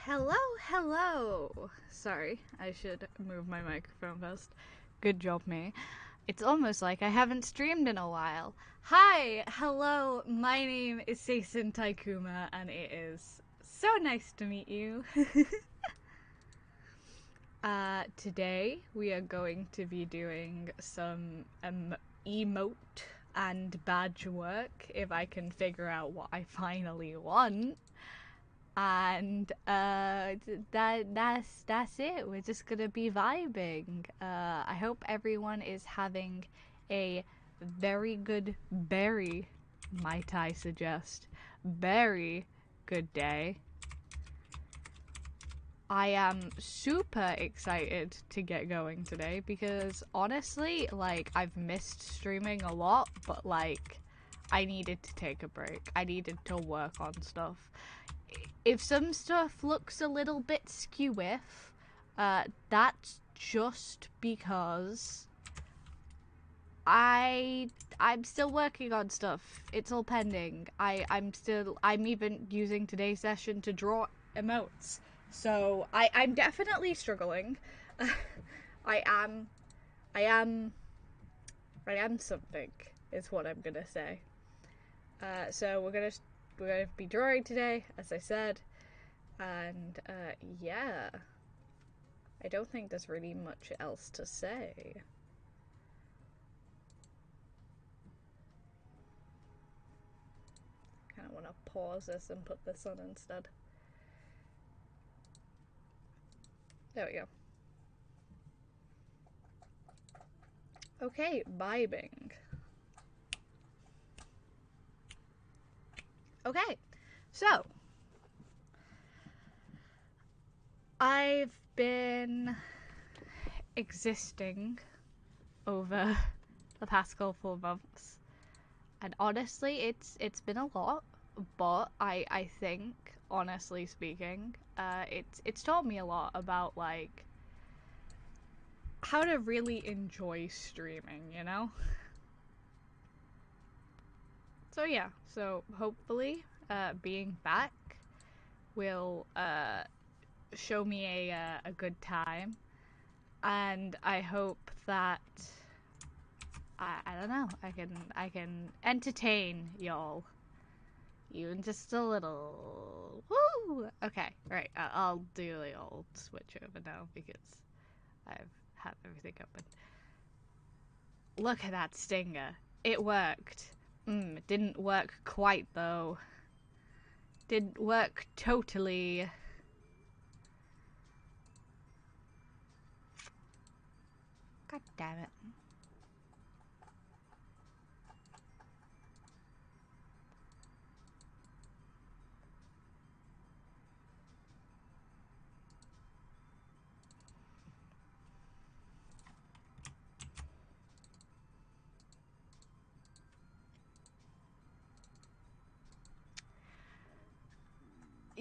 Hello, hello. Sorry, I should move my microphone first. Good job, me. It's almost like I haven't streamed in a while. Hi, hello, my name is Seisin Taikuma, and it is so nice to meet you. Today we are going to be doing some emote and badge work if I can figure out what I finally want. And that's it. We're just gonna be vibing. I hope everyone is having a very good, might I suggest, very good day. I am super excited to get going today because honestly, like, I've missed streaming a lot, but like, I needed to take a break. I needed to work on stuff. If some stuff looks a little bit skew-if, that's just because I'm still working on stuff. It's all pending. I'm even using today's session to draw emotes. So I'm definitely struggling. I am I am something is what I'm gonna say. So we're gonna be drawing today, as I said, and yeah, I don't think there's really much else to say. Kind of want to pause this and put this on instead. There we go. Okay, vibing. Okay, so I've been existing over the past couple of months, and honestly, it's been a lot. But I think, honestly speaking, it's taught me a lot about like how to really enjoy streaming, you know? So yeah, so hopefully being back will show me a good time, and I hope that I don't know, I can entertain y'all even just a little. Woo! Okay, right, I'll do the old switch over now because I've had everything open. Look at that stinger. It worked. It didn't work quite though. Didn't work totally. God damn it.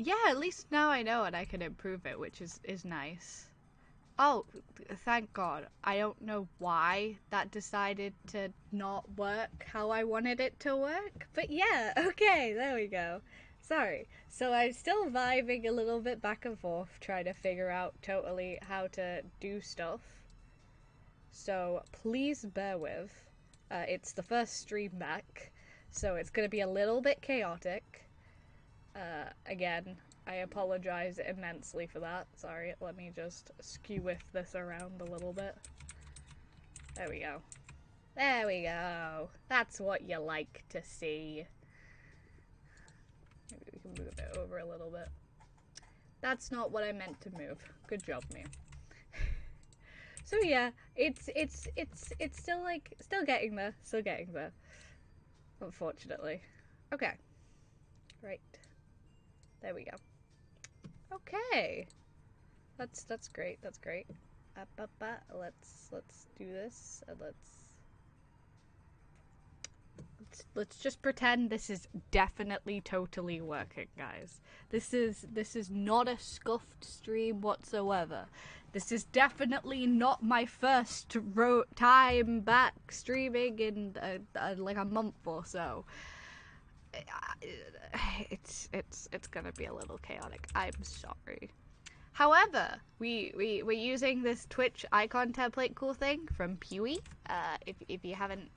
Yeah, at least now I know and I can improve it, which is nice. Oh, thank God. I don't know why that decided to not work how I wanted it to work. But yeah, okay, there we go. Sorry. So I'm still vibing a little bit back and forth, trying to figure out totally how to do stuff. So please bear with. It's the first stream back, so it's going to be a little bit chaotic. Again, I apologize immensely for that. Sorry, let me just skew-if this around a little bit. There we go. There we go. That's what you like to see. Maybe we can move it over a little bit. That's not what I meant to move. Good job, me. So yeah, it's still like still getting there. Unfortunately. Okay. Right. There we go. Okay. That's great. That's great. Let's do this and let's just pretend this is definitely totally working, guys. This is not a scuffed stream whatsoever. This is definitely not my first time back streaming in like a month or so. it's gonna be a little chaotic. I'm sorry. However, we're using this Twitch icon template cool thing from Pewee. If you haven't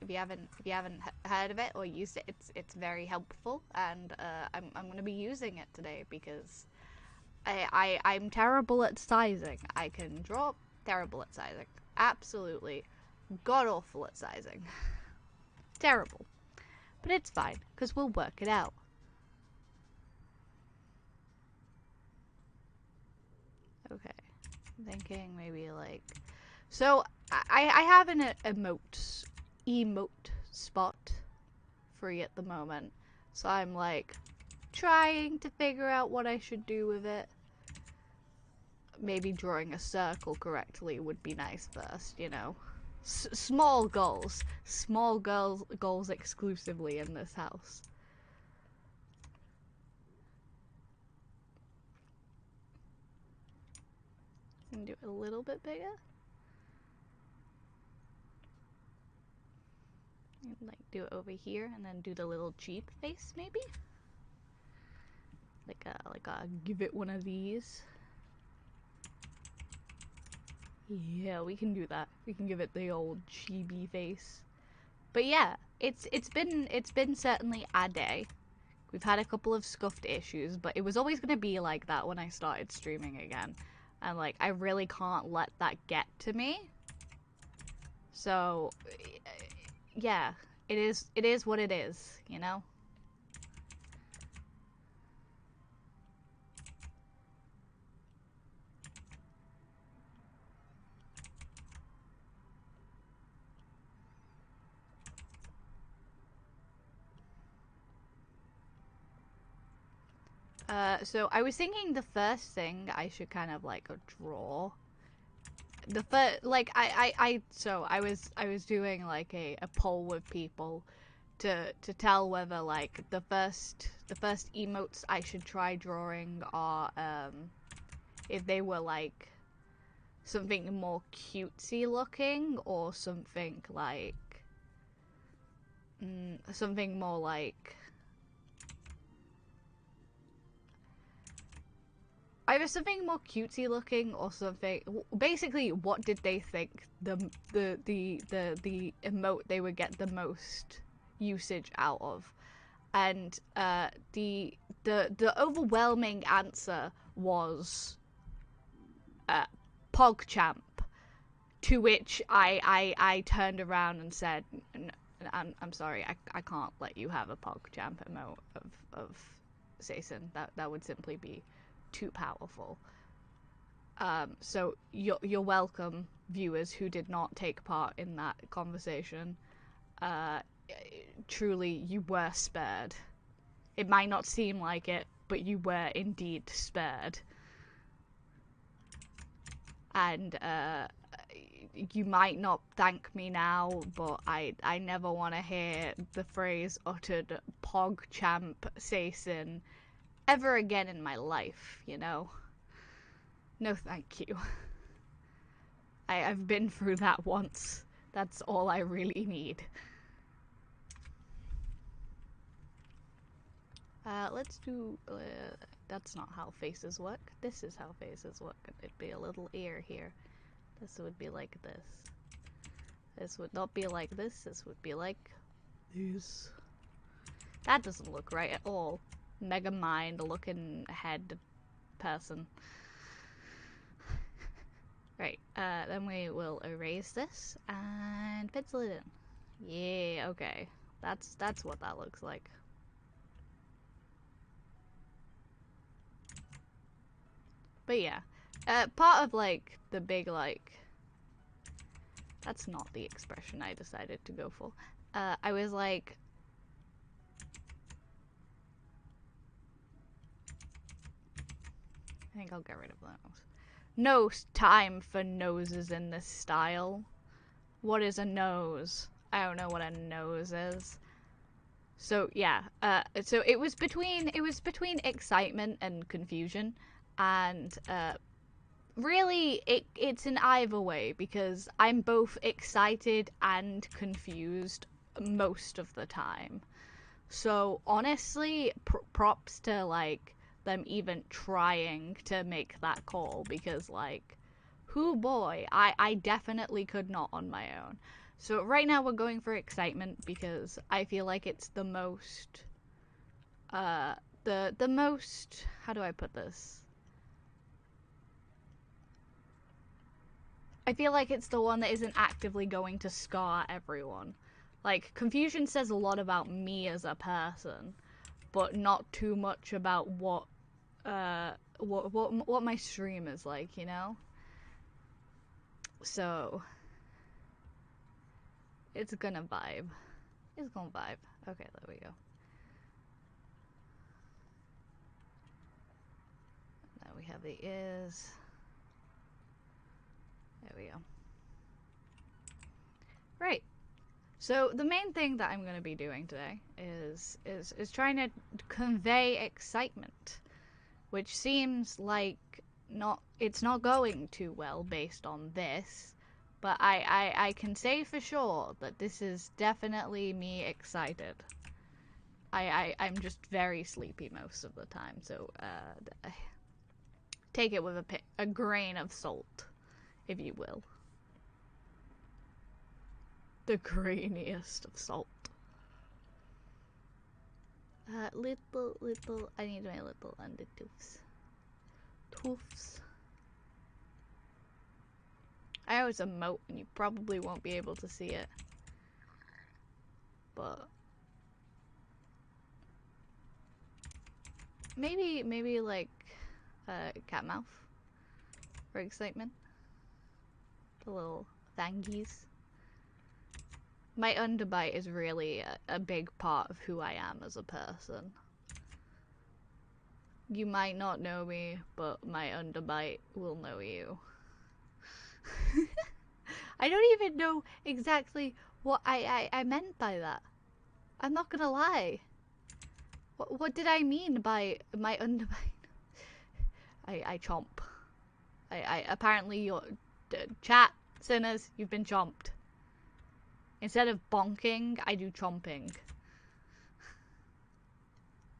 heard of it or used it, it's very helpful, and I'm gonna be using it today because I'm terrible at sizing. I can draw, terrible at sizing, absolutely god awful at sizing, terrible, but it's fine because we'll work it out. Okay. Thinking maybe like, so I have an emote spot free at the moment, so I'm like trying to figure out what I should do with it. Maybe drawing a circle correctly would be nice first, you know. Small goals exclusively in this house. And do it a little bit bigger. And like do it over here, and then do the little cheap face, maybe. Like a give it one of these. Yeah, we can do that. We can give it the old chibi face. But yeah, it's been certainly a day. We've had a couple of scuffed issues, but it was always gonna be like that when I started streaming again. And like I really can't let that get to me. So yeah, it is what it is, you know? So I was thinking the first thing I should kind of like draw. The first, like so I was doing like a poll with people to tell whether like the first emotes I should try drawing are if they were like something more cutesy looking or something like something more like either something more cutesy looking or something. Basically, what did they think the emote they would get the most usage out of? And the overwhelming answer was PogChamp. To which I turned around and said, I'm sorry, I can't let you have a PogChamp emote of Sason. That would simply be too powerful. So you're welcome, viewers who did not take part in that conversation. Truly, you were spared. It might not seem like it, but you were indeed spared. And you might not thank me now, but I never want to hear the phrase uttered PogChamp Sason ever again in my life, you know? No thank you. I've been through that once. That's all I really need. Let's do, that's not how faces work. This is how faces work. It'd be a little ear here. This would be like this. This would not be like this. This would be like this. That doesn't look right at all. Mega mind looking head person. Right, then we will erase this and pencil it in. Yeah, okay. That's what that looks like. But yeah, part of like the big like, that's not the expression I decided to go for. I was like, I think I'll get rid of those. No time for noses in this style. What is a nose? I don't know what a nose is. So yeah, so it was between excitement and confusion, and really it's an either way because I'm both excited and confused most of the time. So honestly, props to like them even trying to make that call, because like, who boy, I definitely could not on my own. So right now we're going for excitement because I feel like it's the most the most, how do I put this? I feel like it's the one that isn't actively going to scar everyone. Like, confusion says a lot about me as a person, but not too much about what my stream is like, you know? So it's gonna vibe. It's gonna vibe. Okay, there we go. Now we have the ears. There we go. Right. So the main thing that I'm going to be doing today is trying to convey excitement, which seems like it's not going too well based on this, but I can say for sure that this is definitely me excited. I'm just very sleepy most of the time, so take it with a grain of salt, if you will. The grainiest of salt. Little, I need my little under toofs. Toofs. I always emote, and you probably won't be able to see it. But maybe like cat mouth for excitement. The little thangies. My underbite is really a big part of who I am as a person. You might not know me, but my underbite will know you. I don't even know exactly what I meant by that. I'm not gonna lie. What did I mean by my underbite? I chomp. I apparently your chat sinners, you've been chomped. Instead of bonking, I do chomping.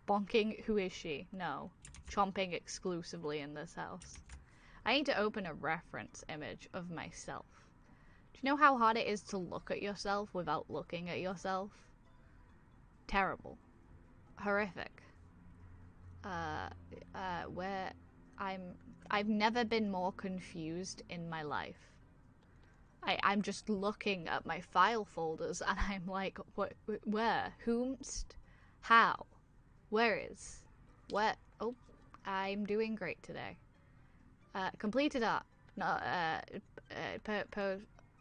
Bonking, who is she? No. Chomping exclusively in this house. I need to open a reference image of myself. Do you know how hard it is to look at yourself without looking at yourself? Terrible. Horrific. Where I've never been more confused in my life. I'm just looking at my file folders and I'm like, what, where, whomst, how, where is, what, oh, I'm doing great today. Completed art, no,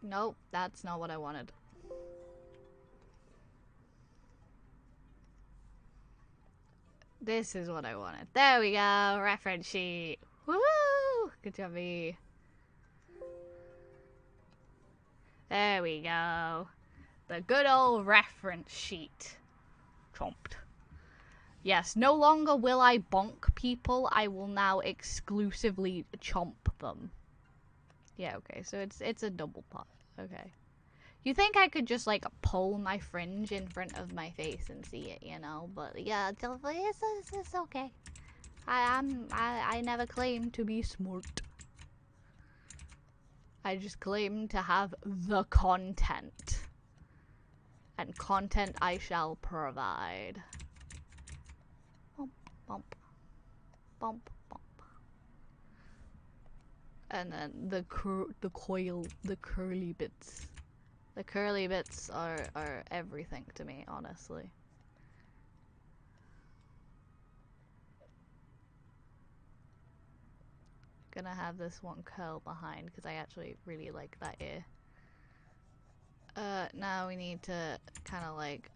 nope, that's not what I wanted. This is what I wanted. There we go, reference sheet. Woo! Good job, me. There we go. The good old reference sheet. Chomped. Yes, no longer will I bonk people, I will now exclusively chomp them. Yeah, okay, so it's a double pot. Okay. You think I could just, like, pull my fringe in front of my face and see it, you know? But, yeah, it's okay. I never claimed to be smart. I just claim to have the content. And content I shall provide. Bump, bump. Bump, bump. And then the curly bits. The curly bits are everything to me, honestly. Gonna have this one curl behind because I actually really like that ear. Now we need to kind of like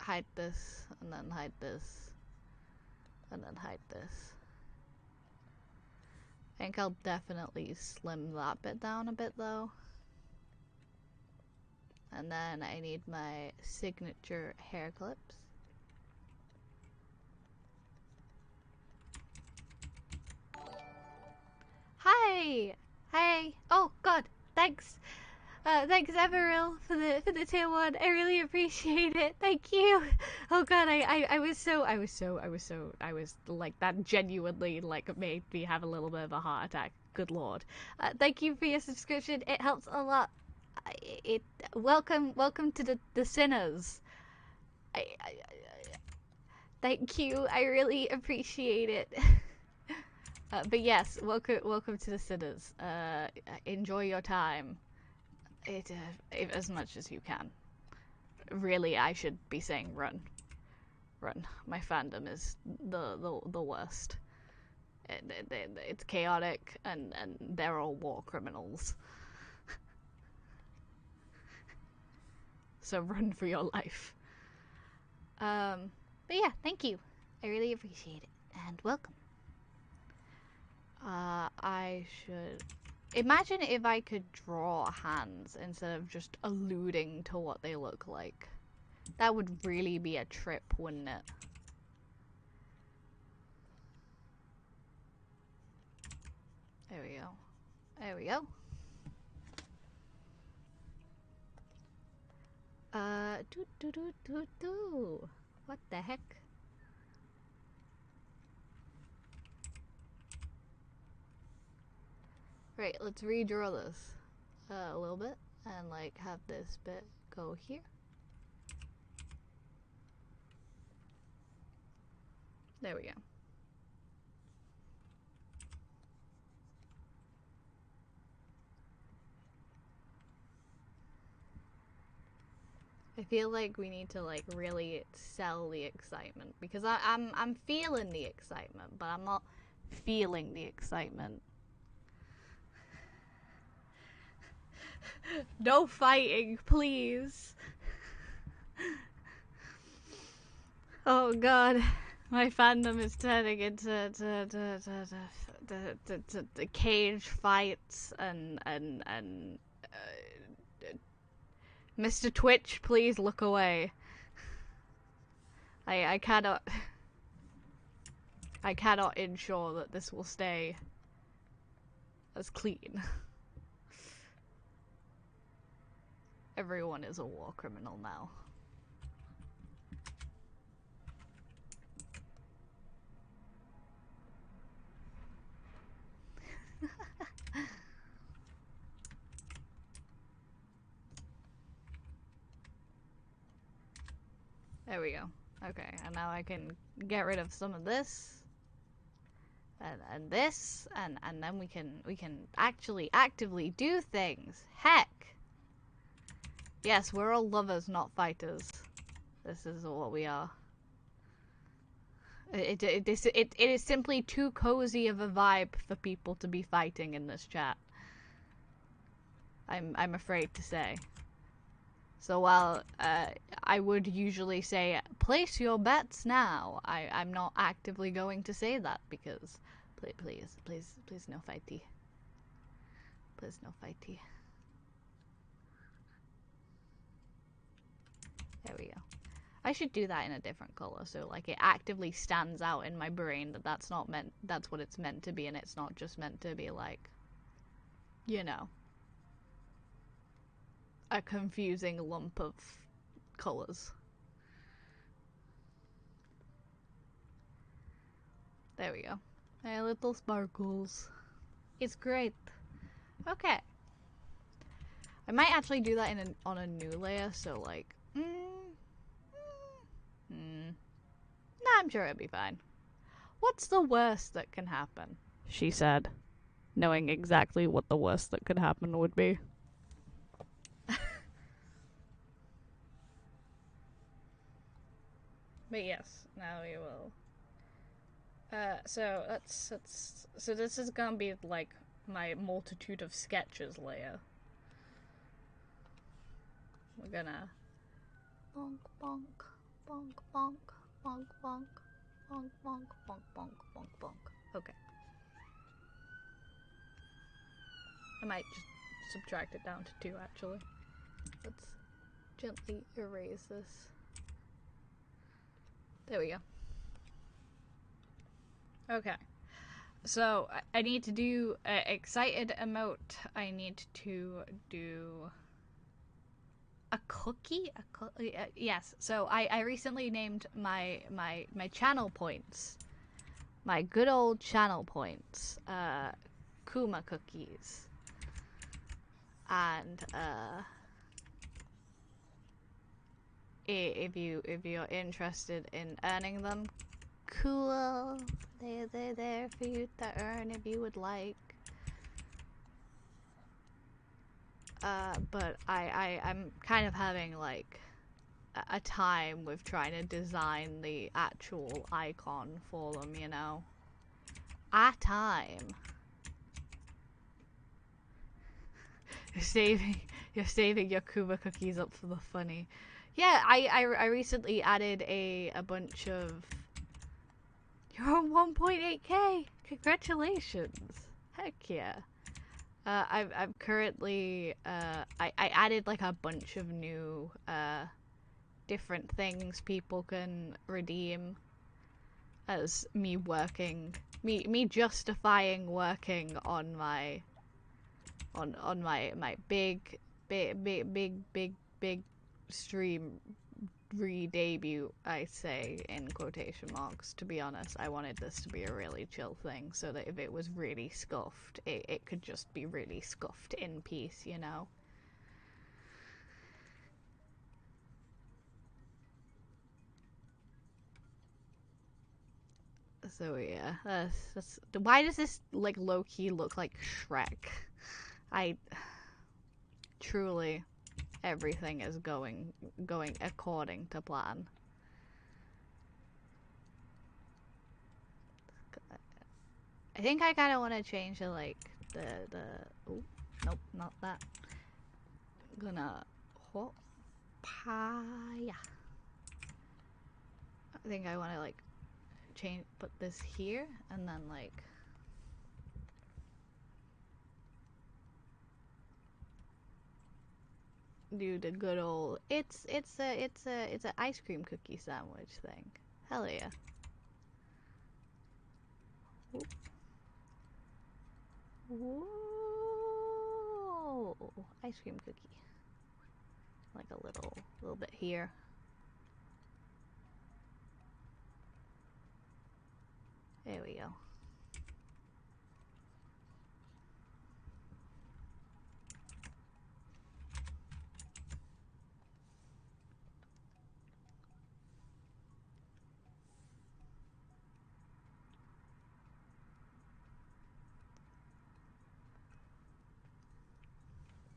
hide this and then hide this and then hide this. I think I'll definitely slim that bit down a bit though. And then I need my signature hair clips. Hi! Hey! Oh god, thanks! Thanks Everil for the tier 1. I really appreciate it. Thank you. Oh god, I was like, that genuinely like made me have a little bit of a heart attack. Good lord. Thank you for your subscription. It helps a lot. Welcome to the sinners. Thank you. I really appreciate it. But yes, welcome to the sinners. Enjoy your time. As much as you can. Really, I should be saying run. Run. My fandom is the worst. It's chaotic, and they're all war criminals. So run for your life. But yeah, thank you. I really appreciate it. And welcome. I should... Imagine if I could draw hands instead of just alluding to what they look like. That would really be a trip, wouldn't it? There we go. There we go. What the heck? Right, let's redraw this a little bit and like have this bit go here. There we go. I feel like we need to like really sell the excitement because I'm feeling the excitement, but I'm not feeling the excitement. No fighting, please. Oh god, my fandom is turning into the cage fights and Mr. Twitch, please look away. I cannot ensure that this will stay as clean. Everyone is a war criminal now. There we go. Okay, and now I can get rid of some of this. And this, and then we can actually actively do things. Heck! Yes, we're all lovers, not fighters. This is what we are. It is simply too cozy of a vibe for people to be fighting in this chat. I'm afraid to say. So while I would usually say place your bets now, I'm not actively going to say that because please no fighty. Please no fighty. There we go. I should do that in a different color so like it actively stands out in my brain that that's what it's meant to be, and it's not just meant to be like, you know, a confusing lump of colors. There we go. Hey, little sparkles. It's great. Okay. I might actually do that on a new layer, so like, Nah, I'm sure it'll be fine. What's the worst that can happen? She said, knowing exactly what the worst that could happen would be. But yes, now we will. So this is gonna be like my multitude of sketches layer. We're gonna bonk bonk bonk bonk bonk bonk bonk bonk bonk bonk bonk bonk. Okay. I might just subtract it down to 2 actually. Let's gently erase this. There we go. Okay. So I need to do excited emote. I need to do A cookie? Yes. So I recently named my channel points, my good old channel points, Kuma cookies, and if you're interested in earning them, cool. They're there for you to earn if you would like. But I'm kind of having like a time with trying to design the actual icon for them, you know. A time. You're saving your Kuma cookies up for the funny. Yeah, I recently added a bunch of. You're on 1.8k. Congratulations. Heck yeah. I'm currently I added like a bunch of new different things people can redeem as me justifying working on my my big stream re-debut, I say in quotation marks. To be honest, I wanted this to be a really chill thing so that if it was really scuffed, it could just be really scuffed in peace, you know? So yeah, that's why does this like low-key look like Shrek? I truly everything is going according to plan. I think I kind of want to change the like the oh nope, not that. I'm gonna hop pie. I think I want to like change put this here and then like do the good old it's an ice cream cookie sandwich thing. Hell yeah. Whoa, ice cream cookie. Like a little bit here. There we go.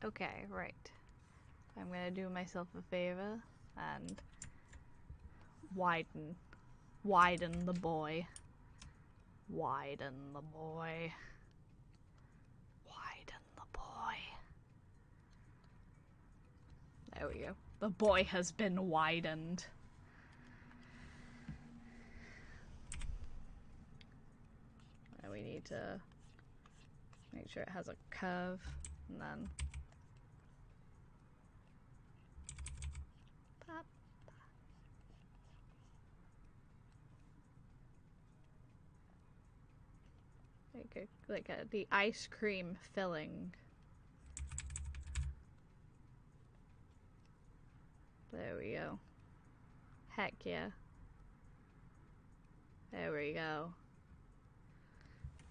Okay, right. I'm gonna do myself a favor and widen the boy. Widen the boy. Widen the boy. There we go. The boy has been widened. And we need to make sure it has a curve and then pop. Like the ice cream filling. There we go. Heck yeah. There we go.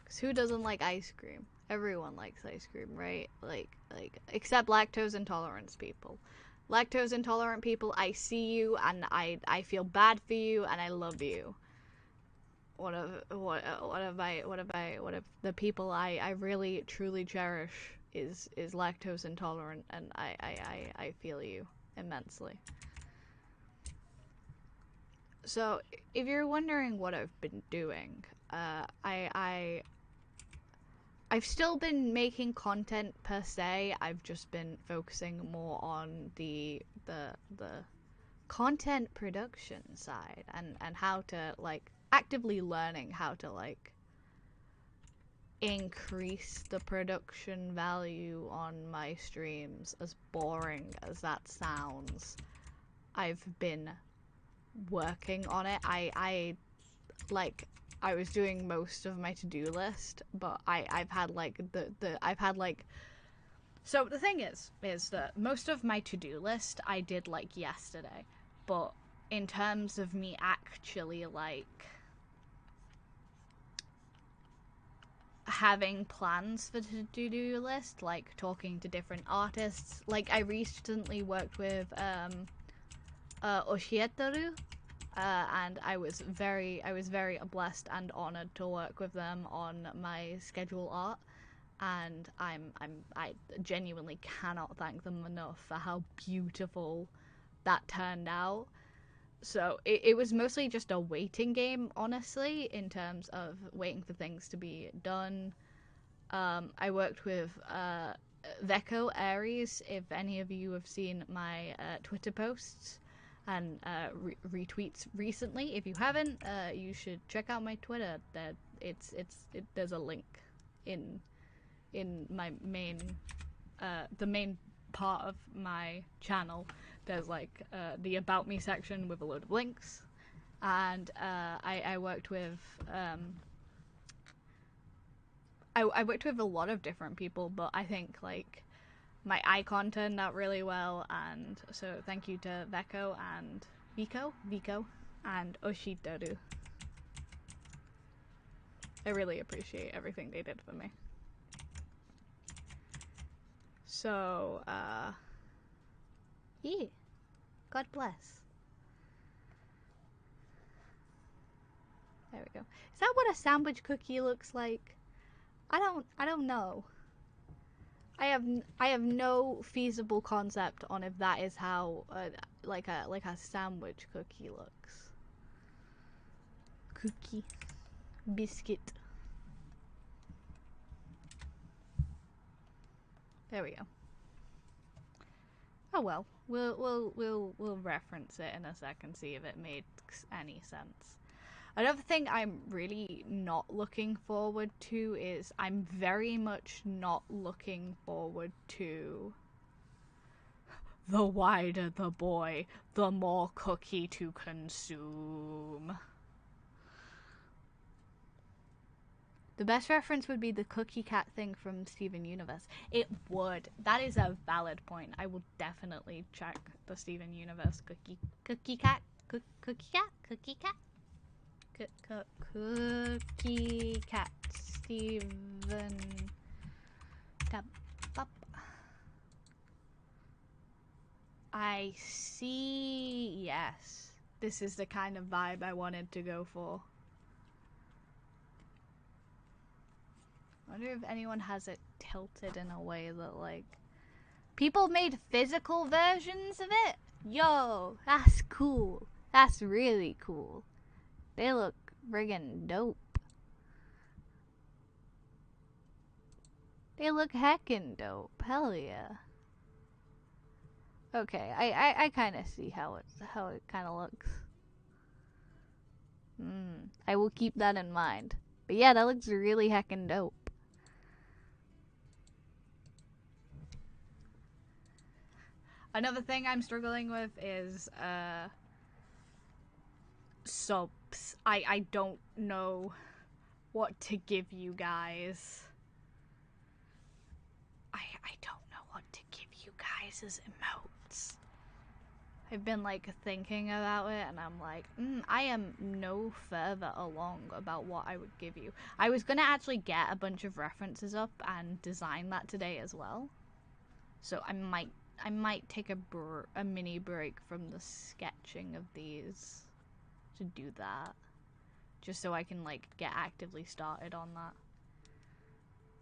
Cause who doesn't like ice cream? Everyone likes ice cream, right? Like except lactose intolerance people. Lactose intolerant people, I see you and I feel bad for you and I love you. One of the people I really truly cherish is lactose intolerant, and I feel you immensely. So if you're wondering what I've been doing, I've still been making content per se. I've just been focusing more on the content production side and how to like actively learning how to like increase the production value on my streams. As boring as that sounds, I've been working on it. I like I was doing most of my to-do list, but I've had like I've had like So the thing is that most of my to-do list I did like yesterday, but in terms of me actually like having plans for the to-do list, like talking to different artists, like I recently worked with Oshietoru, and I was very blessed and honored to work with them on my schedule art, and I genuinely cannot thank them enough for how beautiful that turned out. So it was mostly just a waiting game, honestly, in terms of waiting for things to be done. I worked with Veko Aries, if any of you have seen my Twitter posts and retweets recently. If you haven't, you should check out my Twitter. There's a link in my main the main part of my channel. There's like the About Me section with a load of links, and I worked with I worked with a lot of different people, but I think like my icon turned out really well, and so thank you to Veko and Viko and Oshitoru. I really appreciate everything they did for me. So, yeah, God bless. There we go. Is that what a sandwich cookie looks like? I don't know. I have no feasible concept on if that is how like a sandwich cookie looks. Cookie, biscuit. There we go. Oh well, we'll reference it in a second, see if it makes any sense. Another thing I'm really not looking forward to is I'm very much not looking forward to the wider the boy, the more cookie to consume. The best reference would be the cookie cat thing from Steven Universe. It would. That is a valid point. I will definitely check the Steven Universe cookie cat. Cookie cat. Cookie cat. Steven. Tap. Up. I see. Yes. This is the kind of vibe I wanted to go for. I wonder if anyone has it tilted in a way that, like, people made physical versions of it? Yo, that's cool. That's really cool. They look friggin' dope. They look heckin' dope. Hell yeah. Okay, I kind of see how it kind of looks. I will keep that in mind. But yeah, that looks really heckin' dope. Another thing I'm struggling with is subs. I don't know what to give you guys. I don't know what to give you guys as emotes. I've been like thinking about it, and I'm like, I am no further along about what I would give you. I was gonna actually get a bunch of references up and design that today as well. So I might take a mini break from the sketching of these to do that, just so I can like get actively started on that.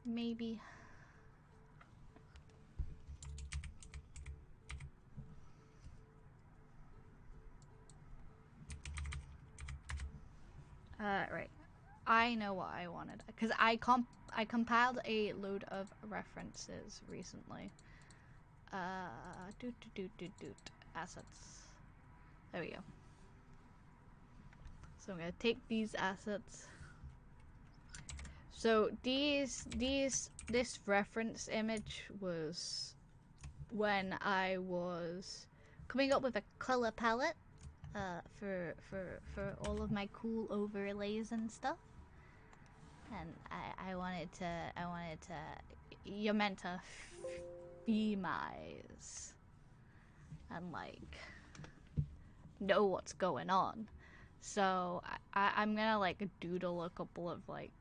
Maybe. Right. I know what I wanted because I compiled a load of references recently. Assets. There we go. So I'm gonna take these assets. So this reference image was when I was coming up with a color palette for all of my cool overlays and stuff. And I wanted to you're meant to be eyes and like know what's going on. So I'm gonna like doodle a couple of like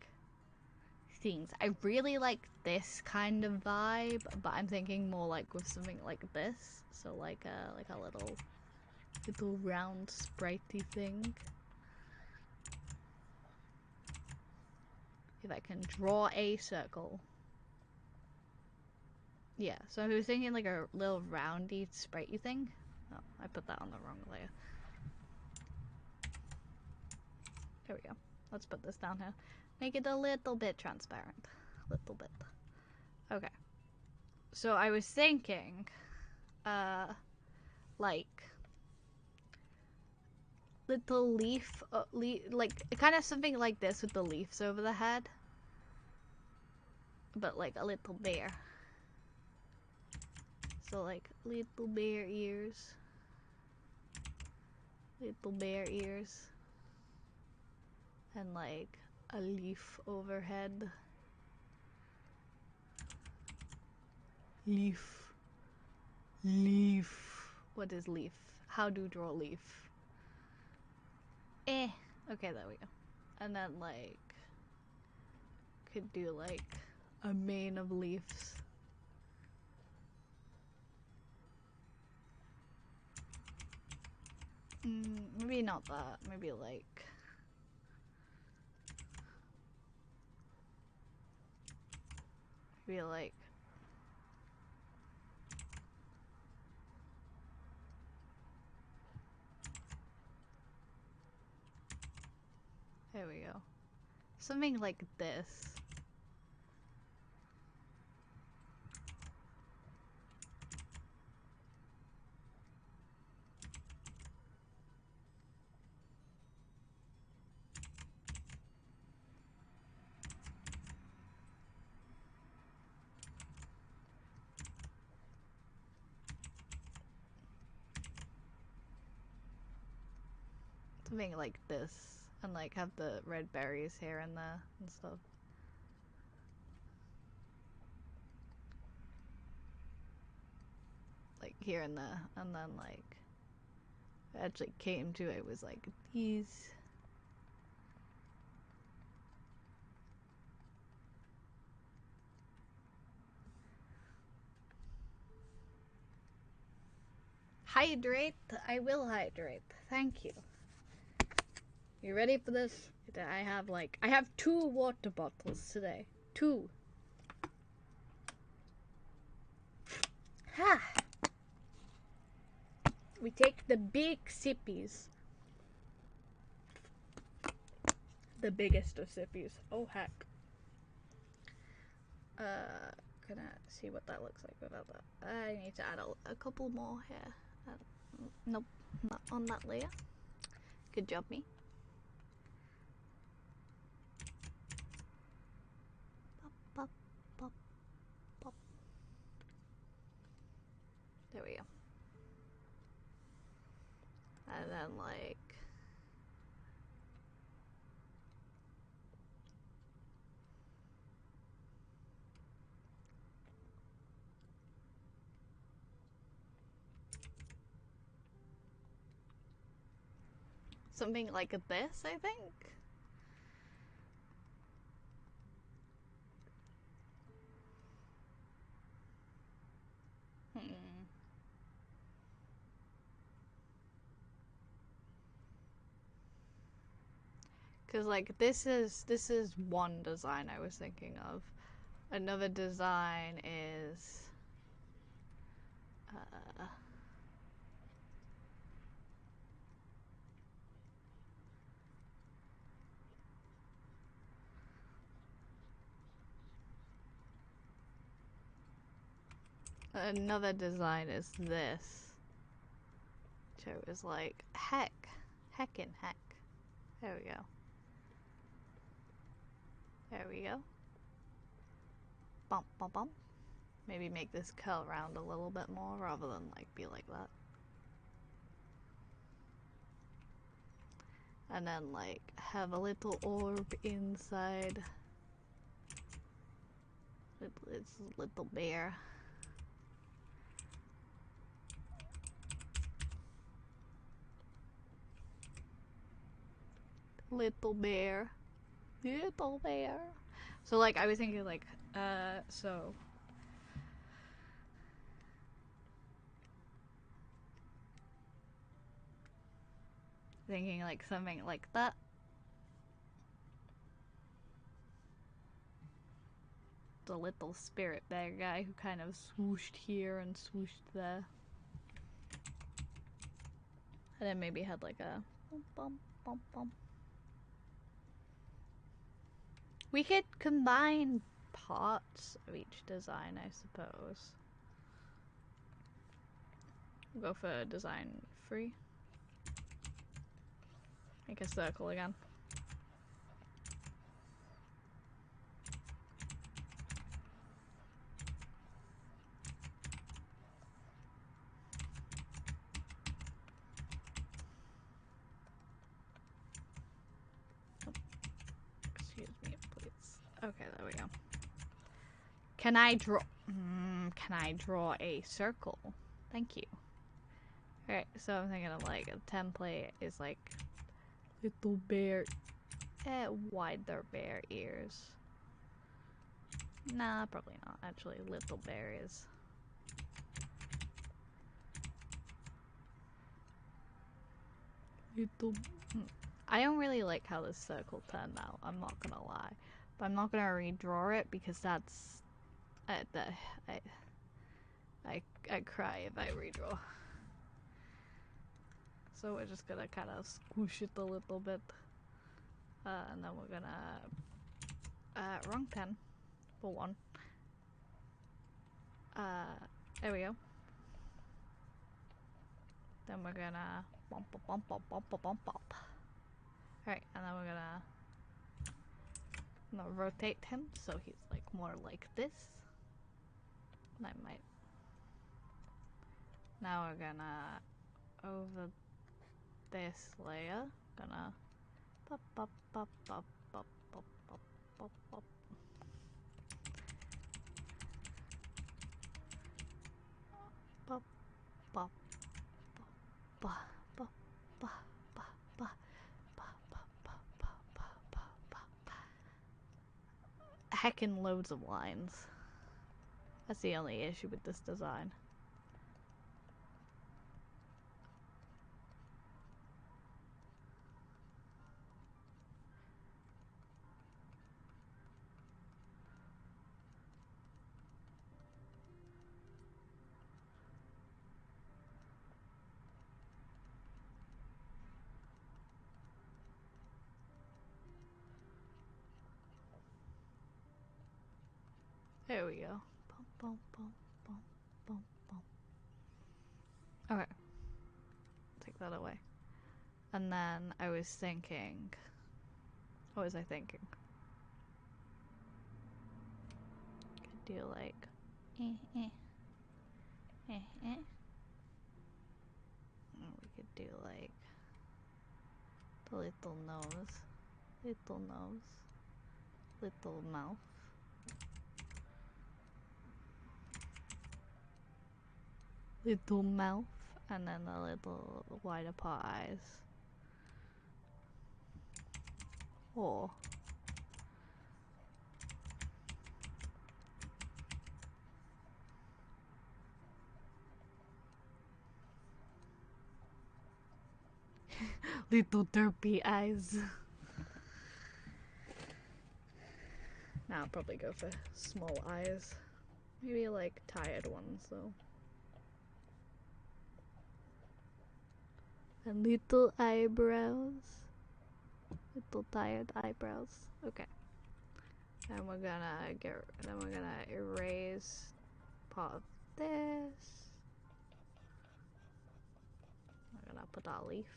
things. I really like this kind of vibe, but I'm thinking more like with something like this. So like a little round spritey thing. If I can draw a circle. Yeah, so I was thinking like a little roundy spritey thing. Oh, I put that on the wrong layer. There we go. Let's put this down here. Make it a little bit transparent. A little bit. Okay. So I was thinking, like, little leaf, like, kind of something like this with the leaves over the head. But like a little bear. So like, little bear ears. Little bear ears. And like, a leaf overhead. Leaf. Leaf. What is leaf? How do you draw leaf? Okay, there we go. And then like, could do like a mane of leaves. Maybe not that. Maybe like, there we go. Something like this. Something like this. And like have the red berries here and there and stuff. Like here and there. And then like, it actually came to it was like these. Hydrate? I will hydrate. Thank you. You ready for this? I have 2 water bottles today. 2. Ha! We take the big sippies. The biggest of sippies. Oh heck. Gonna see what that looks like without that. I need to add a couple more here. Nope, not on that layer. Good job, me. Pop, pop, pop, pop. There we go. And then like, something like this, I think. Cause like this is one design I was thinking of. Another design is this. So it was like heck and heck. There we go. There we go. Bump, bump, bump. Maybe make this curl around a little bit more rather than like be like that. And then like have a little orb inside. It's a little bear. Little bear. Little bear. So like I was thinking like so thinking like something like that. The little spirit bear guy who kind of swooshed here and swooshed there. And then maybe had like a bump bump bump bump. We could combine parts of each design, I suppose. We'll go for design free. Make a circle again. Excuse me, please. Okay, there we go. Can I draw? Can I draw a circle? Thank you. Alright, so I'm thinking of like a template is like little bear, wider bear ears. Nah, probably not. Actually, little bear is. Little. I don't really like how this circle turned out. I'm not gonna lie, but I'm not gonna redraw it because that's. I cry if I redraw. So we're just gonna kind of squish it a little bit, and then we're gonna wrong pen for one. There we go. Then we're gonna bump bump bump bump bump bump bump. Alright, and then we're gonna rotate him so he's like more like this. And I might. Now we're gonna over this layer, gonna pop pop pop pop pop pop pop pop pop. Pop pop pop pop pop pop pop heckin' loads of lines. That's the only issue with this design. There we go. Bum, bum, bum, bum, bum, bum. Okay. Take that away. And then I was thinking. What was I thinking? Could do like. We could do like. The little nose. Little nose. Little mouth. Little mouth. And then the little wide apart eyes. Or. Little derpy eyes. Now I'll probably go for small eyes. Maybe like tired ones though. And little eyebrows. Little tired eyebrows. Okay. And we're gonna erase part of this. We're gonna put our leaf.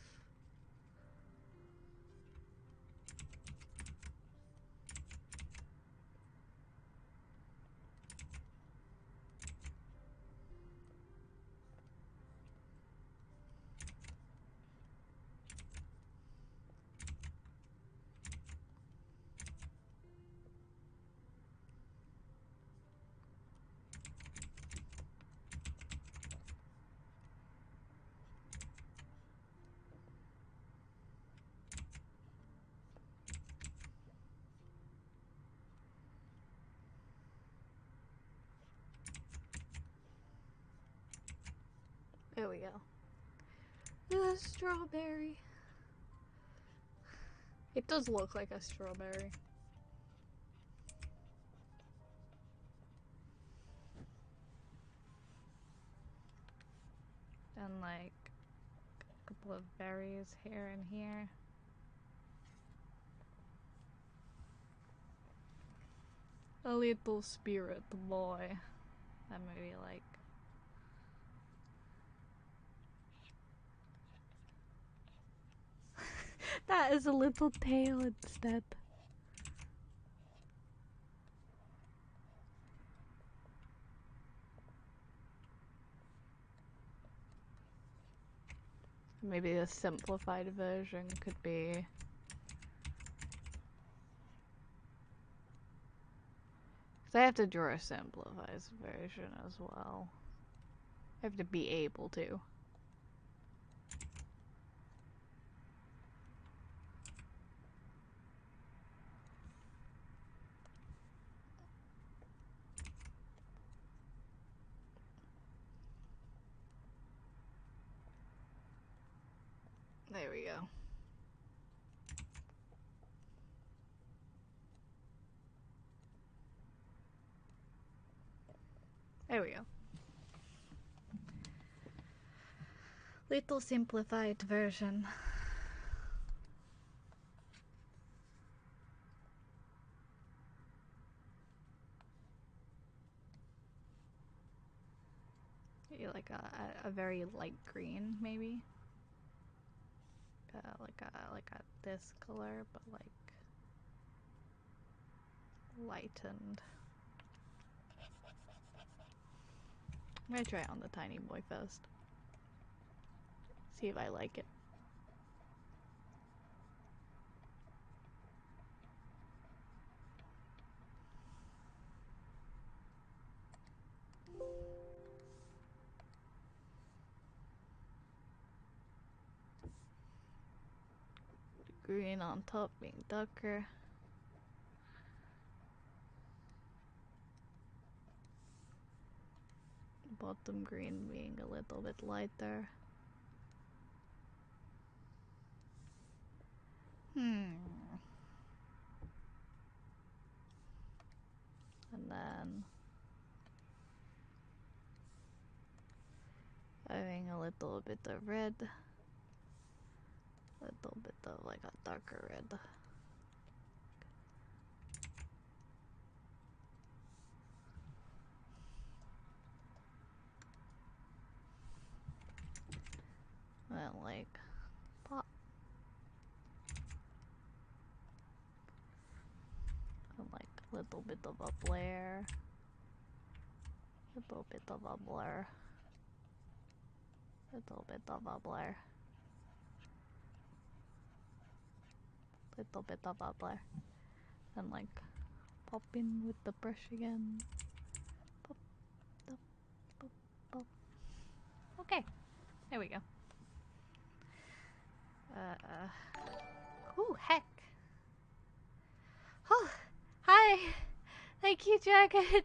we go. The strawberry. It does look like a strawberry. And like a couple of berries here and here. A little spirit boy. That maybe like that is a little tail instead. Maybe a simplified version could be because I have to draw a simplified version as well. I have to be able to. There we go. There we go. Little simplified version. Like a very light green, maybe. Like a this color, but like lightened. I'm gonna try it on the tiny boy first. See if I like it. The green on top being darker. Bottom green being a little bit lighter. And then having a little bit of red. A little bit of like a darker red. And like pop. And like a little bit of a blare. Little bit of a blur. Little bit of a blur. Little bit of a blur. And like pop in with the brush again. Pop, pop, pop, pop. Okay, there we go. Ooh, heck. Oh, hi. Thank you, Dragon.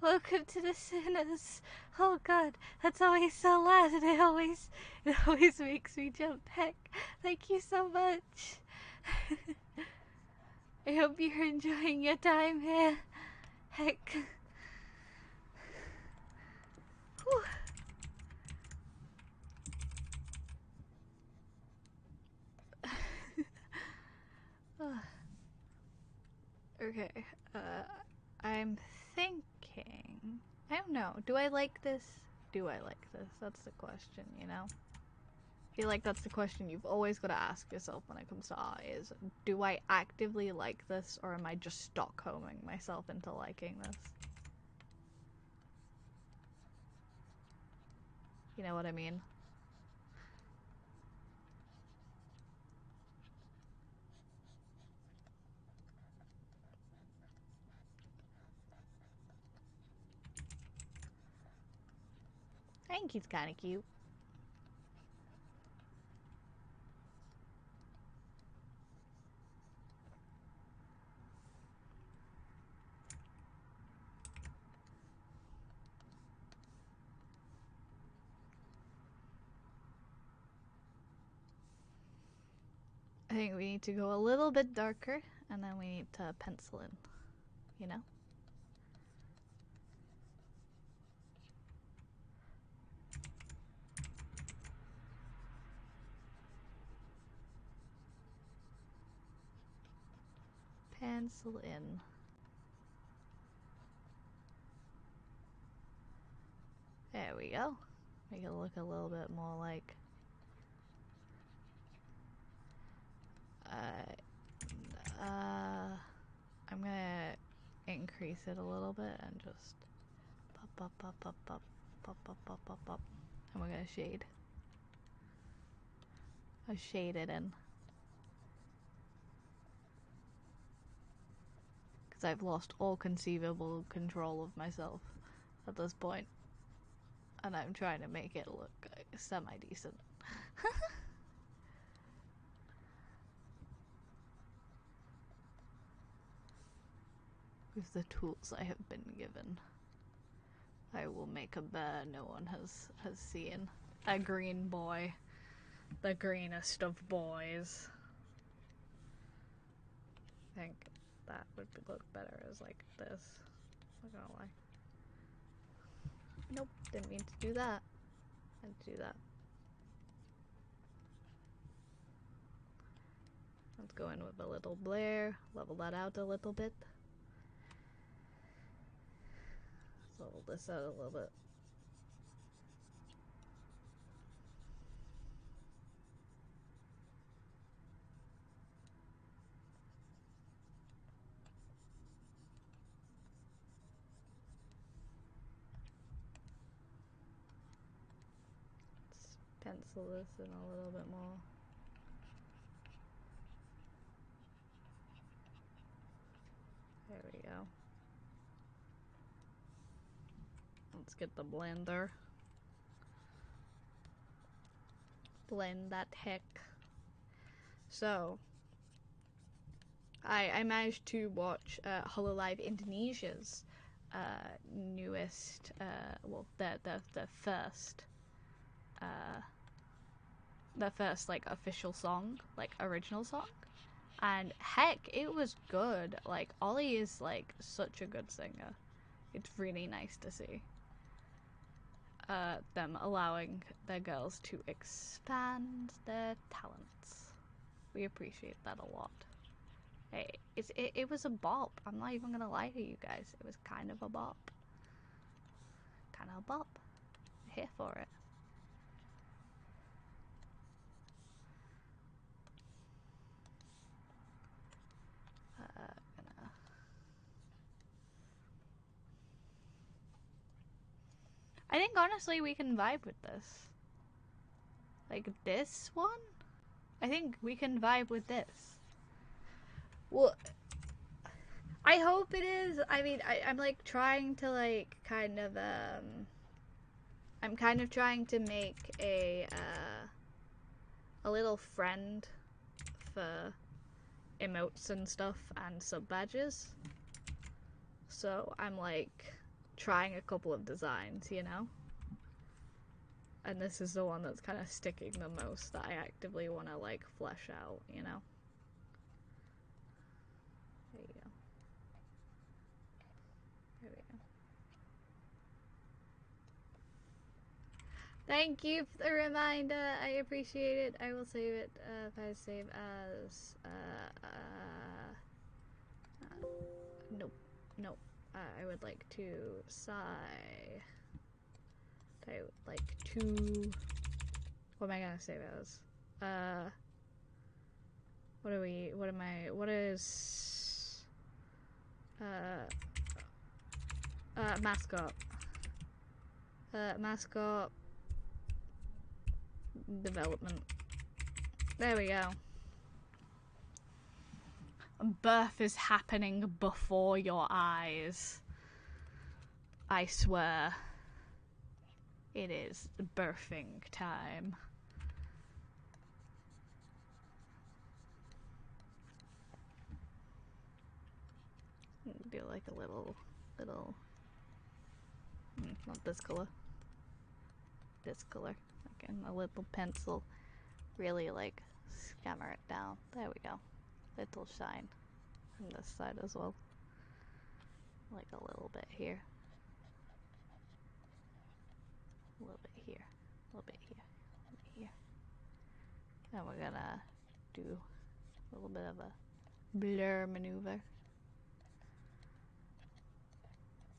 Welcome to the Sinners. Oh God, that's always so loud and it always makes me jump. Heck, thank you so much. I hope you're enjoying your time here. Heck. Whew. Okay, I'm thinking. I don't know. Do I like this? Do I like this? That's the question, you know? I feel like that's the question you've always got to ask yourself when it comes to art is, do I actively like this or am I just Stockholming myself into liking this? You know what I mean? I think he's kind of cute. think we need to go a little bit darker, and then we need to pencil in, you know? Pencil in. There we go. Make it look a little bit more like... I'm gonna increase it a little bit and just pop, pop, pop, pop, pop, pop, pop, pop, pop, pop. And we're gonna shade. I'll shade it in. Because I've lost all conceivable control of myself at this point. And I'm trying to make it look semi-decent. With the tools I have been given, I will make a bear no one has seen. A green boy. The greenest of boys. I think that would look better as like this. I'm not gonna lie. Nope, didn't mean to do that. I had to do that. Let's go in with a little blare, level that out a little bit. Let's level this out a little bit. Let's pencil this in a little bit more. There we go. Let's get the blender. Blend that heck. So, I managed to watch Hololive Indonesia's newest, well, the first like official song, like original song, and heck, it was good. Like Ollie is like such a good singer. It's really nice to see them allowing their girls to expand their talents. We appreciate that a lot. Hey, it was a bop. I'm not even gonna lie to you guys. It was kind of a bop. Kind of a bop. I'm here for it. I think honestly we can vibe with this. Like this one? I think we can vibe with this. Well, I hope it is. I mean, I'm like trying to like kind of I'm kind of trying to make a little friend for emotes and stuff and sub badges. So I'm like trying a couple of designs, you know? And this is the one that's kind of sticking the most that I actively want to like flesh out, you know? There you go. There we go. Thank you for the reminder. I appreciate it. I will save it. If I save as nope, nope. I would like to sigh. I would like to. What am I gonna save as? What are we? What am I? What is? Mascot. Mascot. Development. There we go. Birth is happening before your eyes. I swear. It is birthing time. Do like a little, not this color. This color. Again, a little pencil. Really like scammer it down. There we go. It'll shine from this side as well. Like a little bit here. A little bit here. A little bit here. A little bit here. And we're gonna do a little bit of a blur maneuver.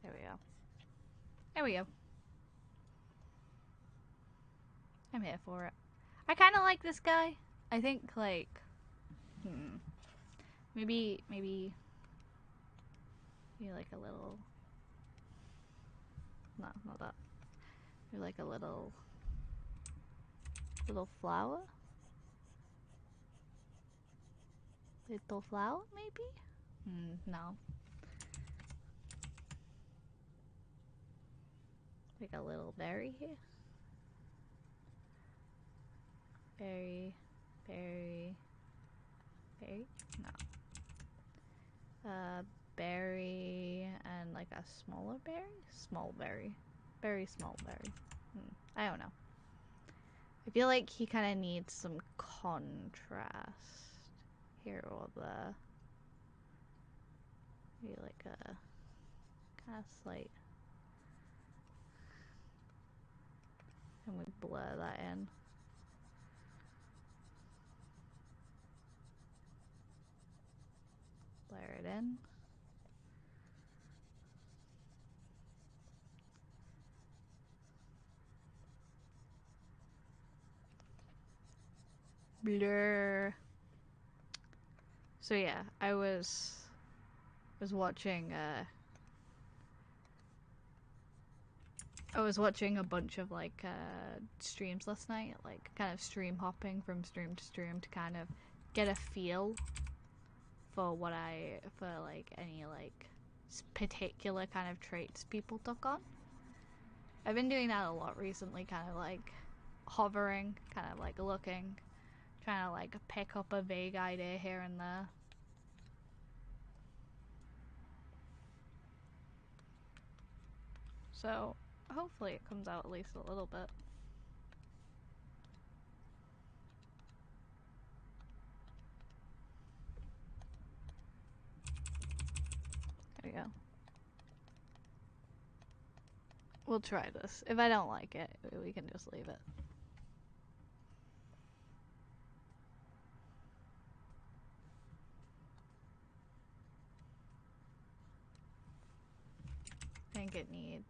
There we go. There we go. I'm here for it. I kind of like this guy. I think, like, maybe like a little, no, not that. Maybe like a little flower? Little flower, maybe? No. Like a little berry here. Berry. No. Berry and like a smaller berry? Small berry. Very small berry. I don't know. I feel like he kind of needs some contrast here, or maybe like a kind of slight, and we blur that in. Blur it in. Blur. So yeah, I was watching a bunch of like streams last night, like kind of stream hopping from stream to stream to kind of get a feel for like any like particular kind of traits people took on. I've been doing that a lot recently, kind of like hovering, kind of like looking, trying to like pick up a vague idea here and there. So hopefully it comes out at least a little bit. There we go. We'll try this. If I don't like it, we can just leave it. I think it needs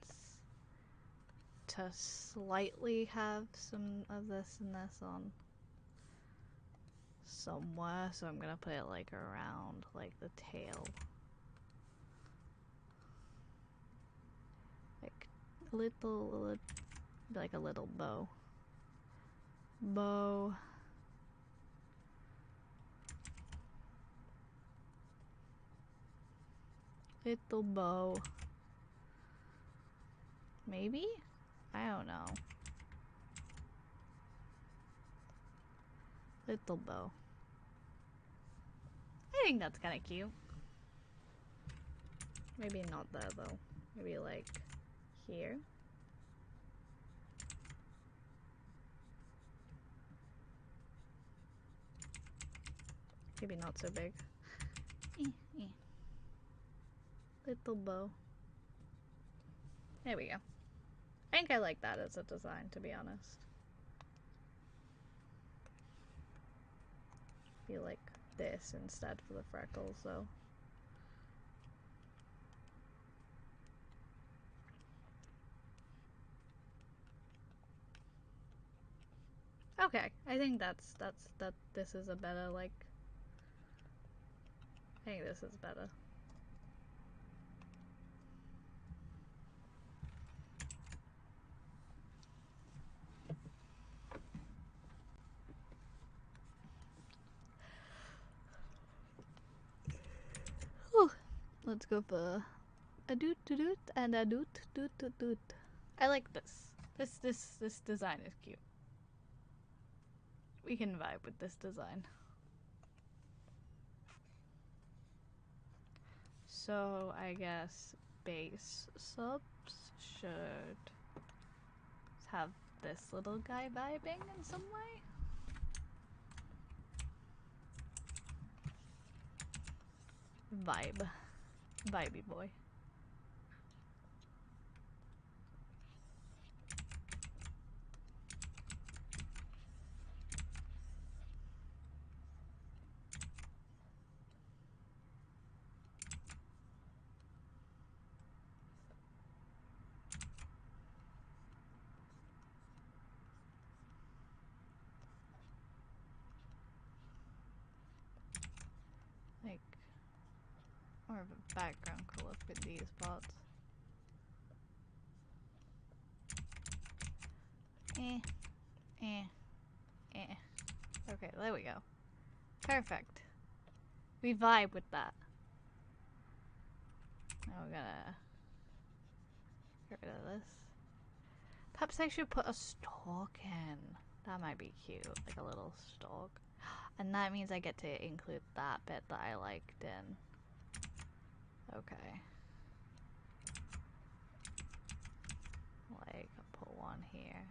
to slightly have some of this and this on somewhere, so I'm gonna put it like around like the tail. Like a little, like a little bow. Little bow. Maybe? I don't know. Little bow. I think that's kind of cute. Maybe not there though. Maybe like here. Maybe not so big. Little bow. There we go. I think I like that as a design, to be honest. Be like this instead for the freckles, though. Okay, I think that this is a better, like, I think this is better. Whew. Let's go for a doot doot and a doot doot doot doot. I like this. This design is cute. We can vibe with this design. So I guess base subs should have this little guy vibing in some way. vibe. Vibey boy. Like, more of a background color for these parts. Okay, there we go. Perfect. We vibe with that. Now we're gonna get rid of this. Perhaps I should put a stalk in. That might be cute, like a little stalk. And that means I get to include that bit that I liked in. Okay. Like, I'll put one here.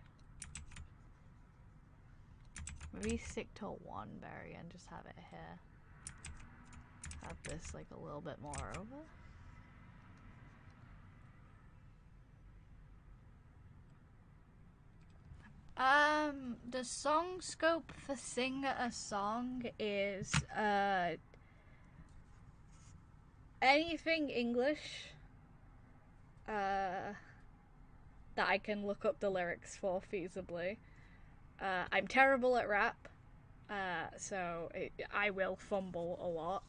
Maybe stick to one berry and just have it here. Have this like a little bit more over. The song scope for Sing a Song is, anything English, that I can look up the lyrics for feasibly. I'm terrible at rap, so I will fumble a lot.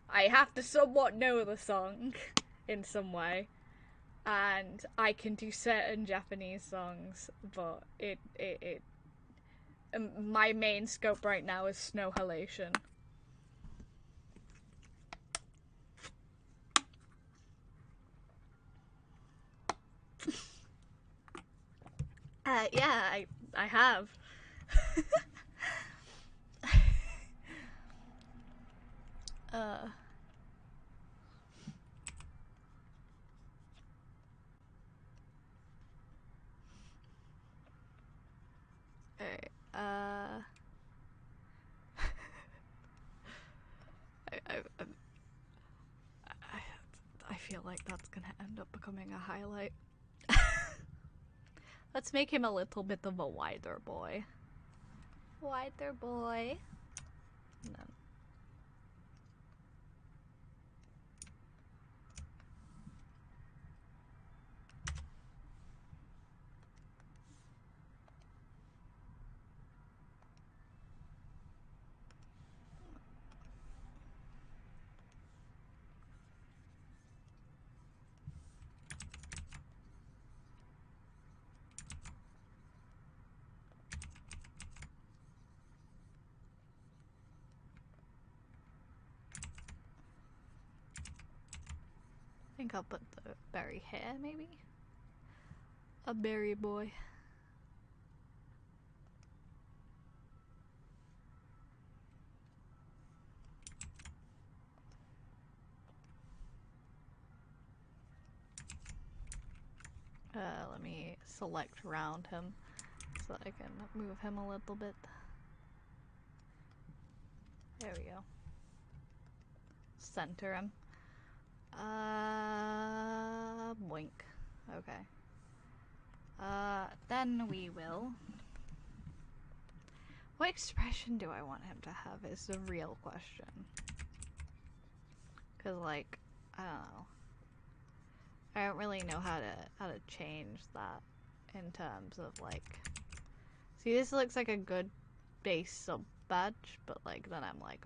I have to somewhat know the song in some way. And I can do certain Japanese songs, but my main scope right now is Snow Halation. Yeah, I have. Alright, I feel like that's gonna end up becoming a highlight. Let's make him a little bit of a wider boy. Wider boy. And then I think I'll put the berry here, maybe? A berry boy. Let me select around him so I can move him a little bit. There we go. Center him. Boink. Okay. Then we will. What expression do I want him to have is the real question. Cause like, I don't know. I don't really know how to change that in terms of like. See, this looks like a good base sub badge, but like then I'm like,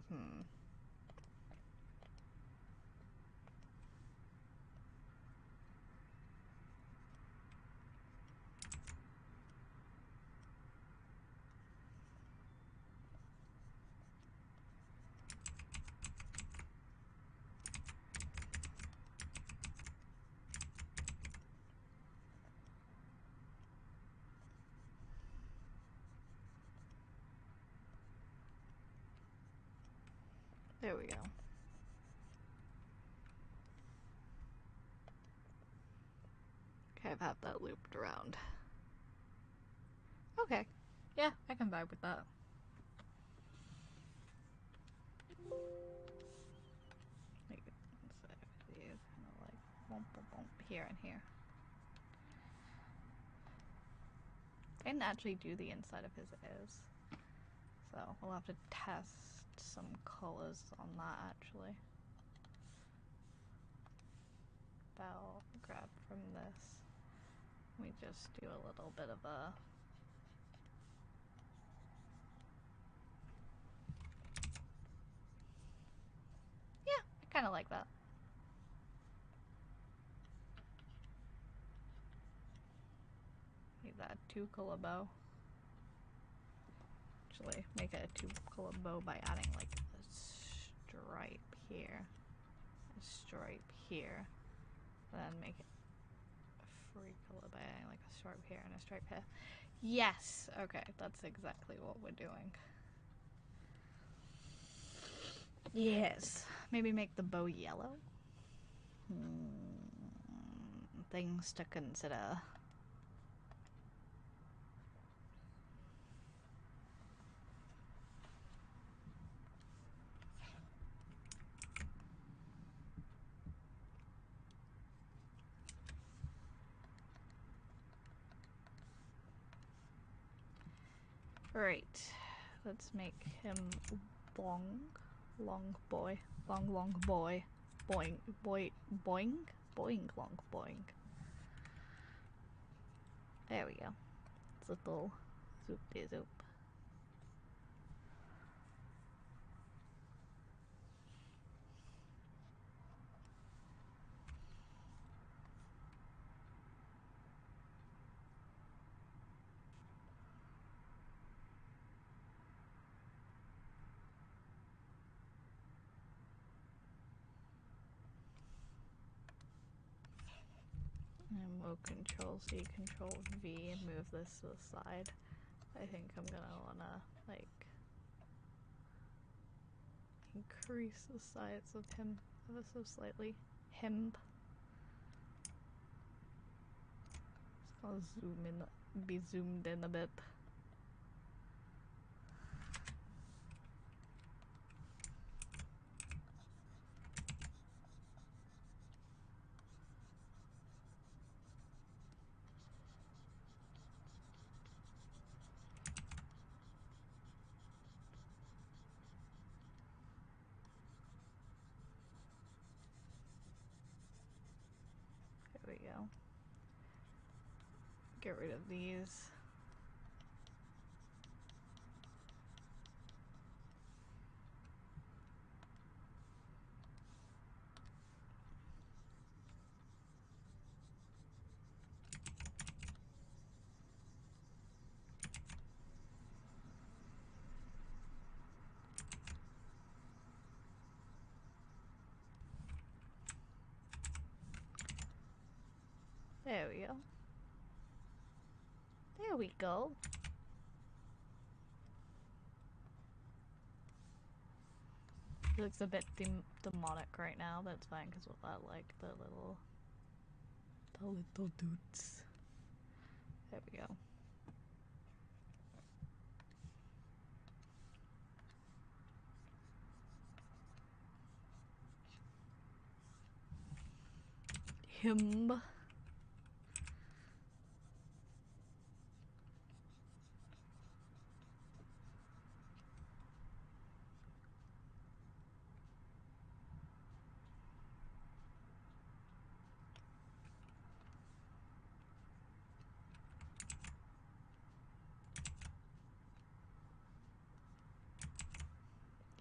There we go. Okay, I've had that looped around. Okay. Yeah, I can vibe with that. Make it Here and here. I didn't actually do the inside of his ears, so we'll have to test some colors on that actually. I'll grab from this. We just do a little bit of a I kind of like that. Make that a 2-color bow. Actually, make it a 2-color bow by adding like a stripe here, a stripe here, then make it a 3-color by adding like a stripe here and a stripe here. Yes! Okay, that's exactly what we're doing. Yes. Maybe make the bow yellow? Things to consider. Right. Let's make him long boy. Long boy. Boing, boing, long boing. There we go. It's a little zoop de zoop. And we'll control C, control V, and move this to the side. I think I'm gonna wanna, like, increase the size of him ever so slightly. Him. I'll zoom in, be zoomed in a bit. There we go. Get rid of these. There we go. There we go. It looks a bit demonic right now, but it's fine because we'll add like the little dudes. There we go. Him.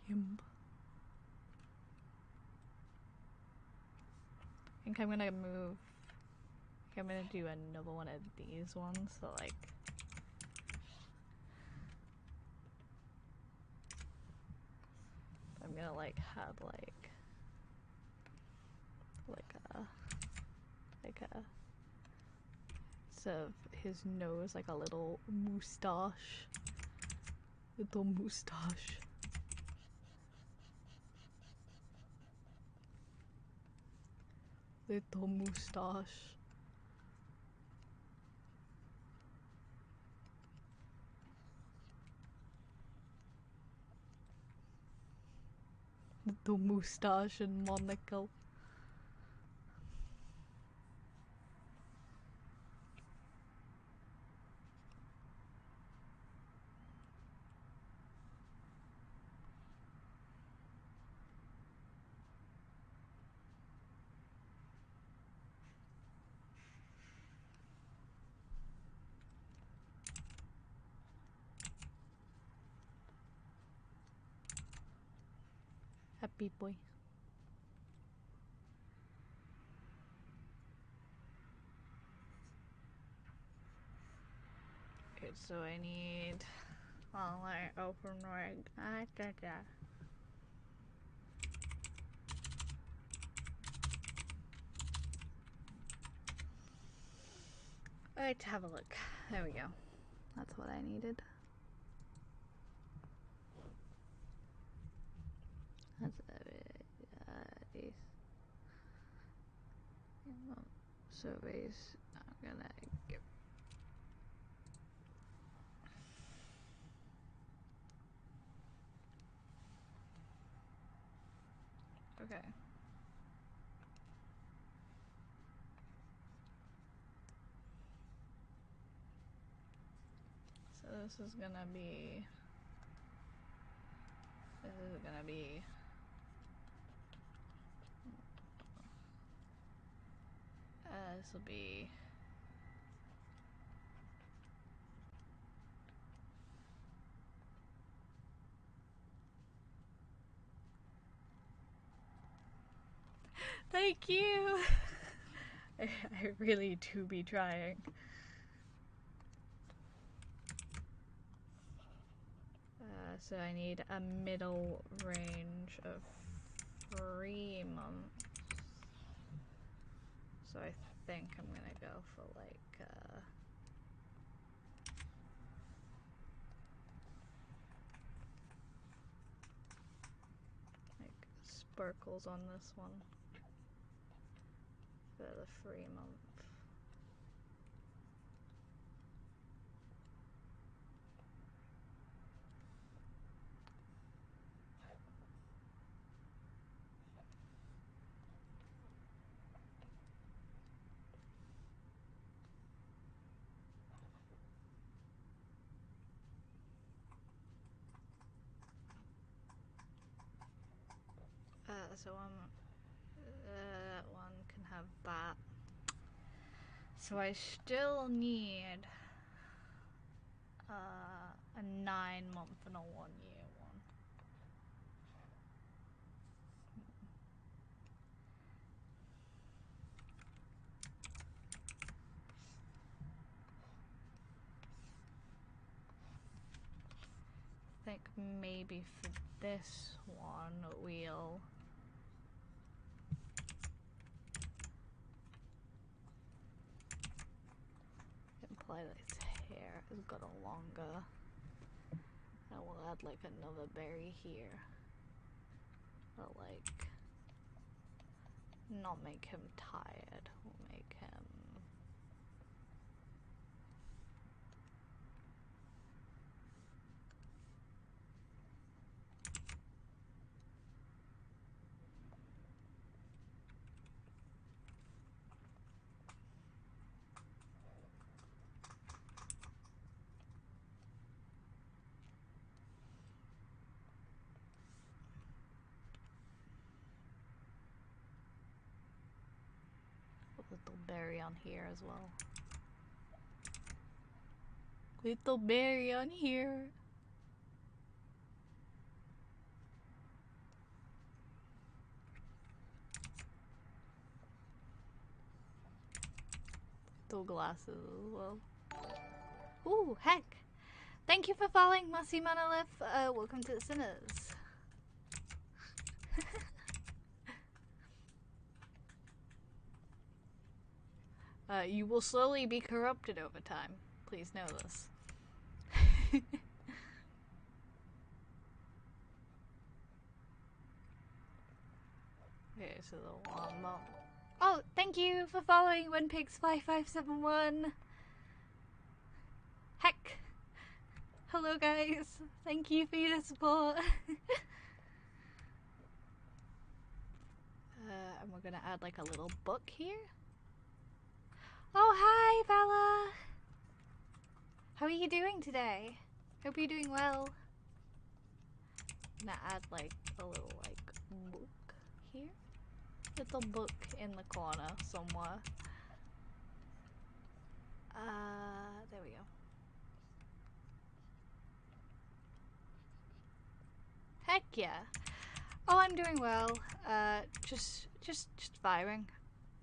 Him. I think I'm gonna move. I think I'm gonna do another one of these ones, so like. I'm gonna like have like a instead of his nose like a little moustache. Little moustache. Little moustache. Little moustache and monocle. Happy boy. Okay, so I need online open rig. Alright, have a look. There we go. That's what I needed. That's these surveys. I'm gonna give. Okay. So this is gonna be. This will be. Thank you! I really do be trying. So I need a middle range of 3 months. So I think I'm gonna go for like sparkles on this one for the 3 month. So that one can have that. So I still need a 9 month and a 1 year one. I think maybe for this one we'll imply that its hair has got a longer, and we'll add like another berry here. But like not make him tired. We'll make him a little berry on here as well. Little berry on here. Little glasses as well. Ooh, heck! Thank you for following Mossy Monolith. Welcome to the Sinners. You will slowly be corrupted over time. Please know this. Okay, so the 1 month. Oh, thank you for following WhenPigs5571. Heck! Hello, guys. Thank you for your support. And we're gonna add like a little book here. Oh, hi, Bella. How are you doing today? Hope you're doing well. I'm gonna add like a little like book here. Little book in the corner somewhere. There we go. Heck yeah. Oh, I'm doing well. Just firing.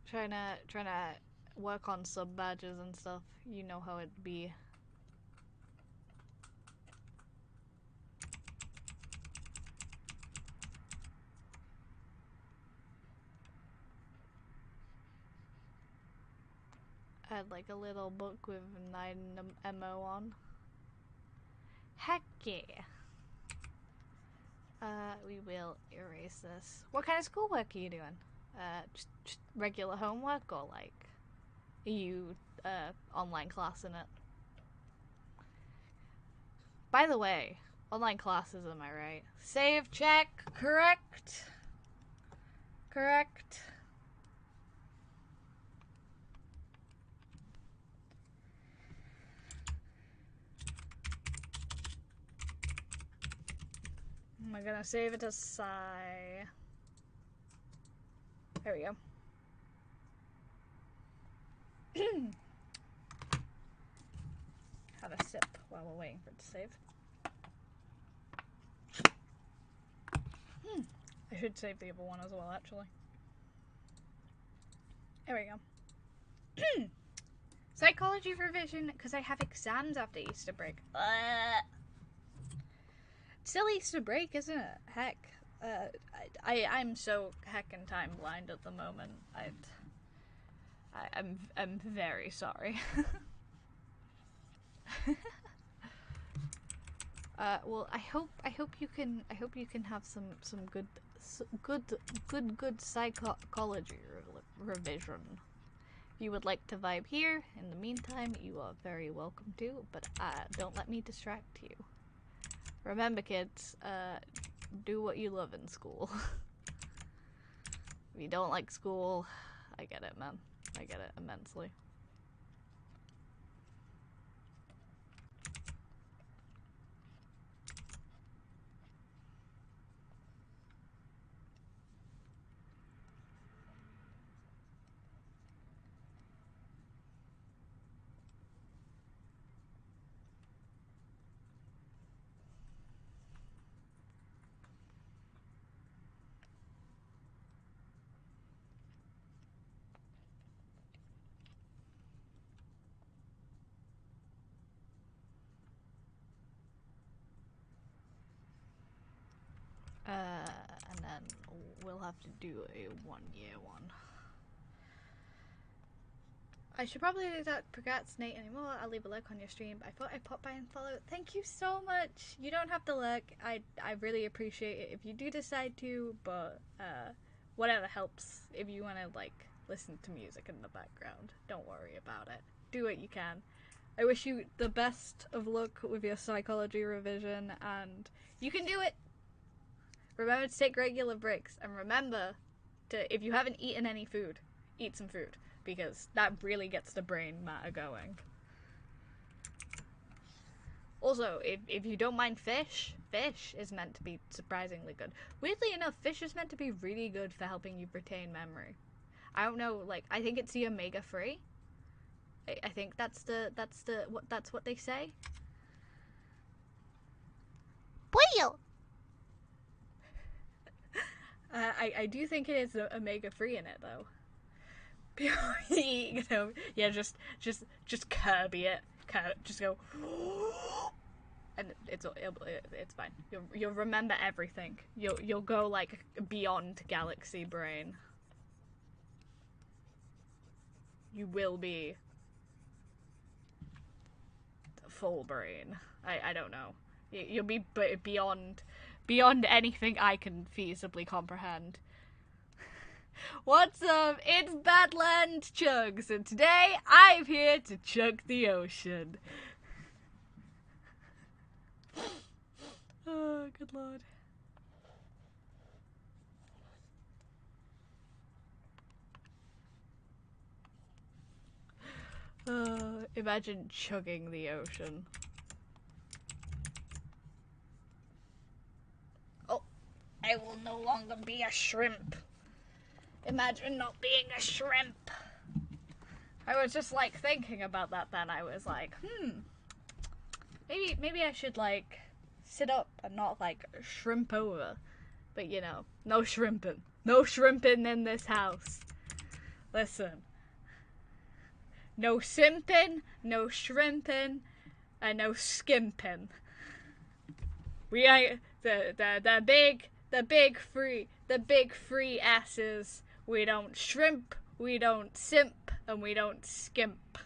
Trying to work on sub badges and stuff. You know how it'd be. I had like a little book with 9 MO on. Heck yeah. We will erase this. What kind of schoolwork are you doing? Just regular homework or like are you online classing it? By the way, online classes, am I right? Save check, correct? Correct. Am I gonna save it as Psy? There we go. Have a sip while we're waiting for it to save. I should save the other one as well, actually. There we go. Psychology revision, because I have exams after Easter break. Still Easter break, isn't it? Heck. I'm so heckin' time blind at the moment. I'm very sorry. Well, I hope you can have some good psychology revision. If you would like to vibe here, in the meantime, you are very welcome to. But don't let me distract you. Remember, kids, do what you love in school. If you don't like school, I get it, man. I get it immensely. And then we'll have to do a 1-year one. I should probably not procrastinate anymore. I'll leave a like on your stream. I thought I'd pop by and follow. Thank you so much. You don't have to look. I really appreciate it if you do decide to, but whatever helps. If you want to like listen to music in the background, don't worry about it. Do what you can. I wish you the best of luck with your psychology revision, and you can do it. Remember to take regular breaks, and remember to, if you haven't eaten any food, eat some food, because that really gets the brain matter going. Also, if you don't mind fish is meant to be surprisingly good. Weirdly enough, fish is meant to be really good for helping you retain memory. I don't know, like, I think it's the omega-3. I think that's what they say. Boil! I do think it is omega-3 in it, though. You know, yeah, just Kirby it. Just go, and it's fine. You'll remember everything. You'll go like beyond galaxy brain. You will be full brain. I don't know. You'll be beyond anything I can feasibly comprehend. What's up? It's Badland Chugs, and today I'm here to chug the ocean. Oh, good lord. Imagine chugging the ocean. Oh, I will no longer be a shrimp. Imagine not being a shrimp. I was just like thinking about that then. I was like, maybe I should like sit up and not like shrimp over. But you know, no shrimping. No shrimping in this house. Listen. No simping, no shrimping, and no skimping. We ain't the big free asses. We don't shrimp, we don't simp, and we don't skimp.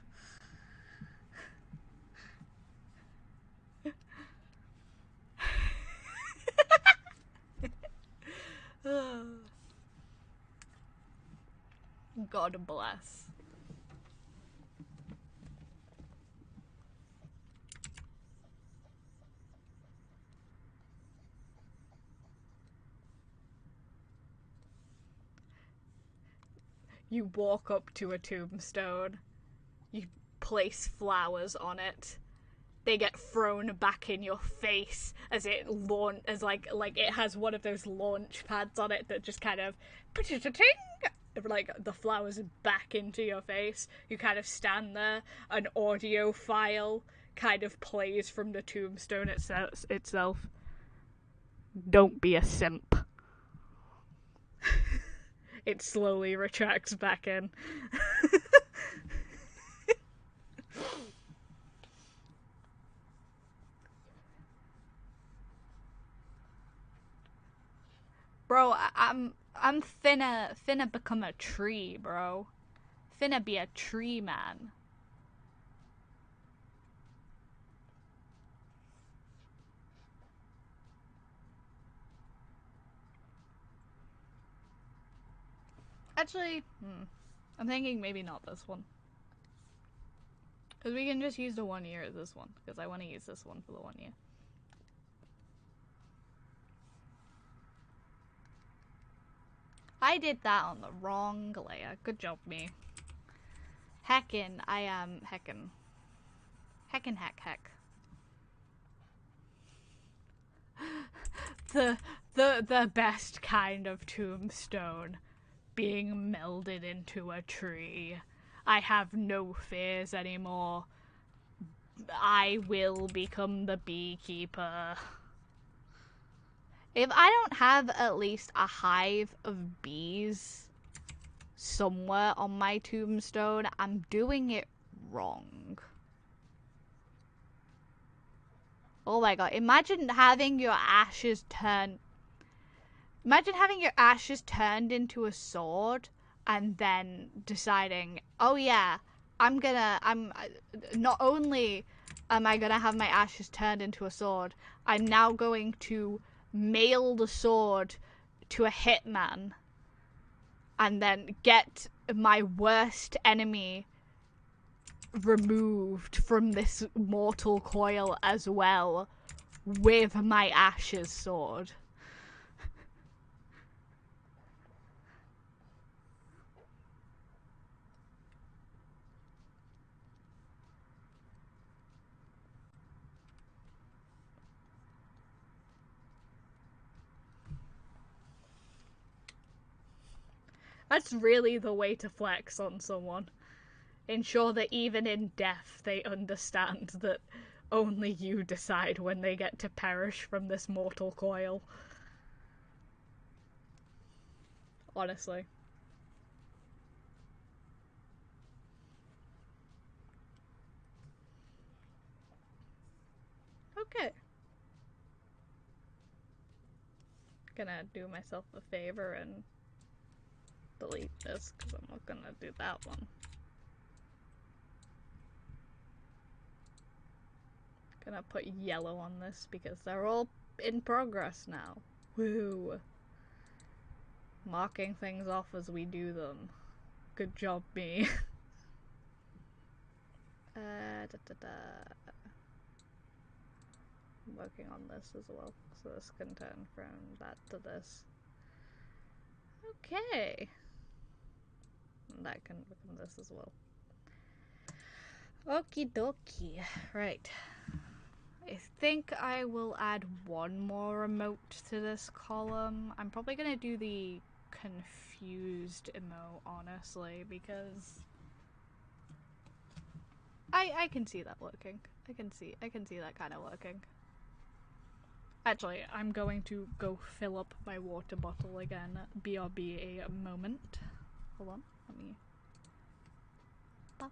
God bless. You walk up to a tombstone. You place flowers on it. They get thrown back in your face as it like it has one of those launch pads on it that just kind of like the flowers back into your face. You kind of stand there. An audio file kind of plays from the tombstone itself. Don't be a simp. It slowly retracts back in. Bro, I'm finna become a tree, bro. Finna be a tree man. Actually, I'm thinking maybe not this one. Because we can just use the 1 year as this one. Because I want to use this one for the 1 year. I did that on the wrong layer. Good job, me. Heckin', I am heckin'. Heckin' heck. The best kind of tombstone. Being melded into a tree. I have no fears anymore. I will become the beekeeper. If I don't have at least a hive of bees somewhere on my tombstone, I'm doing it wrong. Oh my god, imagine having your ashes turned into a sword and then deciding, oh yeah, I'm not only am I gonna have my ashes turned into a sword, I'm now going to mail the sword to a hitman and then get my worst enemy removed from this mortal coil as well with my ashes sword. That's really the way to flex on someone. Ensure that even in death they understand that only you decide when they get to perish from this mortal coil. Honestly. Okay. Gonna do myself a favor and delete this because I'm not gonna do that one. Gonna put yellow on this because they're all in progress now. Woo! Marking things off as we do them. Good job, me. I'm working on this as well, so this can turn from that to this. Okay. And that can become this as well. Okie dokie. Right. I think I will add one more emote to this column. I'm probably gonna do the confused emote, honestly, because I can see that working. I can see that kind of working. Actually, I'm going to go fill up my water bottle again. BRB a moment. Hold on, let me. Pop.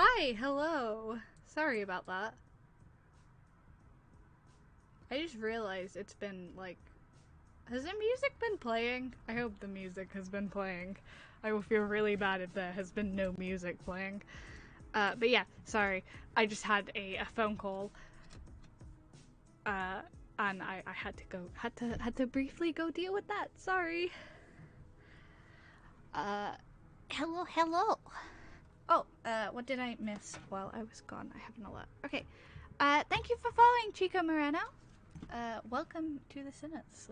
Hi, hello. Sorry about that. I just realized it's been like... Has the music been playing? I hope the music has been playing. I will feel really bad if there has been no music playing. But yeah, sorry. I just had a phone call. And I had to go, had to briefly go deal with that. Sorry. Hello. Oh, what did I miss while I was gone? I have an alert. Okay. Thank you for following, Chico Moreno. Welcome to the Synods.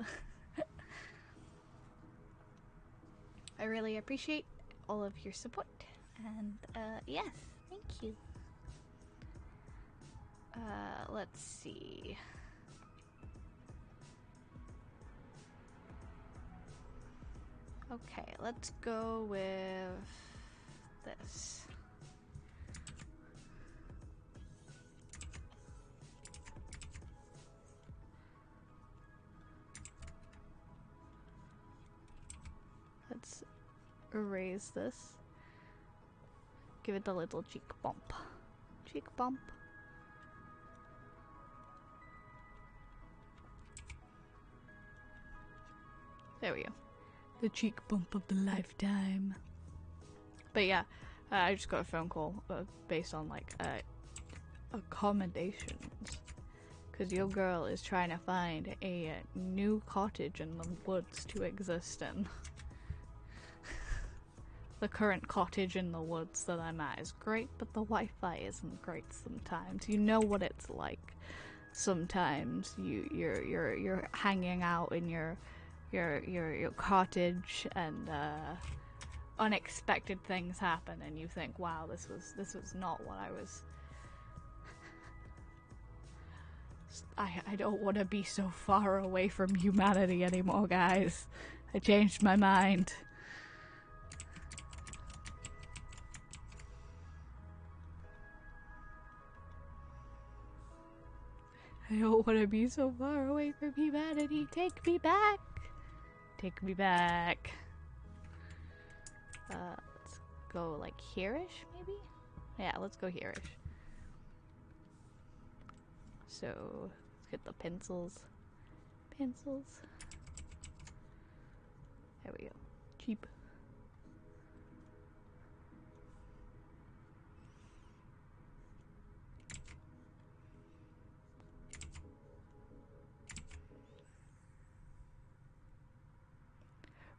I really appreciate all of your support. And, yes, thank you. Let's see. Okay, let's go with this. Let's erase this. Give it a little cheek bump. Cheek bump. There we go. The cheek bump of the lifetime. But yeah, I just got a phone call based on like accommodations. Because your girl is trying to find a new cottage in the woods to exist in. The current cottage in the woods that I'm at is great, but the Wi-Fi isn't great sometimes. You know what it's like. Sometimes you're hanging out in your cottage and unexpected things happen and you think, wow, this was not what I was. I don't want to be so far away from humanity anymore, guys. I changed my mind. I don't want to be so far away from humanity. Take me back. Take me back. Let's go like here-ish, maybe? Yeah, let's go here-ish. So, let's get the pencils. Pencils. There we go. Cheap.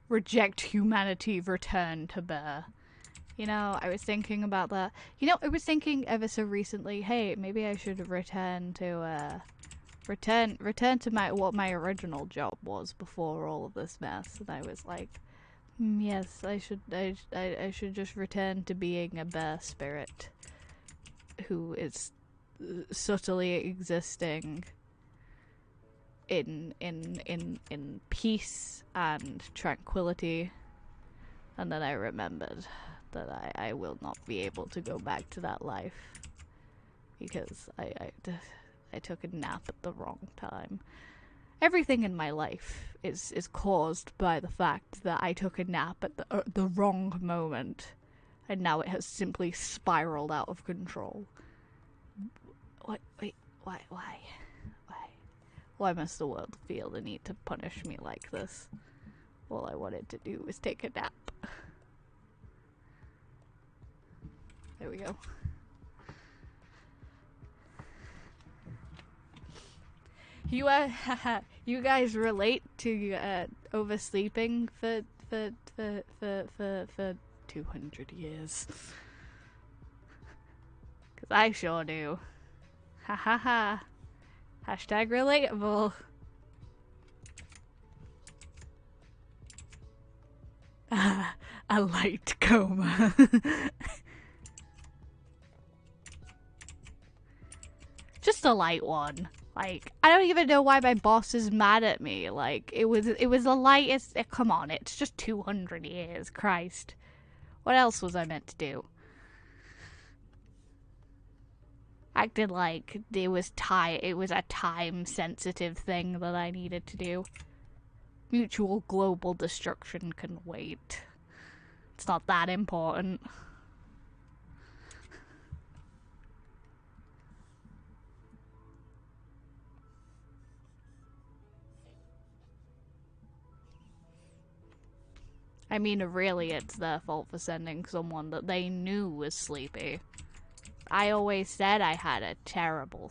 Reject humanity, return to bear. You know, I was thinking about that. You know, I was thinking ever so recently, hey, maybe I should return to, return to what my original job was before all of this mess. And I was like, yes, I should just return to being a bear spirit who is subtly existing in peace and tranquility. And then I remembered that I will not be able to go back to that life because I took a nap at the wrong time. Everything in my life is caused by the fact that I took a nap at the wrong moment, and now it has simply spiraled out of control. Wait, why? Why must the world feel the need to punish me like this? All I wanted to do was take a nap. There we go. You guys relate to oversleeping for 200 years. Cause I sure do. Ha ha ha. Hashtag relatable. A light coma. Just a light one. Like, I don't even know why my boss is mad at me. Like, it was the lightest. Come on, it's just 200 years. Christ. What else was I meant to do? Acted like it was a time-sensitive thing that I needed to do. Mutual global destruction can wait. It's not that important. I mean, really, it's their fault for sending someone that they knew was sleepy. I always said I had a terrible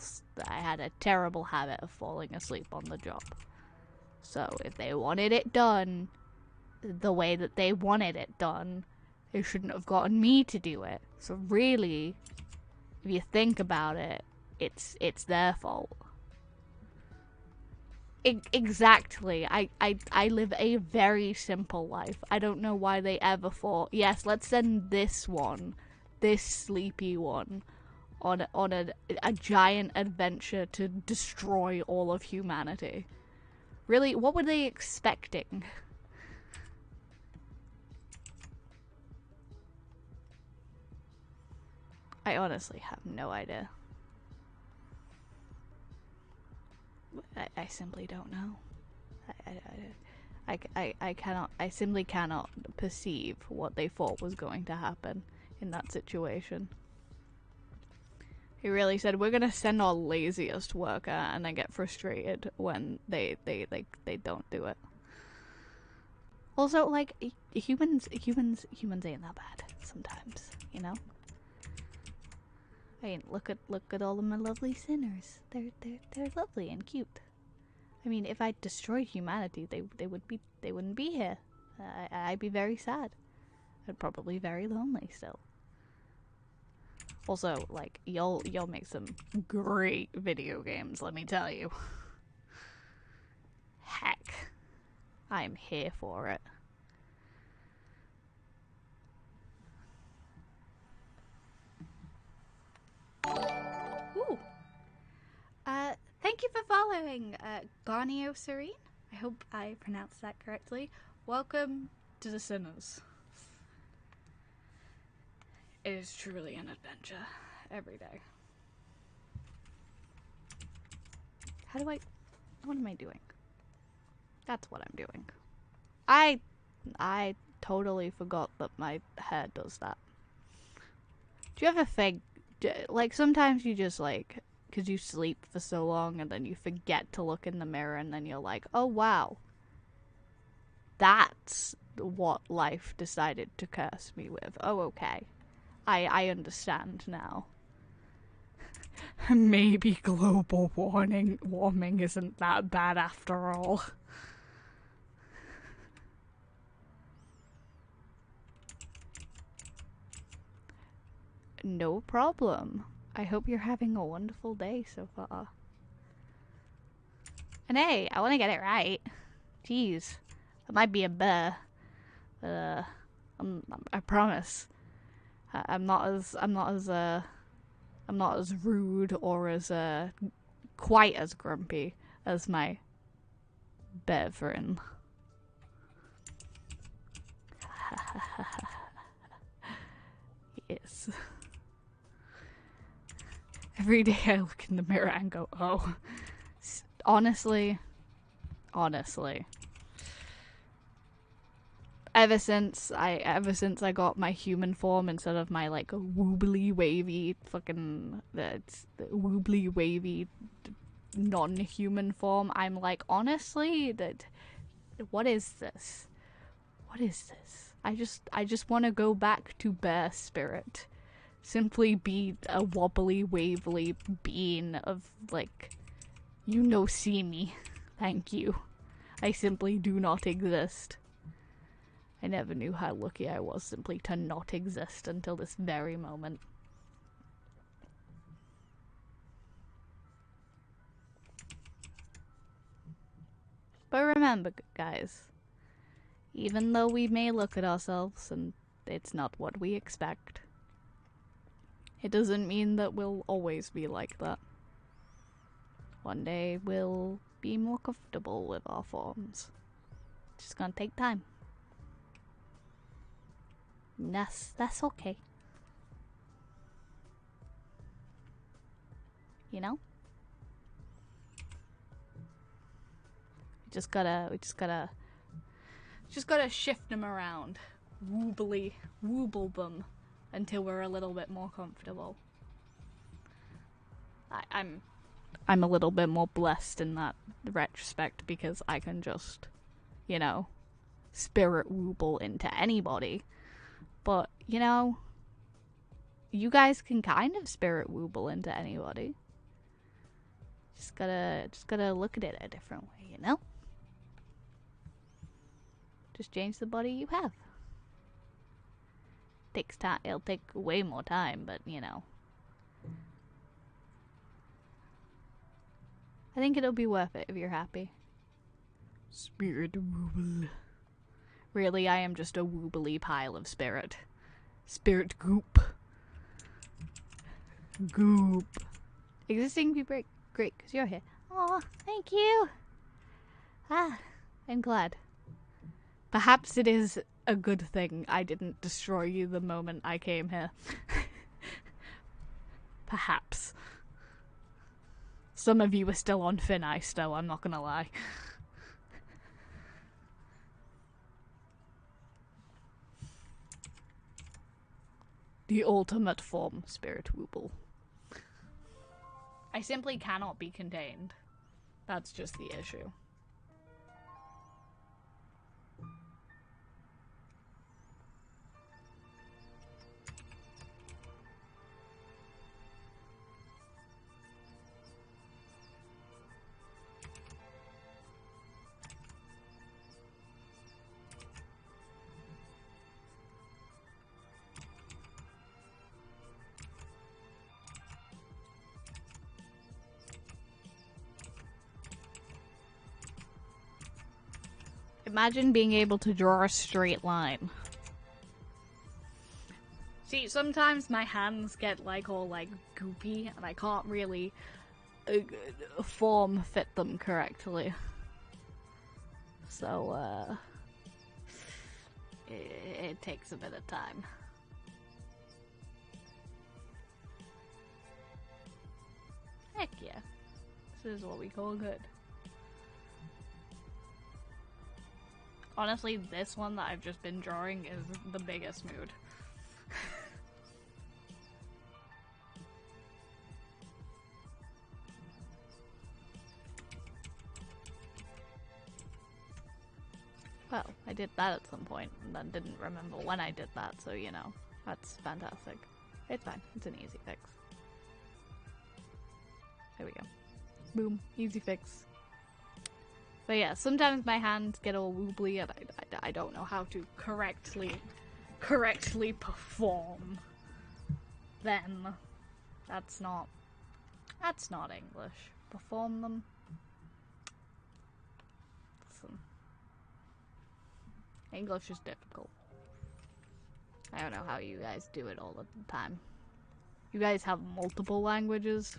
habit of falling asleep on the job. So if they wanted it done the way that they wanted it done, they shouldn't have gotten me to do it. So really, if you think about it, it's their fault. Exactly. I live a very simple life. I don't know why they ever thought, yes, let's send this sleepy one, on a giant adventure to destroy all of humanity. Really, what were they expecting? I honestly have no idea. I simply don't know. I simply cannot perceive what they thought was going to happen in that situation. He really said, we're gonna send our laziest worker, and then get frustrated when they don't do it. Also, like, humans ain't that bad sometimes, you know? I mean, look at all of my lovely sinners. They're lovely and cute. I mean, if I destroyed humanity, they wouldn't be here. I'd be very sad. I'd probably be very lonely still. Also, like, y'all make some great video games, let me tell you. Heck, I'm here for it. Ooh. Thank you for following, Garnio Serene. I hope I pronounced that correctly. Welcome to the Sinners. It is truly an adventure every day. What am I doing? That's what I'm doing. I totally forgot that my hair does that. Do you ever think, like, sometimes you just, like, because you sleep for so long and then you forget to look in the mirror and then you're like, oh wow, that's what life decided to curse me with. Oh, okay. I understand now. Maybe global warming isn't that bad after all. No problem. I hope you're having a wonderful day so far. And hey, I want to get it right. Jeez, it might be a bear. I promise. I'm not as rude or as quite as grumpy as my brethren. Yes. Every day I look in the mirror and go, oh. Honestly. Ever since I got my human form instead of my, like, woobly wavy fucking the woobly wavy non-human form, I'm like, honestly, what is this? What is this? I just want to go back to bear spirit. Simply be a wobbly, wavely being of, like, see me. Thank you. I simply do not exist. I never knew how lucky I was simply to not exist until this very moment. But remember, guys, even though we may look at ourselves and it's not what we expect, it doesn't mean that we'll always be like that. One day we'll be more comfortable with our forms. It's just gonna take time. And that's okay. You know? We just gotta shift them around. Wooble them until we're a little bit more comfortable. I'm a little bit more blessed in that retrospect because I can just, spirit wooble into anybody. But, you know, you guys can kind of spirit wooble into anybody. Just gotta look at it a different way, you know? Just change the body you have. Takes time. It'll take way more time, but, you know. I think it'll be worth it if you're happy. Spirit wooble. Really, I am just a woobly pile of spirit. Spirit goop. Goop. Existing be great, because you're here. Aw, thank you. Ah, I'm glad. Perhaps it is a good thing I didn't destroy you the moment I came here. Perhaps. Some of you are still on thin ice, though, I'm not gonna lie. The ultimate form, Spirit Wooble. I simply cannot be contained. That's just the issue. Imagine being able to draw a straight line. See, sometimes my hands get like all like goopy and I can't really form fit them correctly. So, it takes a bit of time. Heck yeah. This is what we call good. Honestly, this one that I've just been drawing is the biggest mood. Well, I did that at some point, and then didn't remember when I did that, so you know, that's fantastic. It's fine, it's an easy fix. There we go. Boom, easy fix. But yeah, sometimes my hands get all woobly and I don't know how to correctly perform them. That's not English. Perform them. Listen. English is difficult. I don't know how you guys do it all the time. You guys have multiple languages,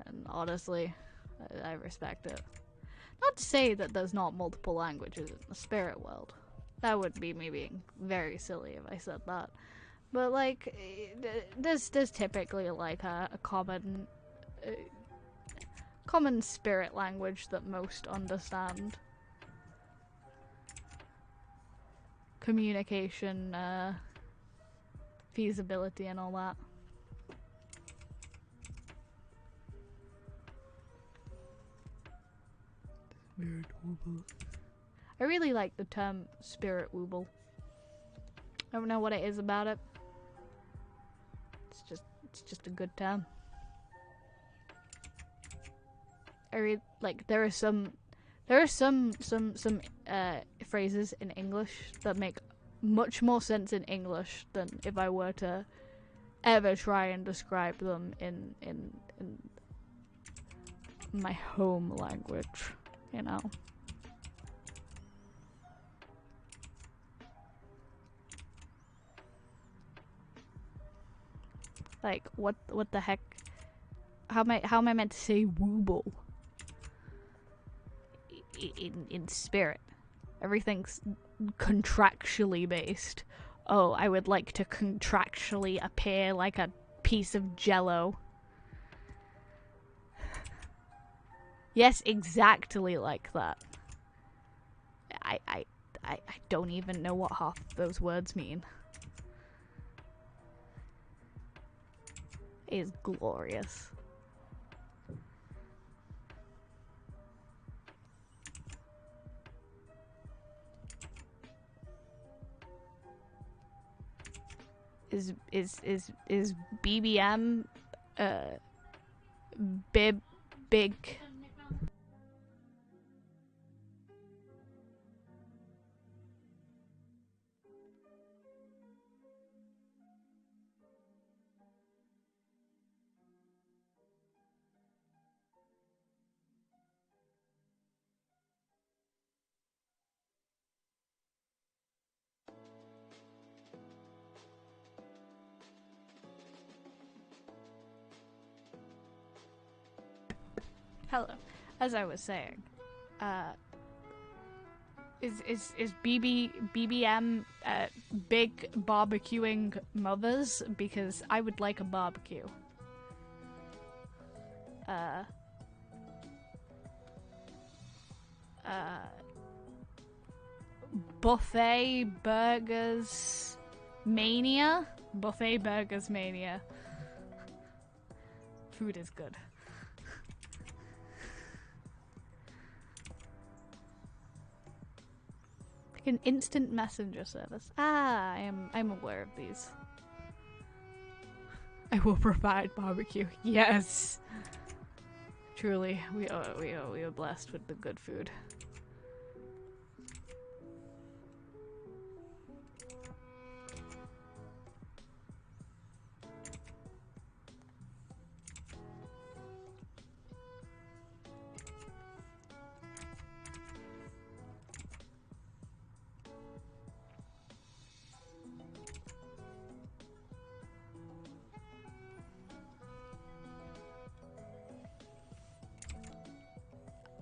and honestly, I respect it. Not to say that there's not multiple languages in the spirit world. That would be me being very silly if I said that. But like, there's typically like a common spirit language that most understand. Communication, feasibility, and all that. Spirit wooble. I really like the term spirit wooble. I don't know what it is about it. It's just a good term. I really like. There are some phrases in English that make much more sense in English than if I were to ever try and describe them in my home language. You know. Like what the heck? How am I meant to say wooble in spirit? Everything's contractually based. Oh, I would like to contractually appear like a piece of jello. Yes, exactly like that. I don't even know what half of those words mean. It is glorious. is BBM bib big. Hello. As I was saying, is BBM big barbecuing mothers, because I would like a barbecue. Uh, buffet burgers mania. Buffet burgers mania. Food is good. Like an instant messenger service. Ah, I'm aware of these. I will provide barbecue. Yes. Truly, we are blessed with the good food.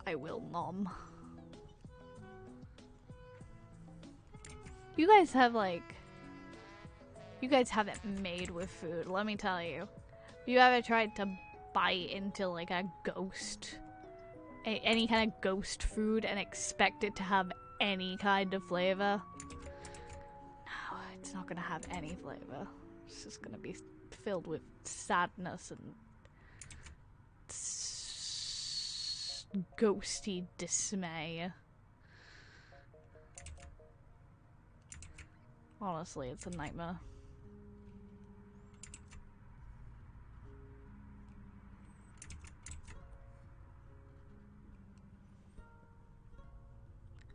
I will nom. You guys have you guys haven't made with food, let me tell you. You ever tried to bite into like a ghost, any kind of ghost food, and expect it to have any kind of flavor? No, it's not gonna have any flavor. It's just gonna be filled with sadness and ghosty dismay. Honestly, it's a nightmare.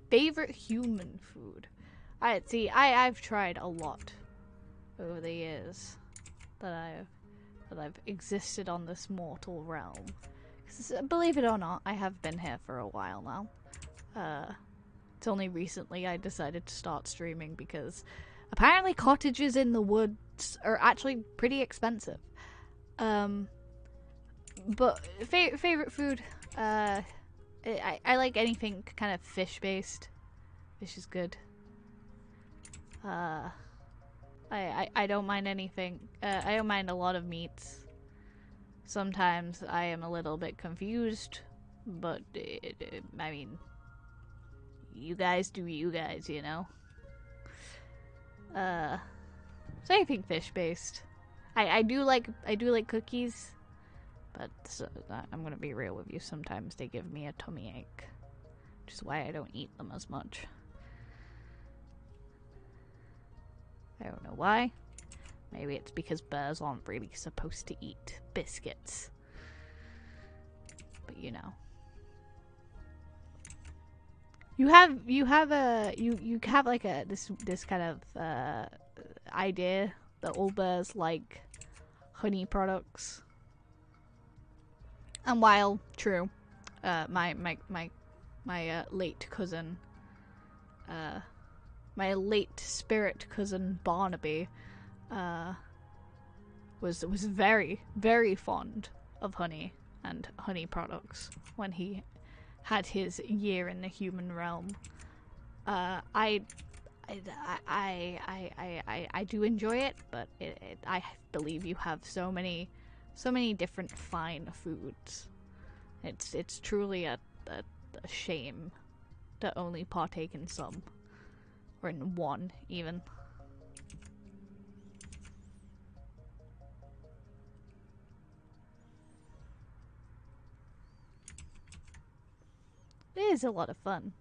Favorite human food? I've tried a lot over the years that I've existed on this mortal realm. 'Cause, believe it or not, I have been here for a while now. It's only recently I decided to start streaming because apparently cottages in the woods are actually pretty expensive. But favorite food, I like anything kind of fish-based. Fish is good. I don't mind anything. I don't mind a lot of meats. Sometimes I am a little bit confused, but I mean, you guys do you guys, you know? So anything fish-based. I do like cookies, but I'm gonna be real with you. Sometimes they give me a tummy ache, which is why I don't eat them as much. I don't know why. Maybe it's because bears aren't really supposed to eat biscuits. But you know. You have like this kind of idea that all bears like honey products. And while true, my late cousin, my late spirit cousin Barnaby, was very, very fond of honey and honey products when he had his year in the human realm. I do enjoy it, but I believe you have so many different fine foods. It's truly a shame to only partake in some, or in one even. It is a lot of fun.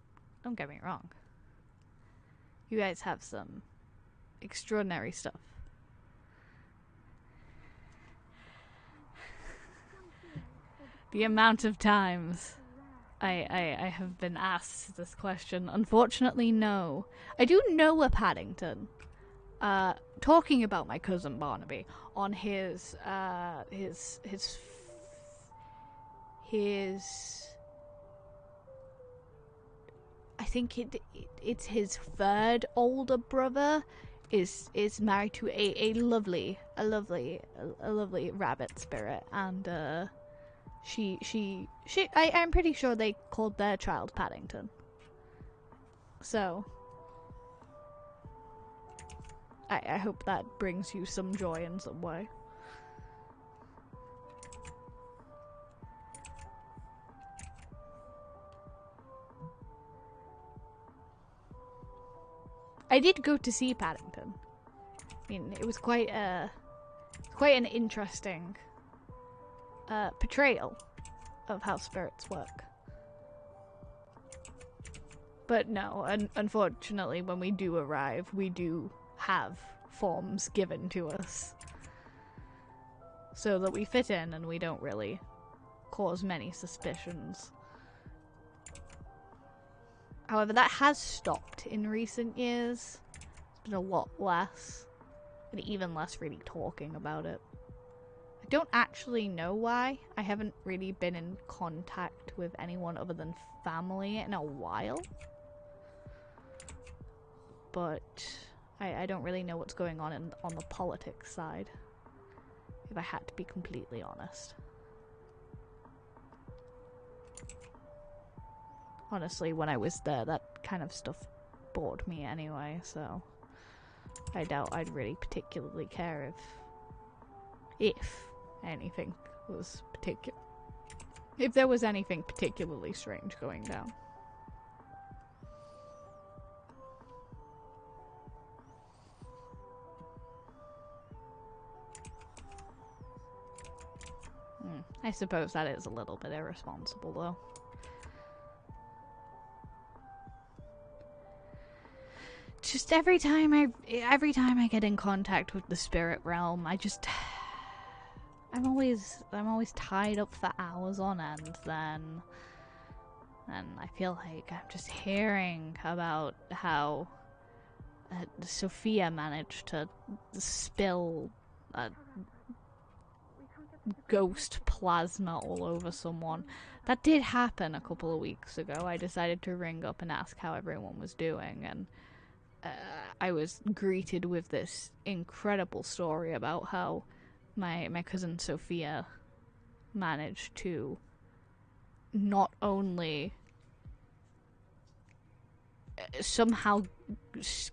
Don't get me wrong. You guys have some extraordinary stuff. The amount of times I have been asked this question. Unfortunately, no. I do know a Paddington. Talking about my cousin Barnaby on his I think it's his third older brother is married to a lovely rabbit spirit, and I'm pretty sure they called their child Paddington. So I hope that brings you some joy in some way. I did go to see Paddington. I mean, it was quite an interesting portrayal of how spirits work. But no, unfortunately, when we do arrive, we do have forms given to us so that we fit in and we don't really cause many suspicions. However, that has stopped in recent years. It's been a lot less, and even less really talking about it. I don't actually know why. I haven't really been in contact with anyone other than family in a while. But I don't really know what's going on on the politics side, if I had to be completely honest. Honestly, when I was there, that kind of stuff bored me anyway, so I doubt I'd really particularly care if anything was if there was anything particularly strange going down. I suppose that is a little bit irresponsible, though. Just every time I get in contact with the spirit realm, I'm always tied up for hours on end then. And I feel like I'm just hearing about how Sophia managed to spill ghost plasma all over someone. That did happen a couple of weeks ago. I decided to ring up and ask how everyone was doing, and I was greeted with this incredible story about how my cousin Sophia managed to not only somehow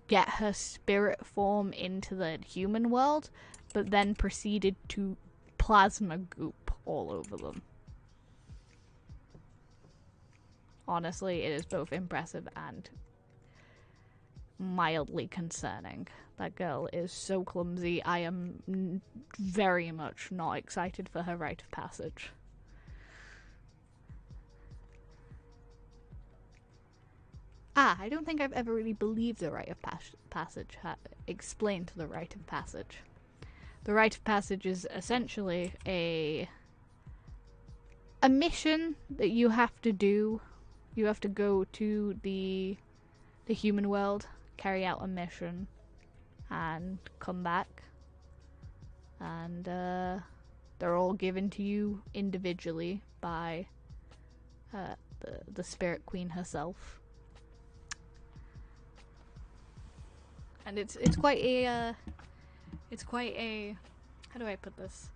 get her spirit form into the human world, but then proceeded to plasma goop all over them. Honestly, it is both impressive and mildly concerning. That girl is so clumsy. I am very much not excited for her rite of passage. I don't think I've ever really believed the rite of passage. Explained the rite of passage. The rite of passage is essentially a mission that you have to do. You have to go to the human world, carry out a mission, and come back. And they're all given to you individually by the Spirit Queen herself. And it's quite a how do I put this?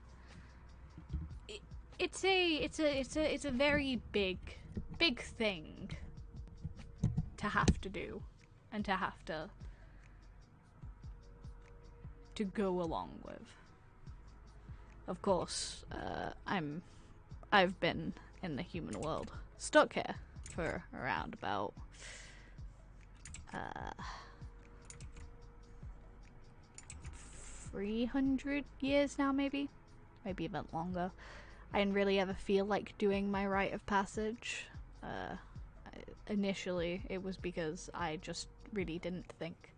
It's a very big thing to have to do, and to have to go along with. Of course, I've been in the human world, stuck here for around about 300 years now, maybe a bit longer. I didn't really ever feel like doing my rite of passage. Initially, it was because I just really didn't think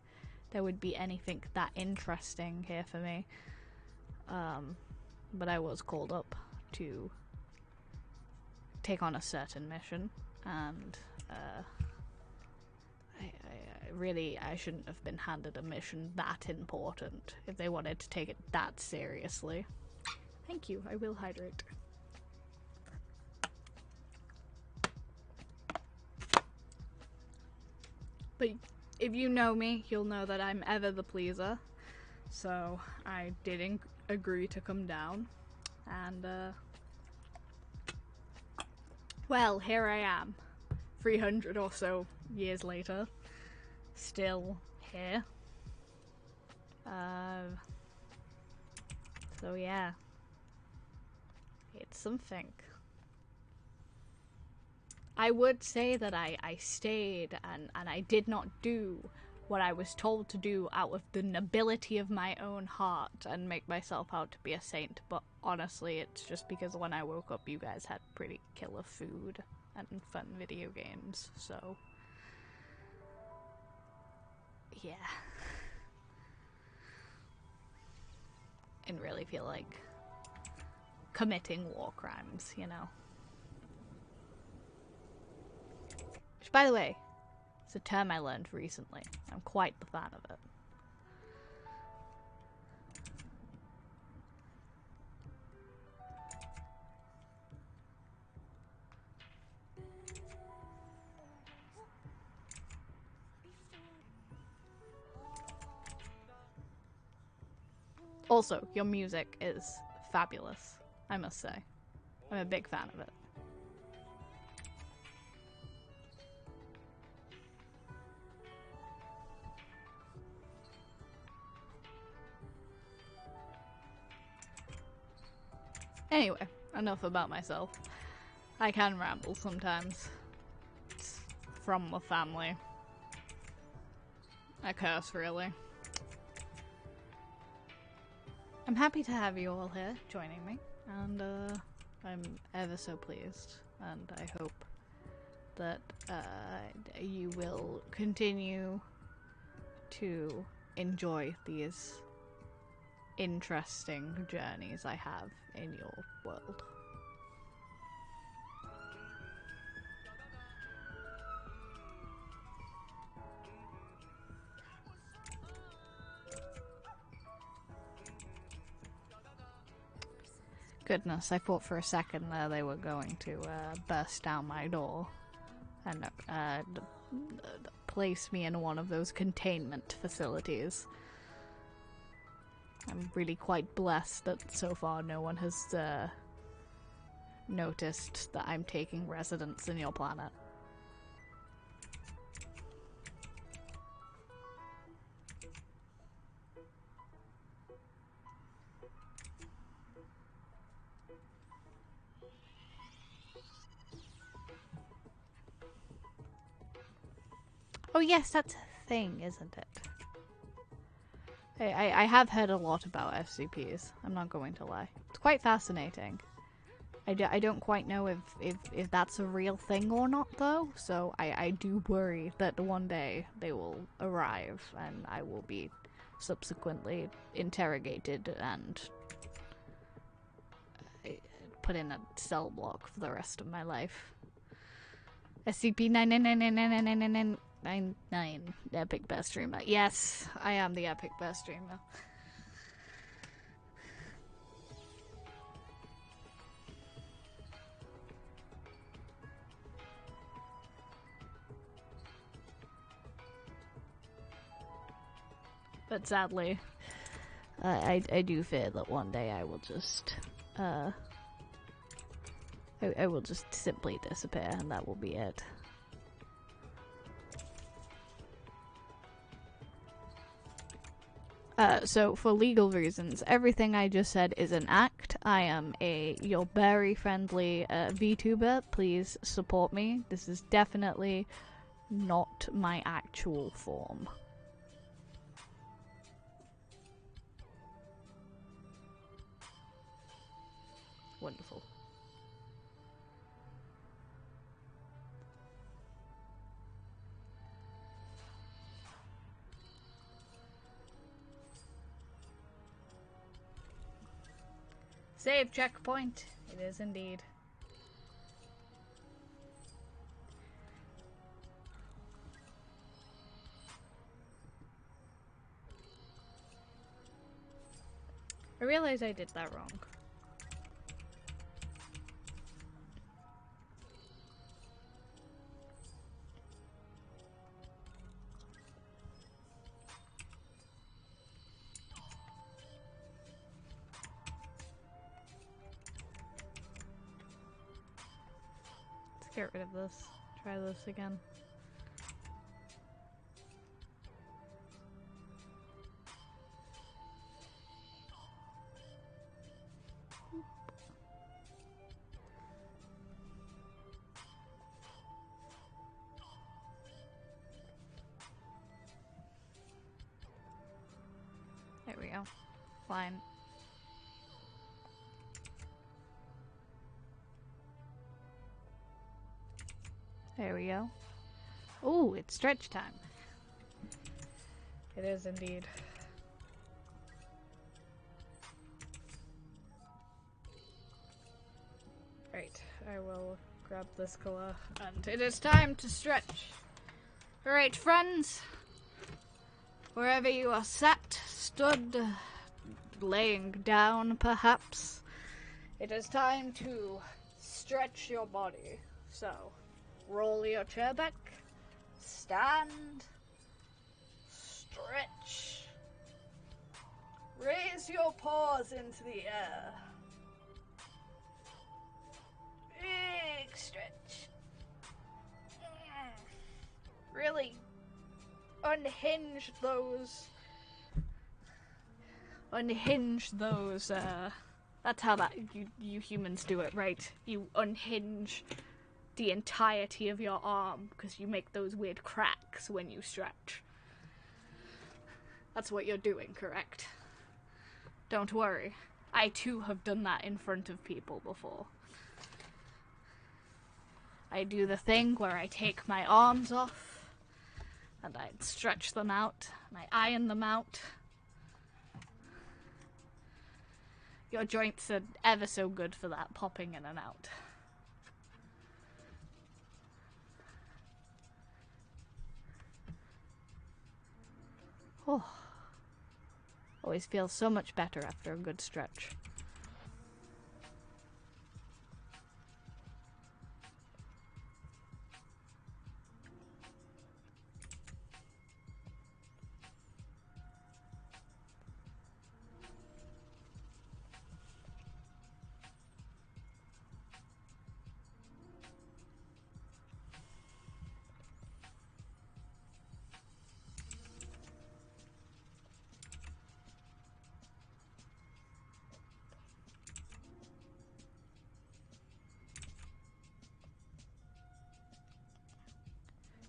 there would be anything that interesting here for me. But I was called up to take on a certain mission, and I shouldn't have been handed a mission that important if they wanted to take it that seriously. Thank you, I will hydrate. But if you know me, you'll know that I'm ever the pleaser. So I did agree to come down. And, well, here I am. 300 or so years later. Still here. So yeah. It's something. I would say that I stayed and I did not do what I was told to do out of the nobility of my own heart and make myself out to be a saint, but honestly it's just because when I woke up you guys had pretty killer food and fun video games, so yeah. And really feel like committing war crimes, you know. Which, by the way, it's a term I learned recently. I'm quite the fan of it. Also, your music is fabulous, I must say. I'm a big fan of it. Anyway, enough about myself. I can ramble sometimes. It's from the family. I curse, really. I'm happy to have you all here joining me, and I'm ever so pleased, and I hope that you will continue to enjoy these interesting journeys I have in your world. Goodness, I thought for a second there they were going to burst down my door and place me in one of those containment facilities. I'm really quite blessed that so far no one has noticed that I'm taking residence in your planet. Oh yes, that's a thing, isn't it? I have heard a lot about SCPs, I'm not going to lie. It's quite fascinating. I don't quite know if that's a real thing or not, though, so I do worry that one day they will arrive and I will be subsequently interrogated and put in a cell block for the rest of my life. SCP-999999999, Epic Best Streamer. Yes, I am the Epic Best Streamer. But sadly, I do fear that one day I will just, I will just simply disappear and that will be it. So for legal reasons, everything I just said is an act. I am your very friendly Vtuber. Please support me. This is definitely not my actual form. Wonderful. Save checkpoint. It is indeed. I realize I did that wrong. Let's get rid of this. Try this again. There we go. Fine. There we go. Ooh, it's stretch time. It is indeed. Right, I will grab this color, and it is time to stretch. Alright, friends. Wherever you are sat, stood, laying down perhaps, it is time to stretch your body. So, roll your chair back, stand, stretch, raise your paws into the air. Big stretch. Really unhinge those. That's how you humans do it, right? You unhinge the entirety of your arm because you make those weird cracks when you stretch. That's what you're doing, correct? Don't worry. I too have done that in front of people before. I do the thing where I take my arms off and I stretch them out and I iron them out. Your joints are ever so good for that, popping in and out. Oh. Always feels so much better after a good stretch.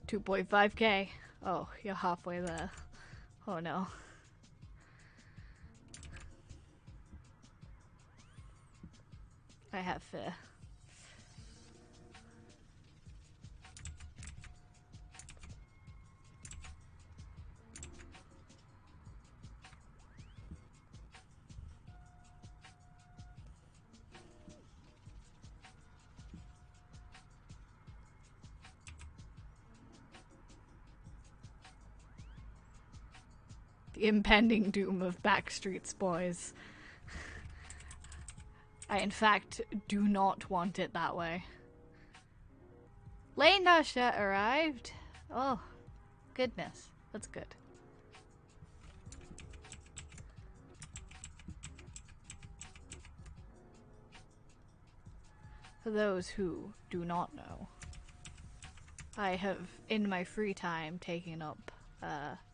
$2.5K. Oh, you're halfway there. Oh no. I have fear. The impending doom of Backstreet's Boys. I, in fact, do not want it that way. Lane Dasha arrived. Oh, goodness. That's good. For those who do not know, I have, in my free time, taken up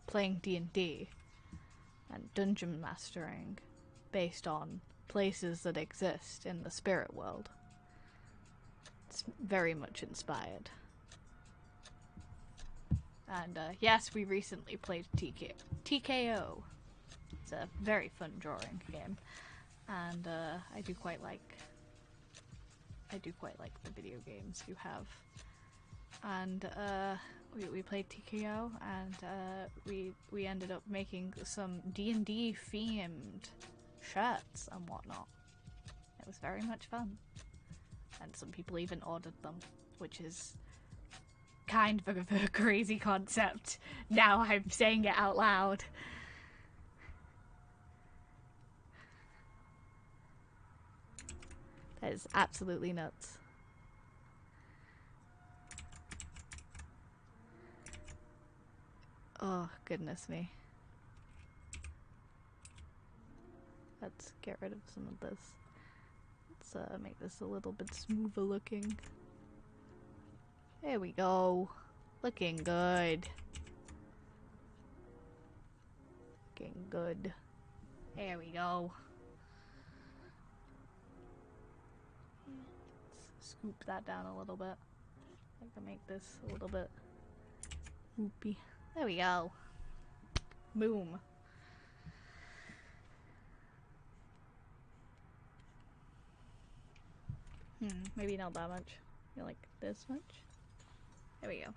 playing D&D and dungeon mastering based on places that exist in the spirit world. It's very much inspired. And yes, we recently played TKO. It's a very fun drawing game, and I do quite like the video games you have. And we played TKO, and we ended up making some D&D themed shirts and whatnot. It was very much fun, and some people even ordered them, which is kind of a crazy concept. Now I'm saying it out loud. That is absolutely nuts. Oh, goodness me. Let's get rid of some of this. Let's make this a little bit smoother looking. There we go. Looking good. Looking good. There we go. Let's scoop that down a little bit. I can make this a little bit whoopy. There we go. Boom. Maybe not that much. Maybe like this much. There we go.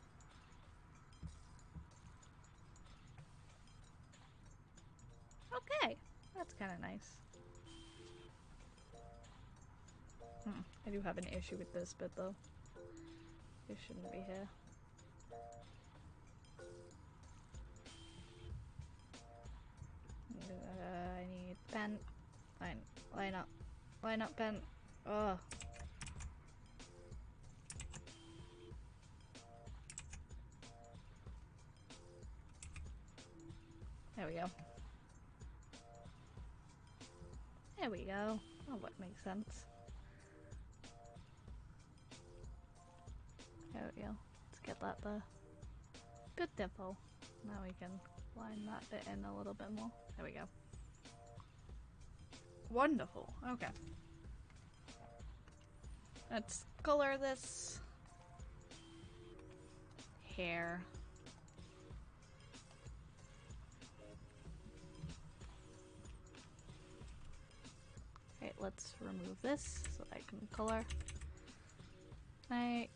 Okay, that's kind of nice. I do have an issue with this bit though. It shouldn't be here. I need pen. Line up. Line up pen. Oh. There we go. There we go. Oh, what makes sense. There we go. Let's get that there. Good dipple. Now we can line that bit in a little bit more. There we go. Wonderful. Okay. Let's color this hair. Okay, let's remove this so I can color. Can I?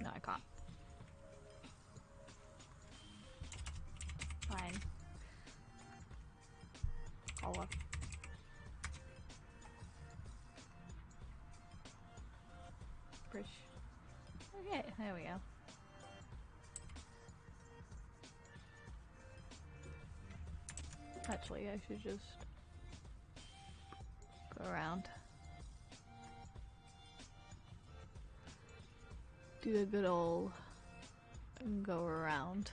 No, I can't. Fine. Color. Brush. Okay, there we go. Actually, I should just go around. Do a good old go around.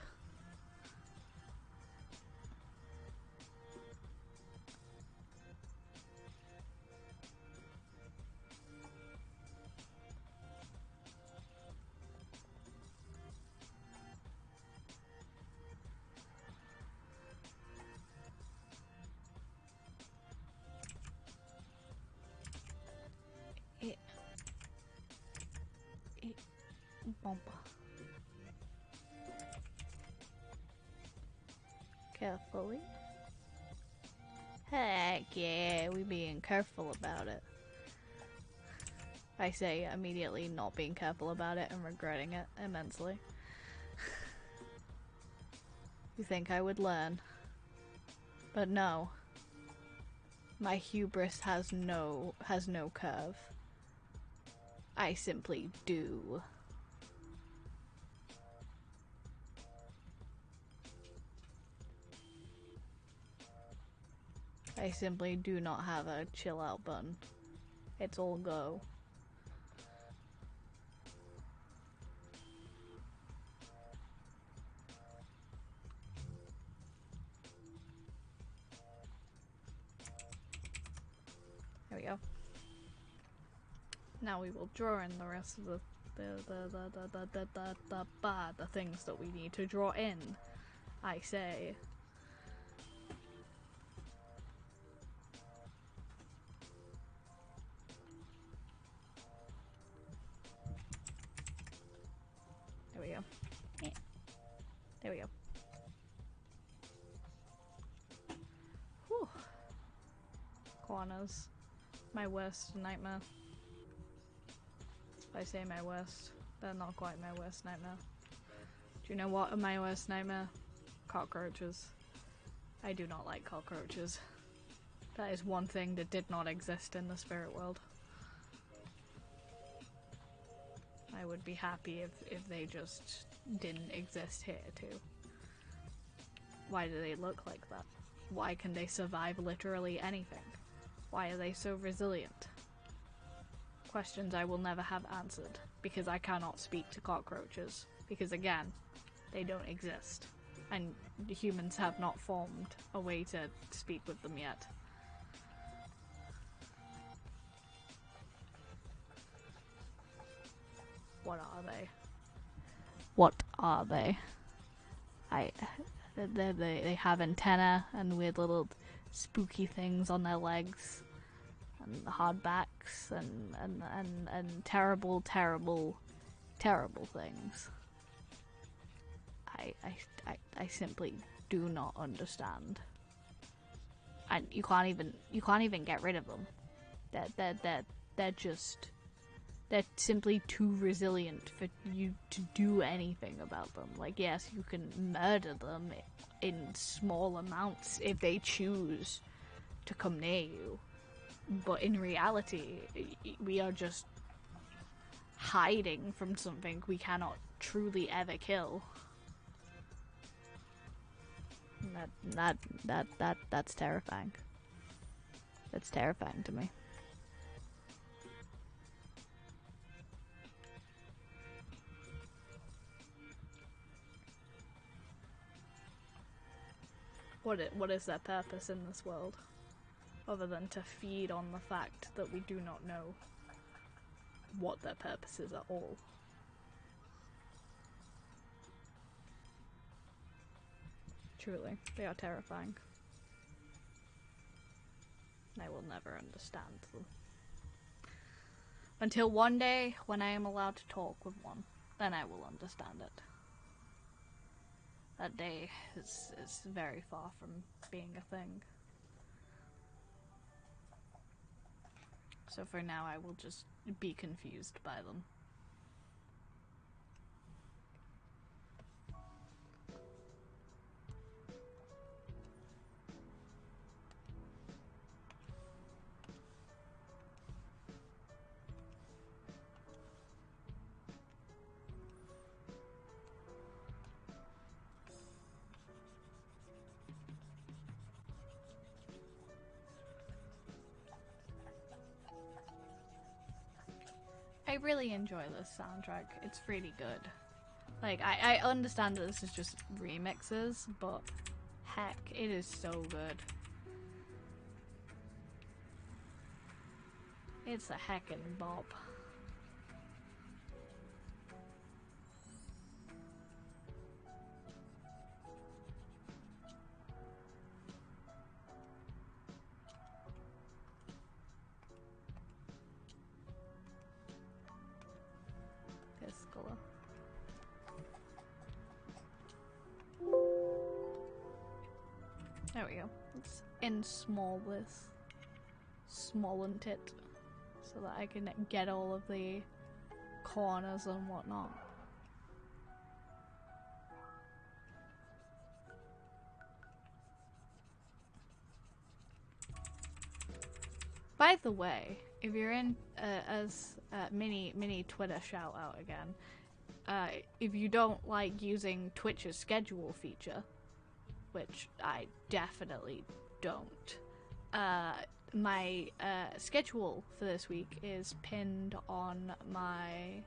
Bumper. Carefully. Heck yeah, we being careful about it. I say immediately not being careful about it and regretting it immensely. You think I would learn? But no. My hubris has no curve. I simply do. I simply do not have a chill out button. It's all go. There we go. Now we will draw in the rest of the things that we need to draw in. I say. There we go. There we go. Whew. Corners. My worst nightmare. If I say my worst, they're not quite my worst nightmare. Do you know what my worst nightmare? Cockroaches. I do not like cockroaches. That is one thing that did not exist in the spirit world. I would be happy if they just didn't exist here too. Why do they look like that? Why can they survive literally anything? Why are they so resilient? Questions I will never have answered, because I cannot speak to cockroaches. Because again, they don't exist. And humans have not formed a way to speak with them yet. What are they? What are they? They have antennae and weird little spooky things on their legs, and hard backs, and terrible, terrible, terrible things. I simply do not understand. And you can't even get rid of them. They're simply too resilient for you to do anything about them. Like, yes, you can murder them in small amounts if they choose to come near you. But in reality, we are just hiding from something we cannot truly ever kill. That's terrifying. That's terrifying to me. What is their purpose in this world? Other than to feed on the fact that we do not know what their purpose is at all. Truly, they are terrifying. I will never understand them. Until one day, when I am allowed to talk with one, then I will understand it. That day is very far from being a thing. So for now, I will just be confused by them. I really enjoy this soundtrack. It's really good. Like, I understand that this is just remixes, but heck, it is so good. It's a heckin' bop. Piscola. There we go. Let's ensmall this. Smallent it. So that I can get all of the corners and whatnot. By the way, if you're in as mini Twitter shout out again, if you don't like using Twitch's schedule feature, which I definitely don't, my schedule for this week is pinned on my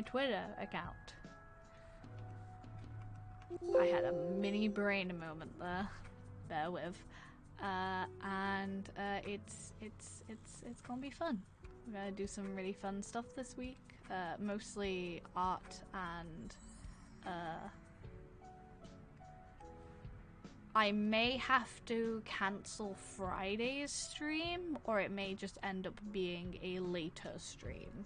Twitter account. I had a mini brain moment there. Bear with. And it's gonna be fun. We're gonna do some really fun stuff this week. Mostly art and I may have to cancel Friday's stream, or it may just end up being a later stream.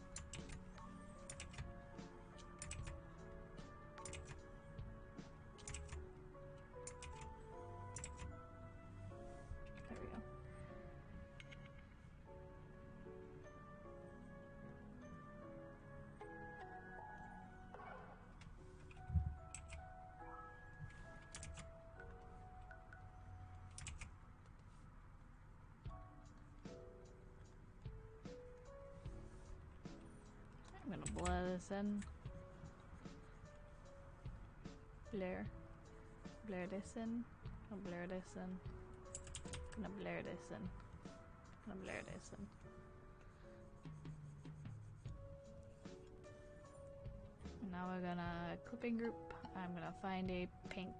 I'm gonna blur this in. Blur. Blur this in. Gonna blur this in. Gonna blur this in. Gonna blur this in. Now we're gonna clipping group. I'm gonna find a pink.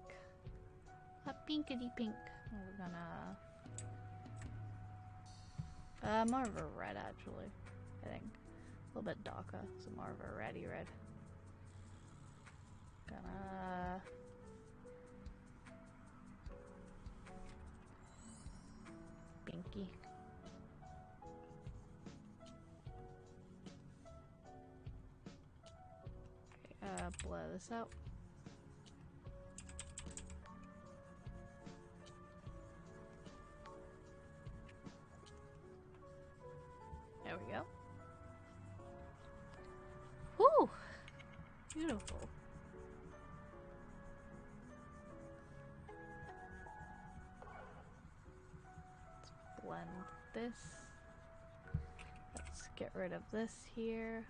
A pinkety pink. We're gonna more of a red actually. I think. A little bit darker, so more of a reddy red. Gonna pinky. Okay, blur this out. There we go. Woo! Beautiful. Let's blend this. Let's get rid of this here.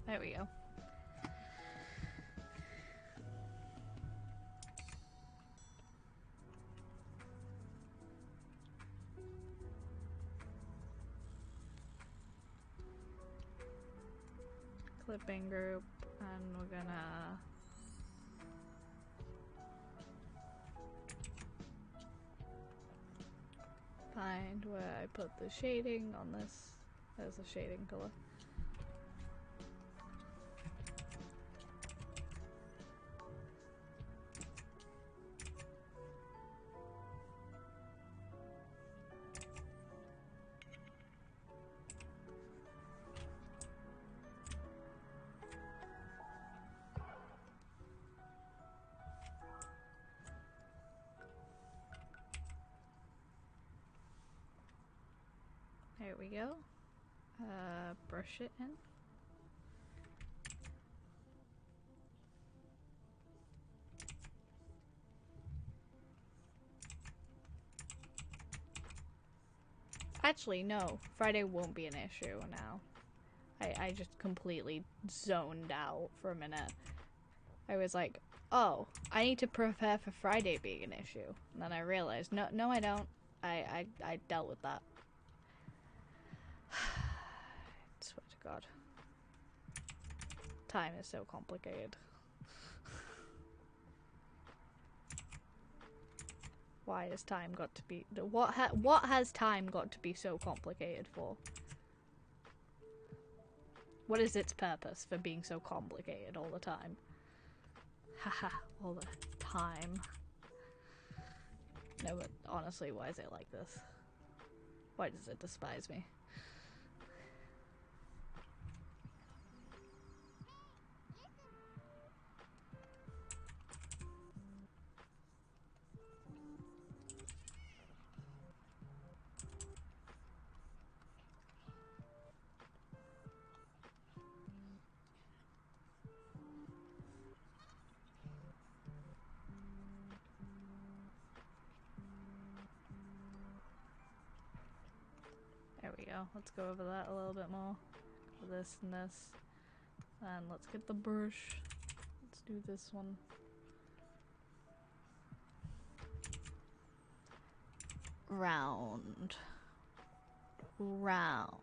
There we go. Clipping group, and we're gonna find where I put the shading on this. There's the shading color. There we go. Brush it in. Actually, no. Friday won't be an issue now. I just completely zoned out for a minute. I was like, oh, I need to prepare for Friday being an issue. And then I realized, no, I don't. I dealt with that. I swear to God. Time is so complicated. Why has time got to be... What has time got to be so complicated for? What is its purpose for being so complicated all the time? Haha, all the time. No, but honestly, why is it like this? Why does it despise me? There we go. Let's go over that a little bit more. This and this. And let's get the brush. Let's do this one. Round. Round.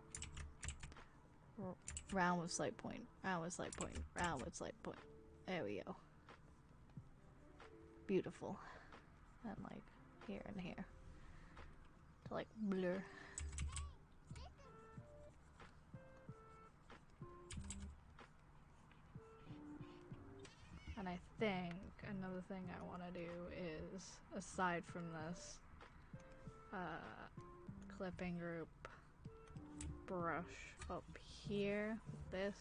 Round with slight point. Round with slight point. Round with slight point. There we go. Beautiful. And like here and here. To like blur. And I think another thing I want to do is, aside from this, clipping group, brush up here, this,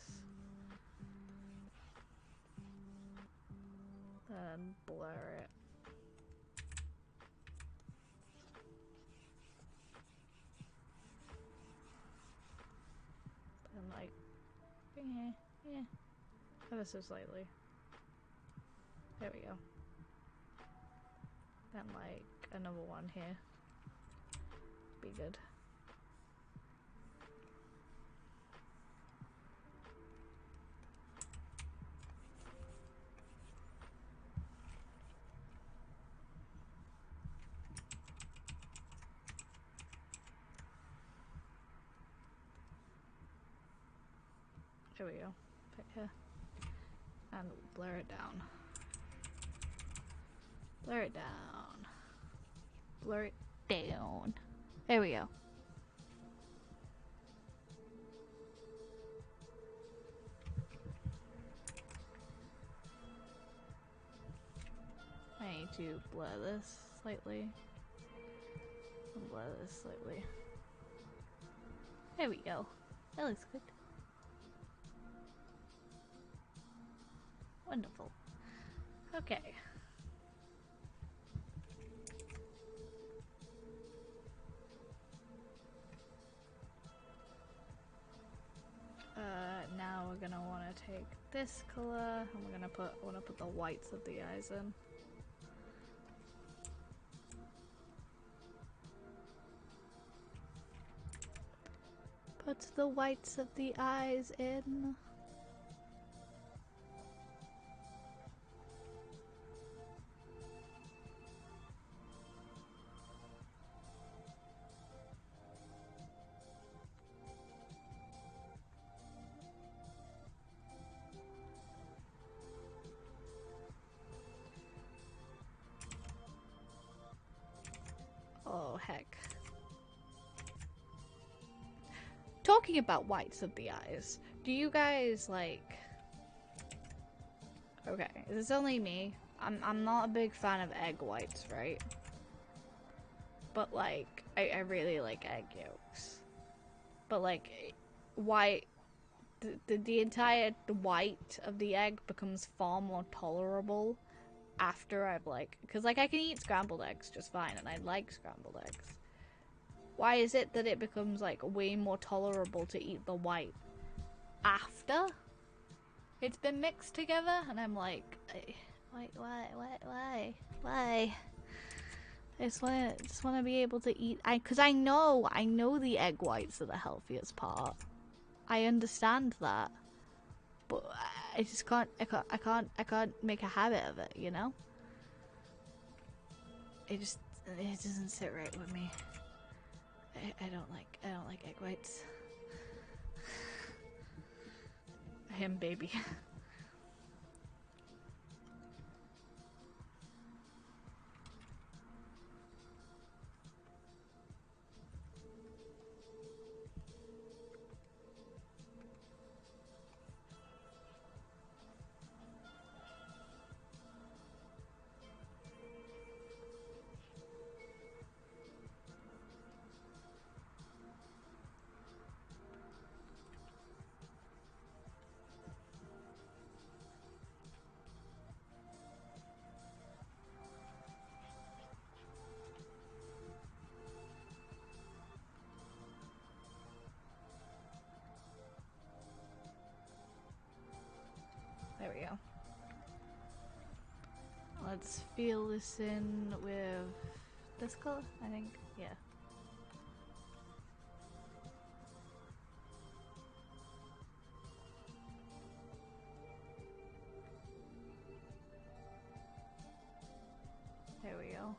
then blur it. like, yeah, ever so slightly. There we go. Then like another one here. Be good. There we go. Right here. And blur it down. Blur it down. Blur it down. There we go. I need to blur this slightly. And blur this slightly. There we go. That looks good. Wonderful. Okay. Now we're gonna want to take this color and we're gonna put the whites of the eyes in. Put the whites of the eyes in. Oh, heck. Talking about whites of the eyes, do you guys like... Okay, is this only me? I'm not a big fan of egg whites, right? But like, I really like egg yolks. But like, white... The entire white of the egg becomes far more tolerable after I've like... Because like, I can eat scrambled eggs just fine, and I like scrambled eggs. Why is it that it becomes like way more tolerable to eat the white after it's been mixed together? And I'm like, why? I just want to be able to eat. Because I know the egg whites are the healthiest part. I understand that, but I just can't. I can't make a habit of it. You know. It doesn't sit right with me. I don't like egg whites. Him, baby. There we go. Let's fill this in with this color, I think. Yeah. There we go.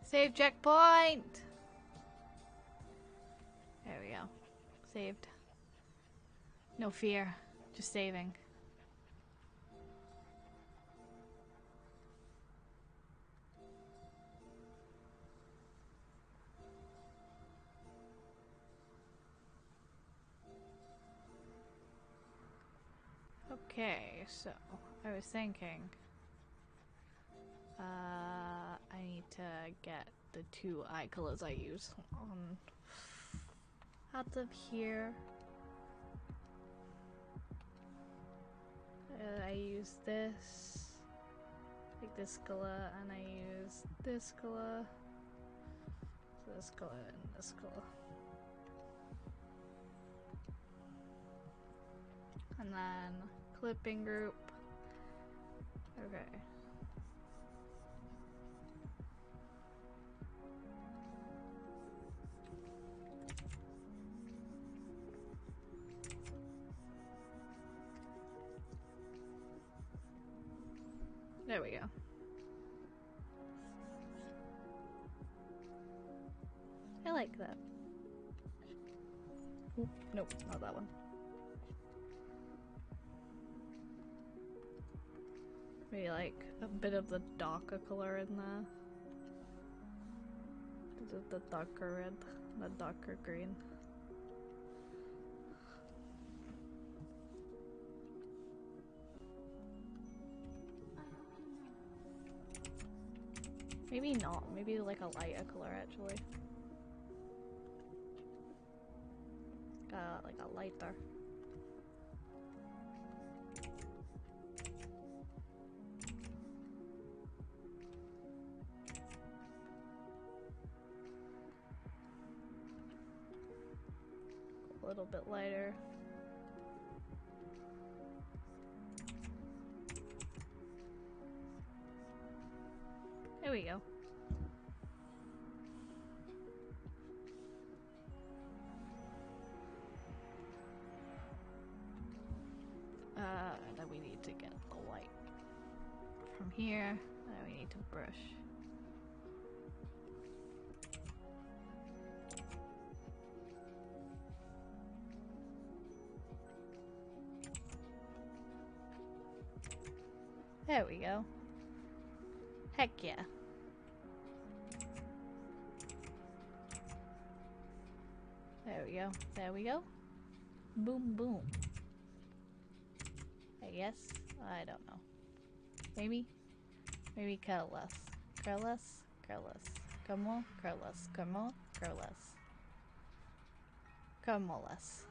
Save checkpoint! There we go. Saved. No fear. Just saving. Okay, so I was thinking I need to get the two eye colors I use on out of here. I use this, like this color, and I use this color. So this color and this color. And then clipping group. Okay. There we go. I like that. Oop, nope, not that one. Maybe like a bit of the darker color in there. Is it the darker red? The darker green? Maybe not. Maybe like a lighter color actually. Like a lighter. A little bit lighter. There we go. And then we need to get the white from here, and then we need to brush. There we go. Heck yeah. There we go. There we go. Boom, boom. I guess. I don't know. Maybe? Maybe curl less. Curl less? Curl less. Come on, curl less. Come on, curl less. Come on, less.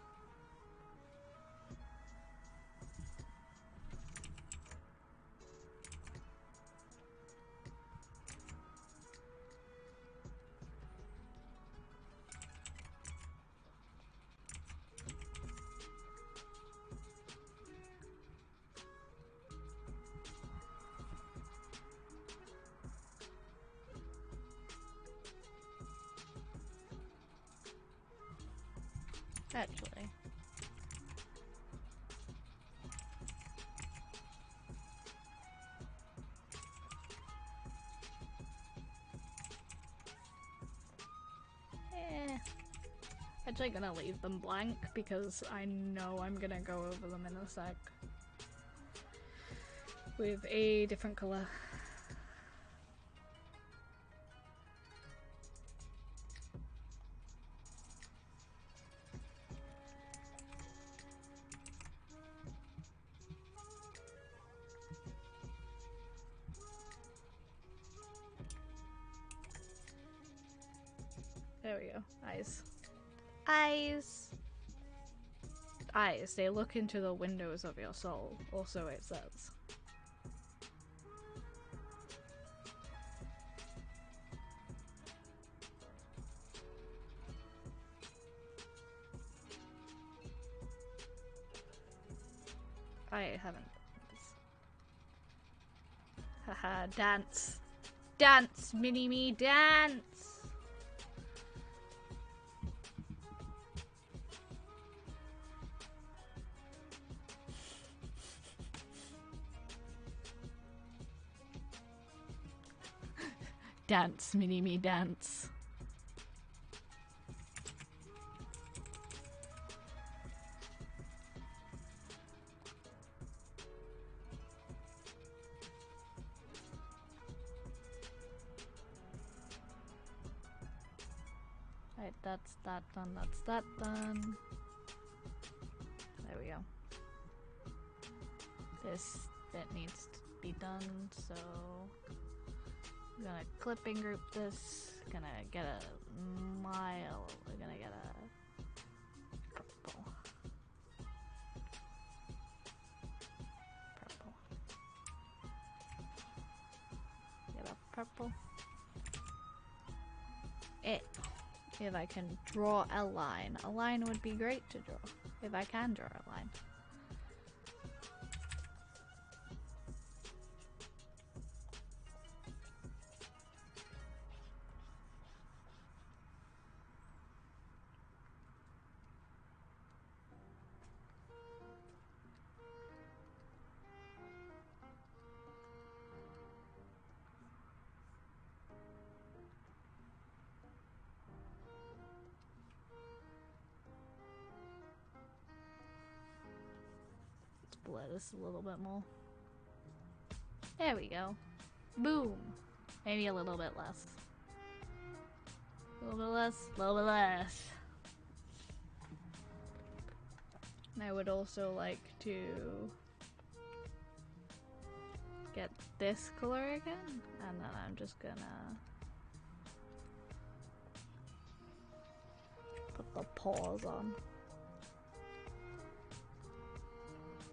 Actually. Actually gonna leave them blank because I know I'm gonna go over them in a sec. With a different color. There we go. Eyes. Eyes! Eyes. They look into the windows of your soul. Also it says. I haven't. Haha, dance. Dance, mini-me, dance! Dance, mini-me, dance. Right, that's that done, that's that done. There we go. This bit needs to be done, so I'm gonna clipping group this. Gonna get a mile. We're gonna get a purple. Purple. Get a purple. if I can draw a line. A line would be great to draw, if I can draw a line. Blur this a little bit more. There we go. Boom. Maybe a little bit less. A little bit less, a little bit less. And I would also like to get this color again, and then I'm just gonna put the paws on.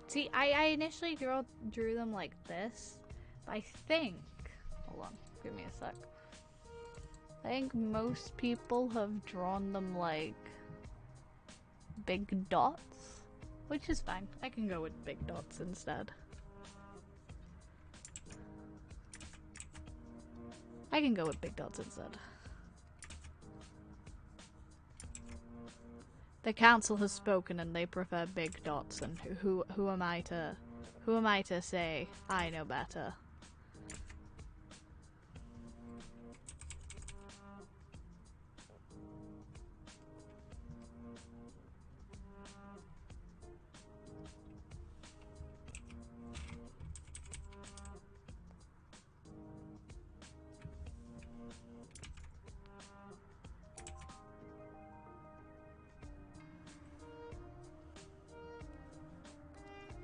See, I initially drew them like this, but I think, hold on, give me a sec. I think most people have drawn them like big dots, which is fine. I can go with big dots instead. I can go with big dots instead. The council has spoken and they prefer big dots, and who am I to say I know better?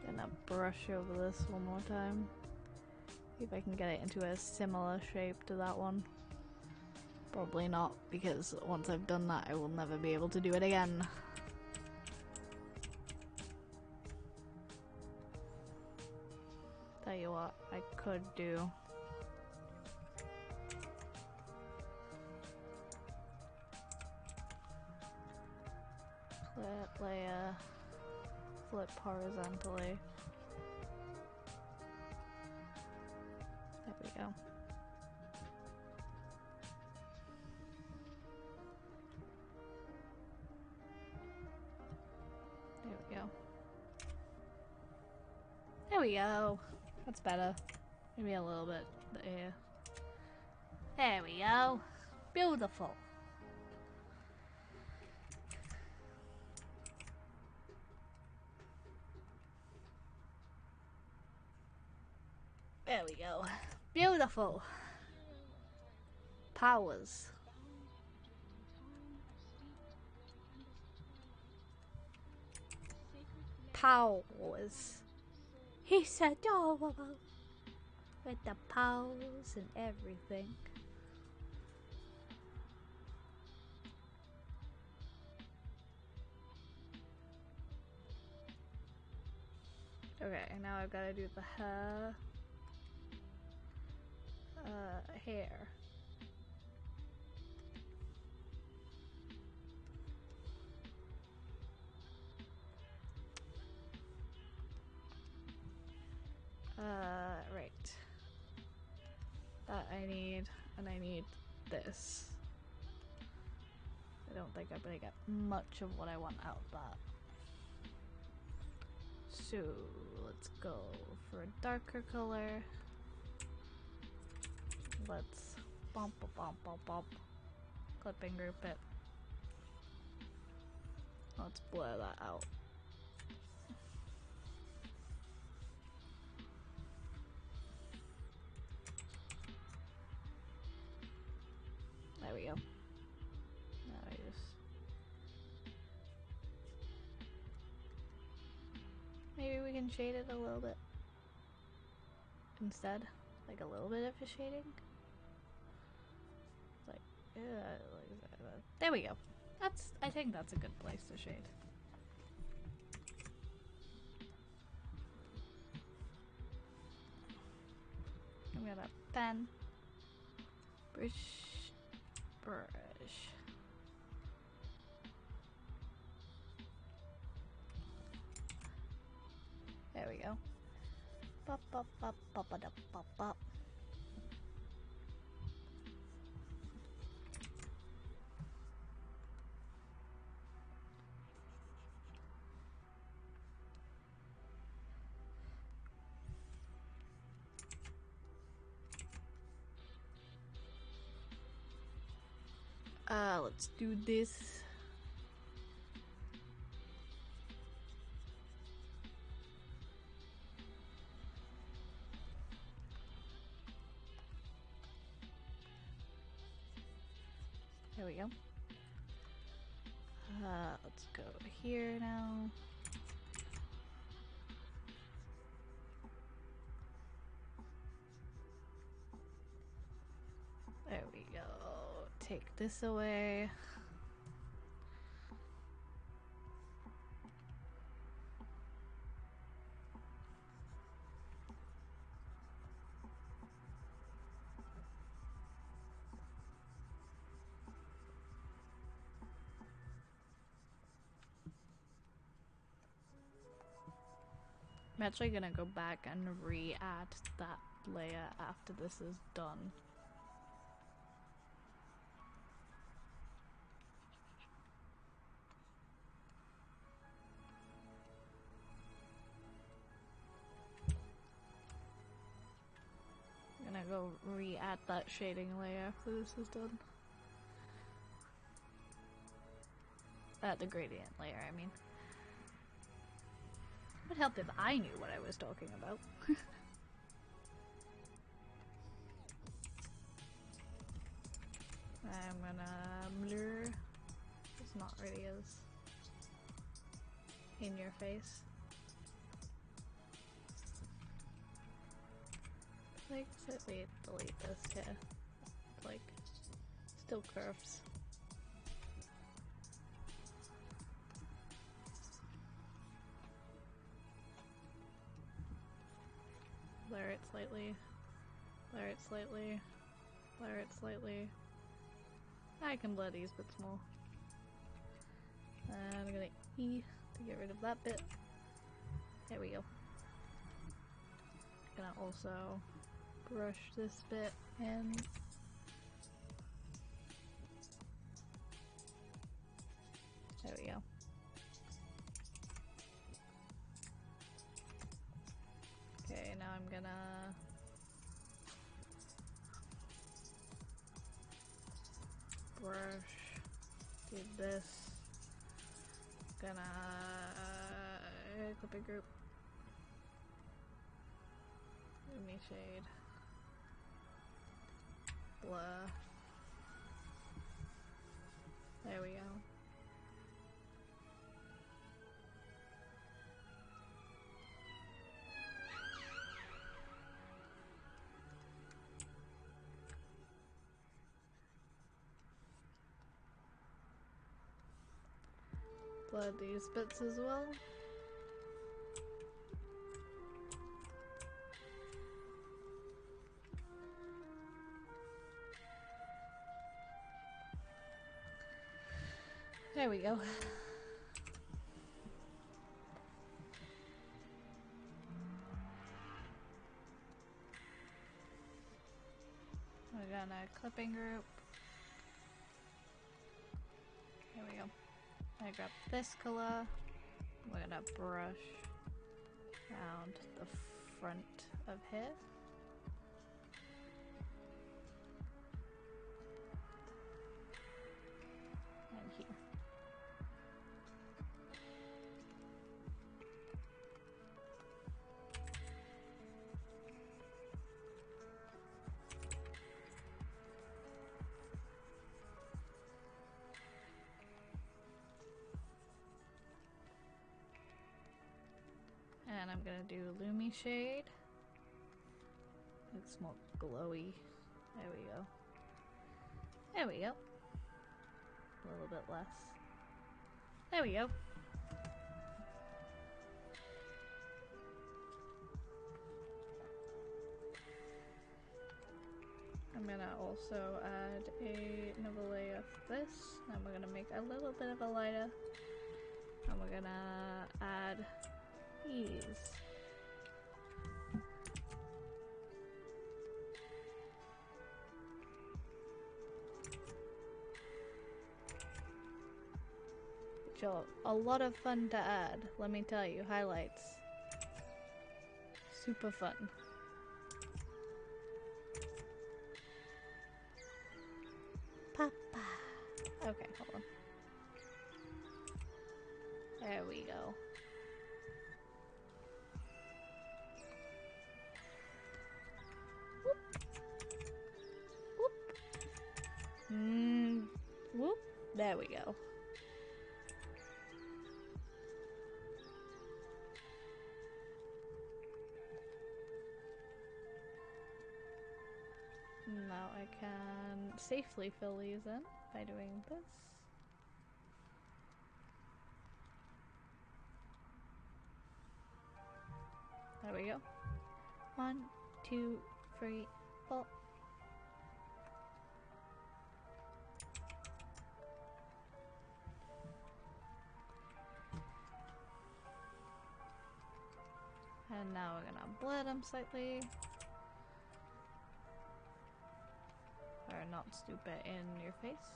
Gonna brush over this one more time. See if I can get it into a similar shape to that one. Probably not, because once I've done that I will never be able to do it again. Tell you what, I could do. Flip layer, flip horizontally. There we go. There we go. There we go. That's better. Maybe a little bit there. There we go. Beautiful. There we go. Beautiful. Powers. Powers. He said, oh, with the powers and everything. Okay, now I've got to do the hair. Hair. Right. That I need, and I need this. I don't think I'm gonna get much of what I want out of that. So, let's go for a darker color. Let's bump, bump, bump, bump. Clip and group it. Let's blur that out. There we go. Now I just... Maybe we can shade it a little bit instead. Like a little bit of a shading. Like, there we go. I think that's a good place to shade. I'm gonna pen, brush. we go. Bop, bop, bop, bop, bop, bop, bop. Let's do this. There we go. Let's go here now. There we go. Take this away. I'm actually gonna go back and re-add that layer after this is done. I'm gonna go re-add that shading layer after this is done. The gradient layer, I mean. It would help if I knew what I was talking about. I'm gonna blur. It's not really as in your face. Like, wait, delete this, yeah. It's like, still curves. Blur it slightly. Blur it slightly. Blur it slightly. I can blur these bits more. And I'm gonna E to get rid of that bit. There we go. Gonna also brush this bit in. There we go. Okay, now I'm gonna brush, do this, gonna clip a group, Lumi shade, blur, there we go. Blur these bits as well. There we go. We're gonna clipping group. There we go. I grab this color. We're gonna brush around the front of here. And here. And I'm gonna do Lumi shade. It's more glowy. There we go. There we go. A little bit less. There we go. I'm gonna also add another layer of this. And we're gonna make a little bit of a lighter. And we're gonna add these Sure, a lot of fun to add. Let me tell you, highlights. Super fun. Papa. Okay, hold on. There we go. Whoop. Whoop. Whoop. There we go. Now I can safely fill these in by doing this. There we go. 1, 2, 3, 4. And now we're gonna blend them slightly. Or not stupid in your face.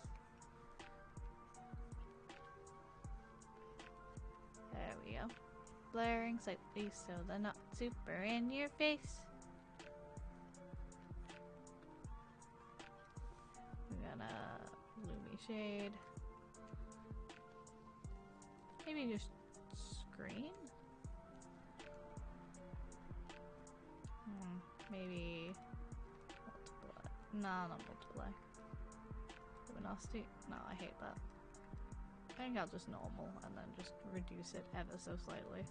There we go. Blaring slightly so they're not super in your face. We're gonna Lumi shade. Maybe just screen? Maybe multiply. No, not multiply. Luminosity? No, I hate that. I think I'll just normal and then just reduce it ever so slightly.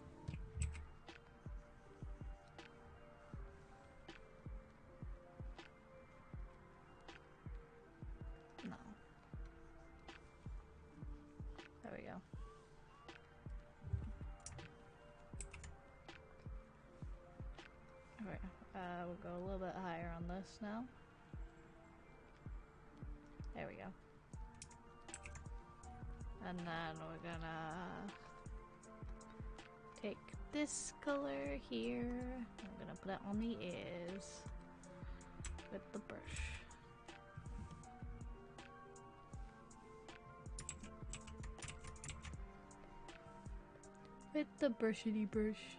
No. There we go. Okay, we'll go a little bit higher on this now. There we go. And then we're gonna take this color here. I'm gonna put it on the ears with the brush. With the brushity brush.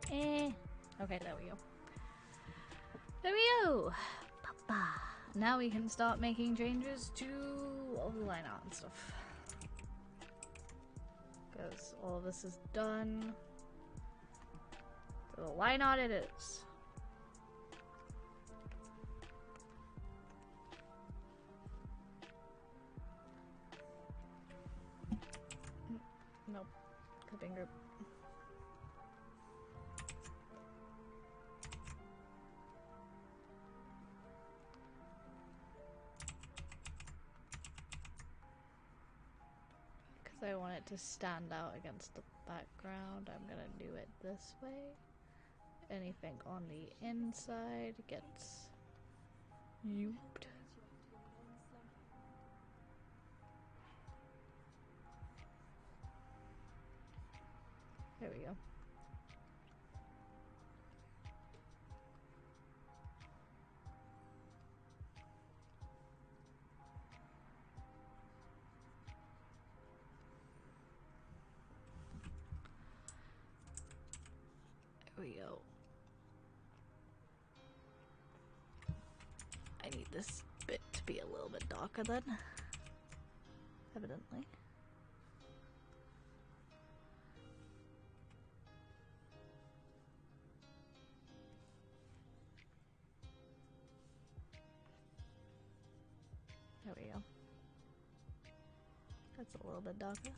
Okay, there we go. There we go! Papa. Now we can start making changes to all the line art and stuff. Because all of this is done. So the line art it is. Nope. Clipping group. Because I want it to stand out against the background, I'm gonna do it this way. Anything on the inside gets yooped. There we go. There we go. I need this bit to be a little bit darker then, evidently. There we go. That's a little bit darker.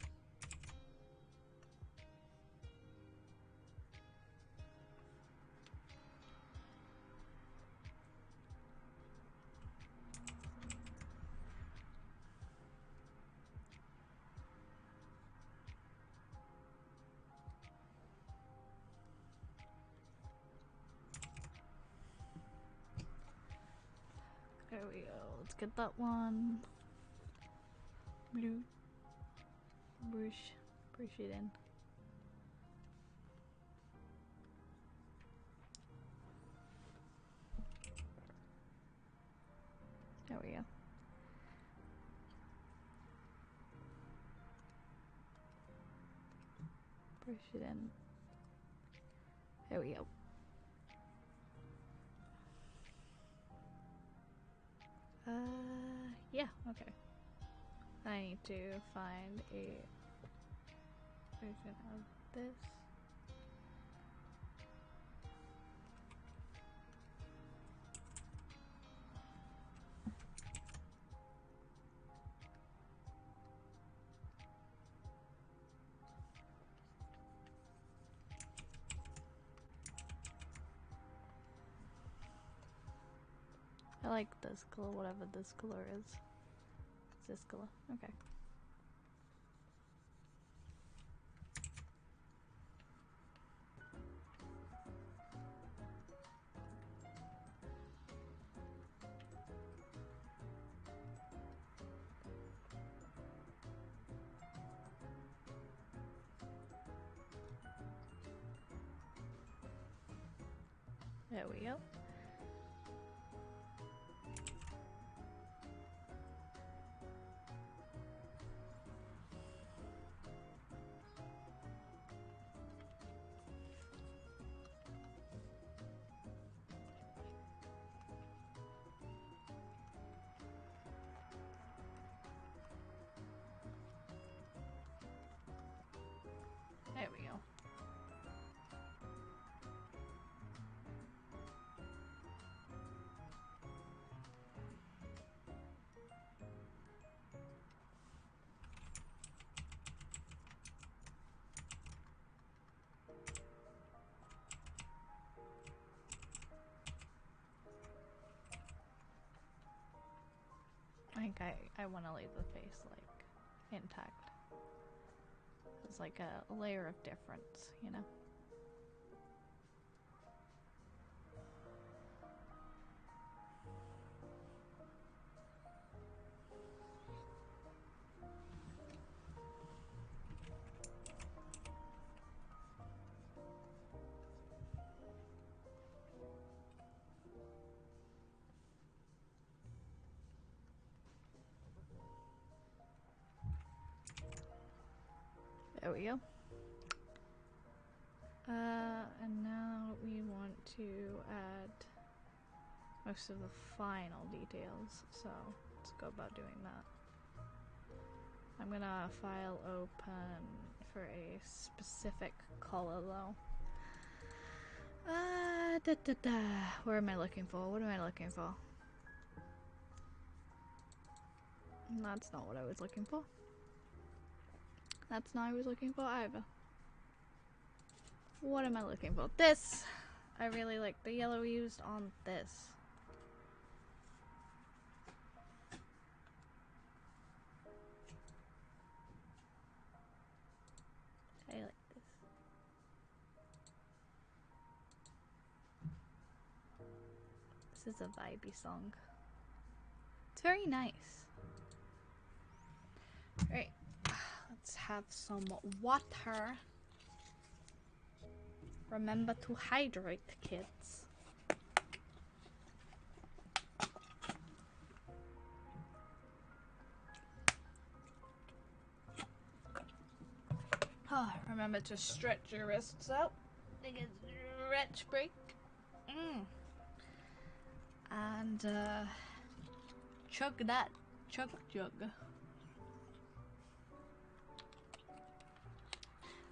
There we go. Let's get that one. Blue. Brush it in. There we go. Push it in. There we go. Yeah, okay. I need to find a version of this. I like this color, whatever this color is. It's this color. Okay. There we go. There we go. I think I want to leave the face like intact. It's like a layer of difference, you know? There we go. And now we want to add most of the final details, so let's go about doing that. I'm gonna file open for a specific color though. Where am I looking for? What am I looking for? That's not what I was looking for. That's not what I was looking for either. What am I looking for? This! I really like the yellow used on this. I like this. This is a vibey song. It's very nice. Alright, let's have some water. Remember to hydrate, kids. Oh, remember to stretch your wrists out. Take a stretch break. And chug that. Chug jug.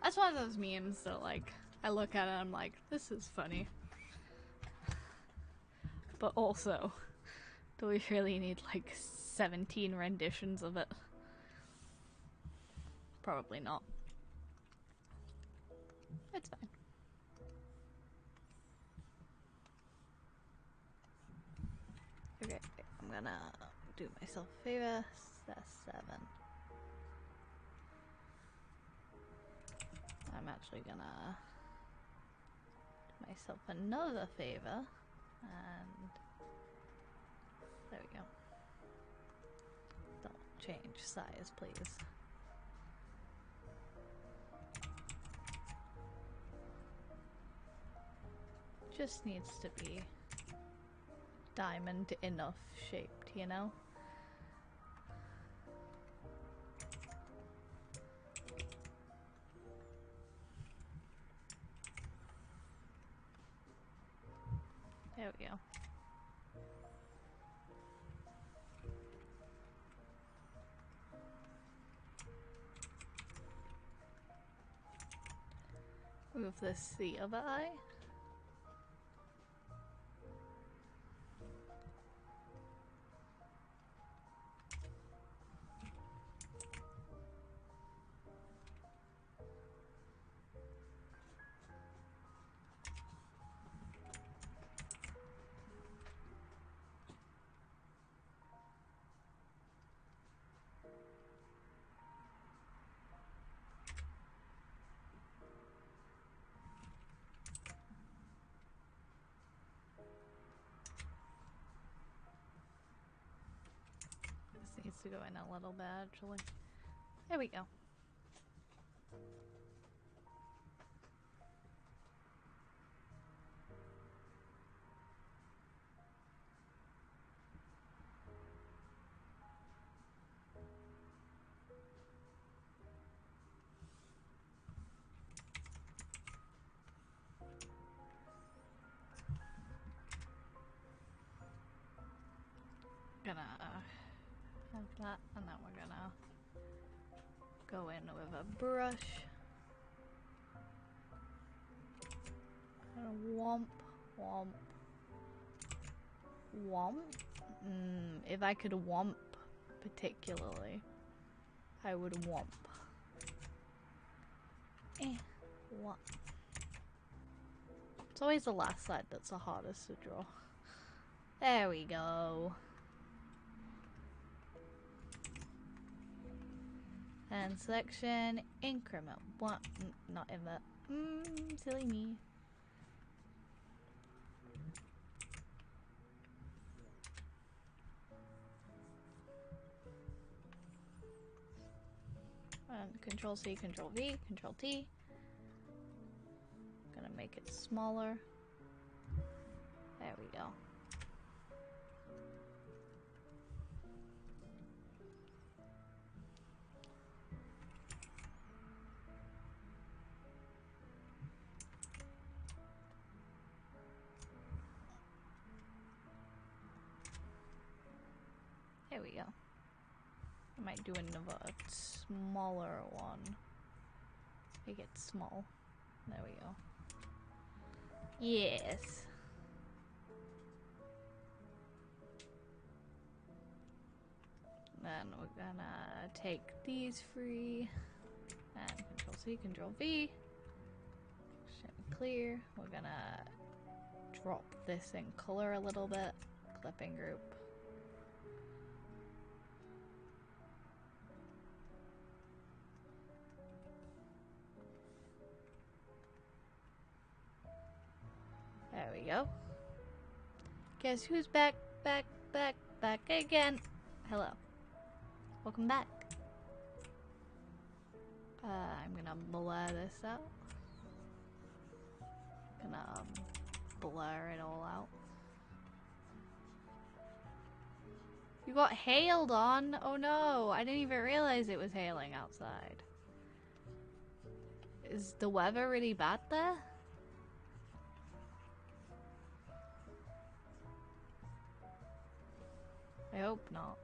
That's one of those memes that like I look at it and I'm like, this is funny. But also, do we really need like 17 renditions of it? Probably not. It's fine. Okay, I'm gonna do myself a favor. That's 7. I'm actually gonna do myself another favor. And there we go. Don't change size, please. Just needs to be diamond enough shaped, you know? There we go. Move this the other eye. This needs to go in a little bit, actually. There we go. Gonna have that, and then we're gonna go in with a brush. And womp, womp, womp. If I could womp particularly, I would womp. Womp. It's always the last side that's the hardest to draw. There we go. And selection, increment, one, not invert. Silly me. And Control C, Control V, Control T. Gonna make it smaller. There we go. There we go. I might do another smaller one. Make it small. There we go. Yes. Then we're gonna take these free and Control C, Control V. Clear. We're gonna drop this in color a little bit. Clipping group. There we go. Guess who's back, back, back, back again? Hello. Welcome back. I'm gonna blur this out. Gonna blur it all out. You got hailed on? Oh no, I didn't even realize it was hailing outside. Is the weather really bad there? I hope not.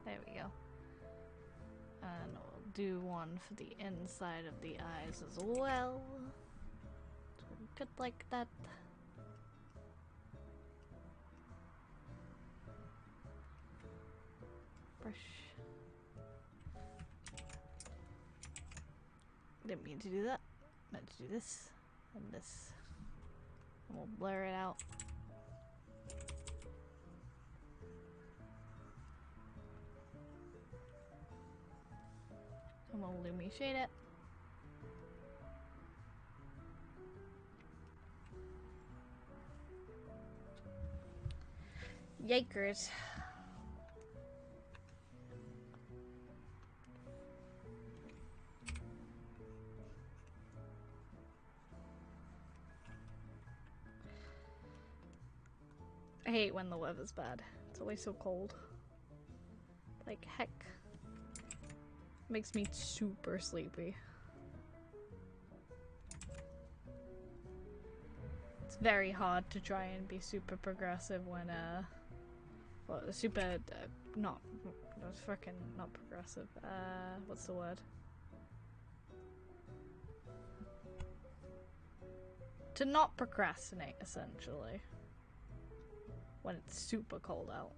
There we go. And we'll do one for the inside of the eyes as well. Good like that. Brush. Didn't mean to do that. Meant to do this and this. And we'll blur it out. And we'll Lumi shade it. Yikers. I hate when the weather's bad. It's always so cold. Like, heck. Makes me super sleepy. It's very hard to try and be super progressive when, well, super, not freaking not progressive. What's the word? To not procrastinate, essentially. When it's super cold out.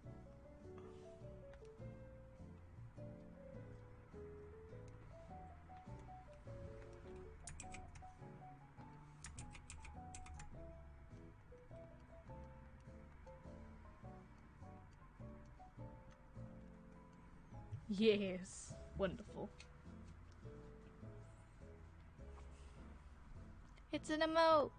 Yes. Wonderful. It's an emote!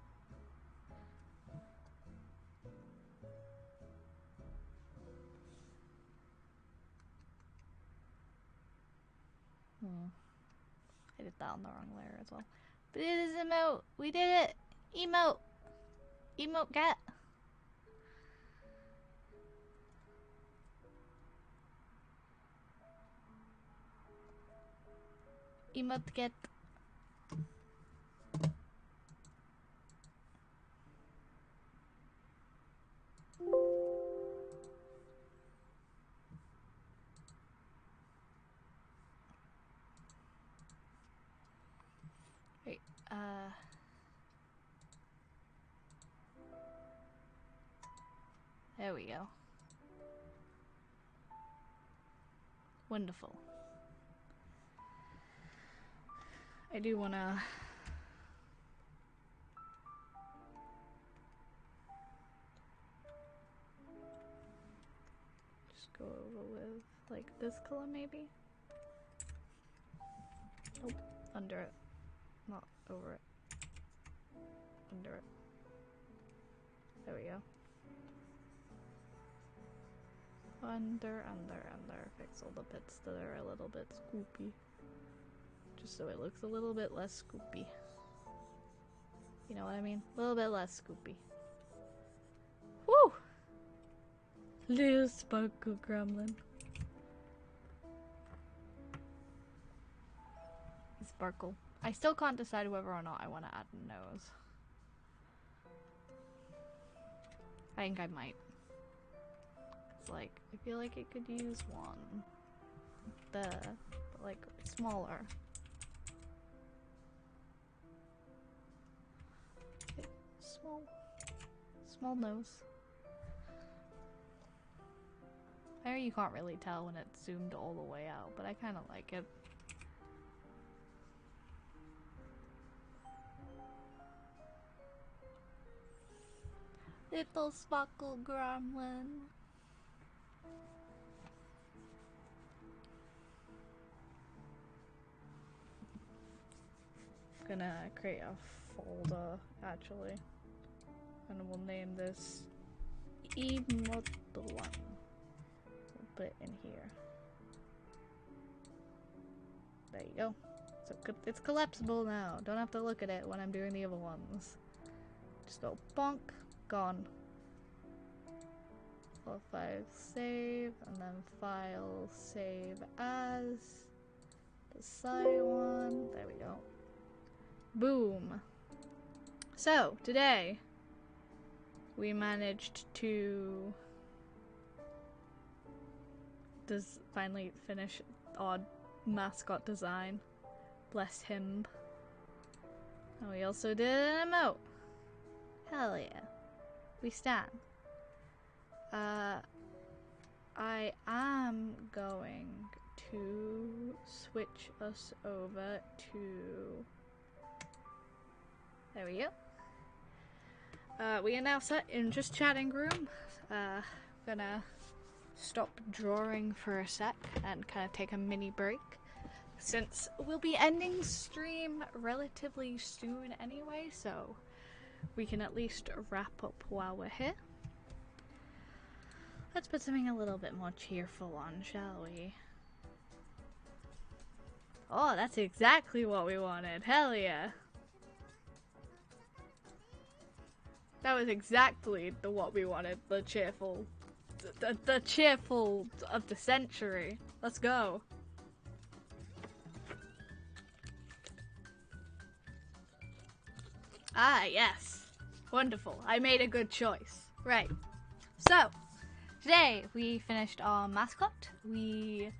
I did that on the wrong layer as well. But it is emote! We did it! Emote! Emote get! Emote get. Wait, there we go. Wonderful. I do wanna... just go over with, like, this color maybe? Nope. Under it. Not over it. Under it. There we go. Under. Fix all the bits that are a little bit scoopy. Just so it looks a little bit less scoopy. You know what I mean? A little bit less scoopy. Woo! Little sparkle gremlin. Sparkle. I still can't decide whether or not I want to add a nose. I think I might. It's like, I feel like it could use one. Like, smaller. Okay, small nose. I know you can't really tell when it's zoomed all the way out, but I kind of like it. Little sparkle gremlin. Gonna create a folder actually, and we'll name this Emote 1. We'll put it in here. There you go. So it's collapsible now. Don't have to look at it when I'm doing the other ones. Just go bonk, gone. File 5 save, and then file save as the side one. There we go. Boom. So, today we managed to finally finish our mascot design. Bless him. And we also did an emote. Hell yeah. We stand. I am going to switch us over to... There we go. We are now set in just chatting room. Gonna stop drawing for a sec and kind of take a mini break, since we'll be ending stream relatively soon anyway, so we can at least wrap up while we're here. Let's put something a little bit more cheerful on, shall we? Oh, that's exactly what we wanted. Hell yeah. That was exactly what we wanted, the cheerful the cheerful of the century. Let's go. Ah, yes. Wonderful. I made a good choice. Right. So, today we finished our mascot. We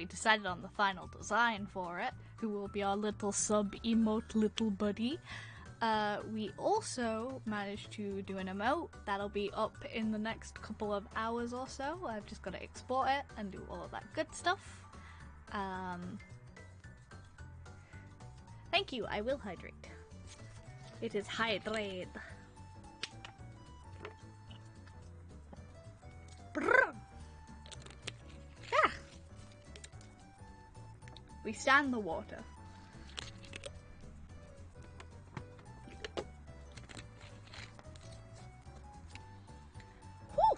decided on the final design for it, who will be our little sub-emote little buddy. We also managed to do an emote that'll be up in the next couple of hours or so. I've just got to export it and do all of that good stuff. Thank you, I will hydrate. It is hydrate. Brrr. Yeah. We stand the water. Whew.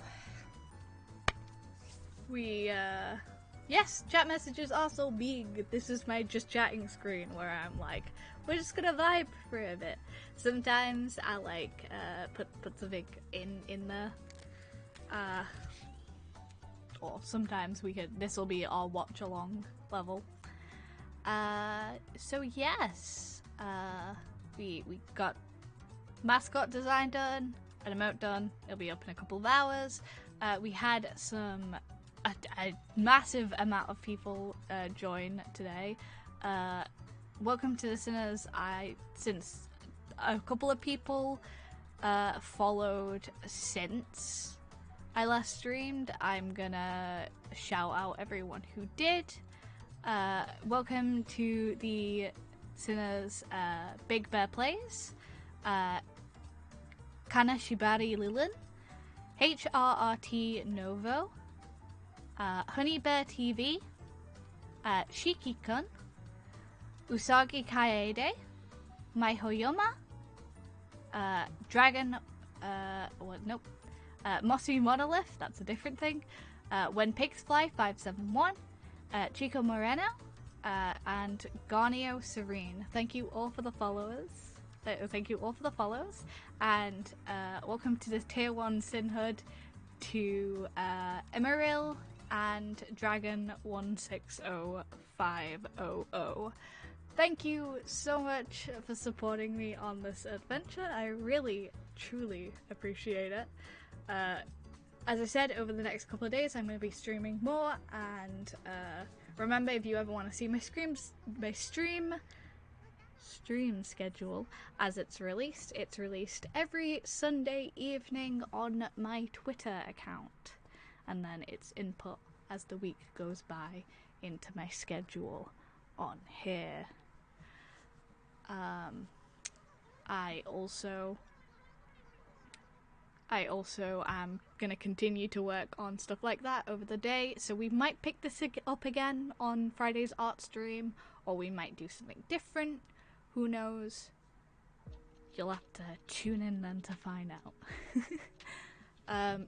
Yes, chat messages are so big. This is my just chatting screen where I'm like, we're just gonna vibe for a bit. Sometimes I like put something in there. Or sometimes this will be our watch along level. So yes, we got mascot design done, an emote done. It'll be up in a couple of hours. We had a massive amount of people join today. Welcome to listeners. Since a couple of people followed since I last streamed, I'm gonna shout out everyone who did. Welcome to the Sinners Big Bear Plays, Kana Shibari Lilin, HRRT Novo, Honey Bear TV, Shiki-kun, Usagi Kaede, Maihoyoma, Dragon, Mosu Monolith, that's a different thing, When Pigs Fly 571, Chico Moreno, and Garnio Serene. Thank you all for the followers. Thank you all for the follows, and welcome to the Tier 1 Sinhood to Emeril and Dragon 160500. Thank you so much for supporting me on this adventure. I really, truly appreciate it. As I said, over the next couple of days I'm going to be streaming more, and remember, if you ever want to see my stream schedule as it's released every Sunday evening on my Twitter account, and then it's input as the week goes by into my schedule on here. I also am gonna continue to work on stuff like that over the day, so we might pick this up again on Friday's art stream, or we might do something different. Who knows? You'll have to tune in then to find out.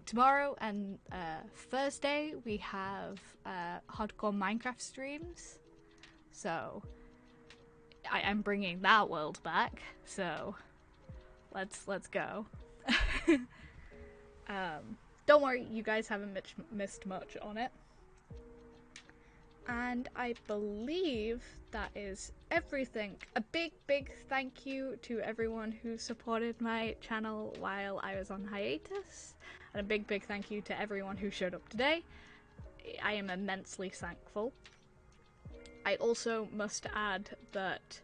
Tomorrow and Thursday we have hardcore Minecraft streams, so I'm bringing that world back. So let's go. Don't worry, you guys haven't missed much on it. And I believe that is everything. A big thank you to everyone who supported my channel while I was on hiatus. And a big thank you to everyone who showed up today. I am immensely thankful. I also must add that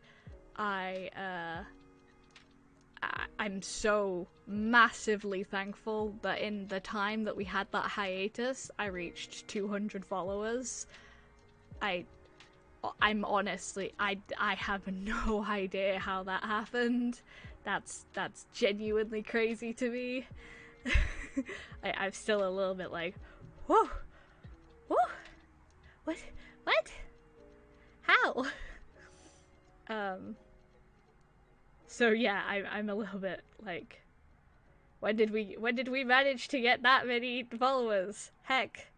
I'm so massively thankful that in the time that we had that hiatus, I reached 200 followers. I'm honestly, I have no idea how that happened. That's genuinely crazy to me. I'm still a little bit like, whoa, what, how? So yeah, I'm a little bit like, when did we manage to get that many followers? Heck.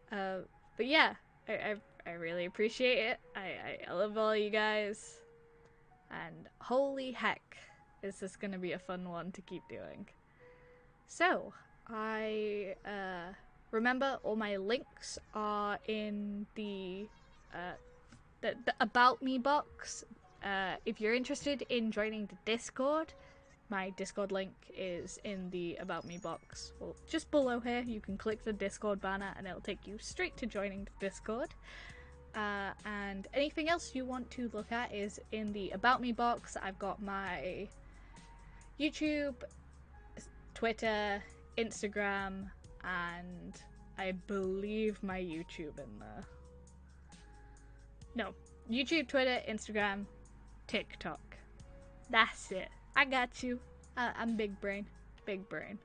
But yeah, I really appreciate it. I love all you guys, and holy heck, is this gonna be a fun one to keep doing. So, I remember all my links are in the About Me box. If you're interested in joining the Discord, my Discord link is in the About Me box. Well, just below here, you can click the Discord banner and it'll take you straight to joining the Discord. And anything else you want to look at is in the About Me box. I've got my YouTube, Twitter, Instagram, and I believe my YouTube in there. No, YouTube, Twitter, Instagram, TikTok. That's it. I got you. I'm big brain. Big brain.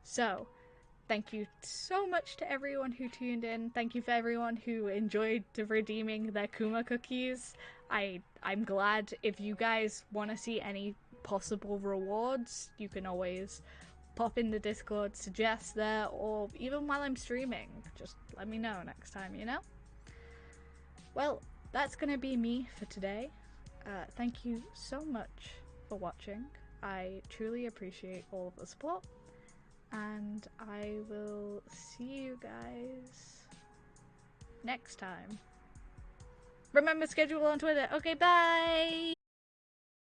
So, thank you so much to everyone who tuned in. Thank you for everyone who enjoyed redeeming their Kuma cookies. I'm glad. If you guys want to see any possible rewards, you can always pop in the Discord, suggest there, or even while I'm streaming, just let me know next time, you know? Well, that's gonna be me for today. Thank you so much for watching. I truly appreciate all of the support, and I will see you guys next time. Remember, schedule on Twitter. Okay, bye!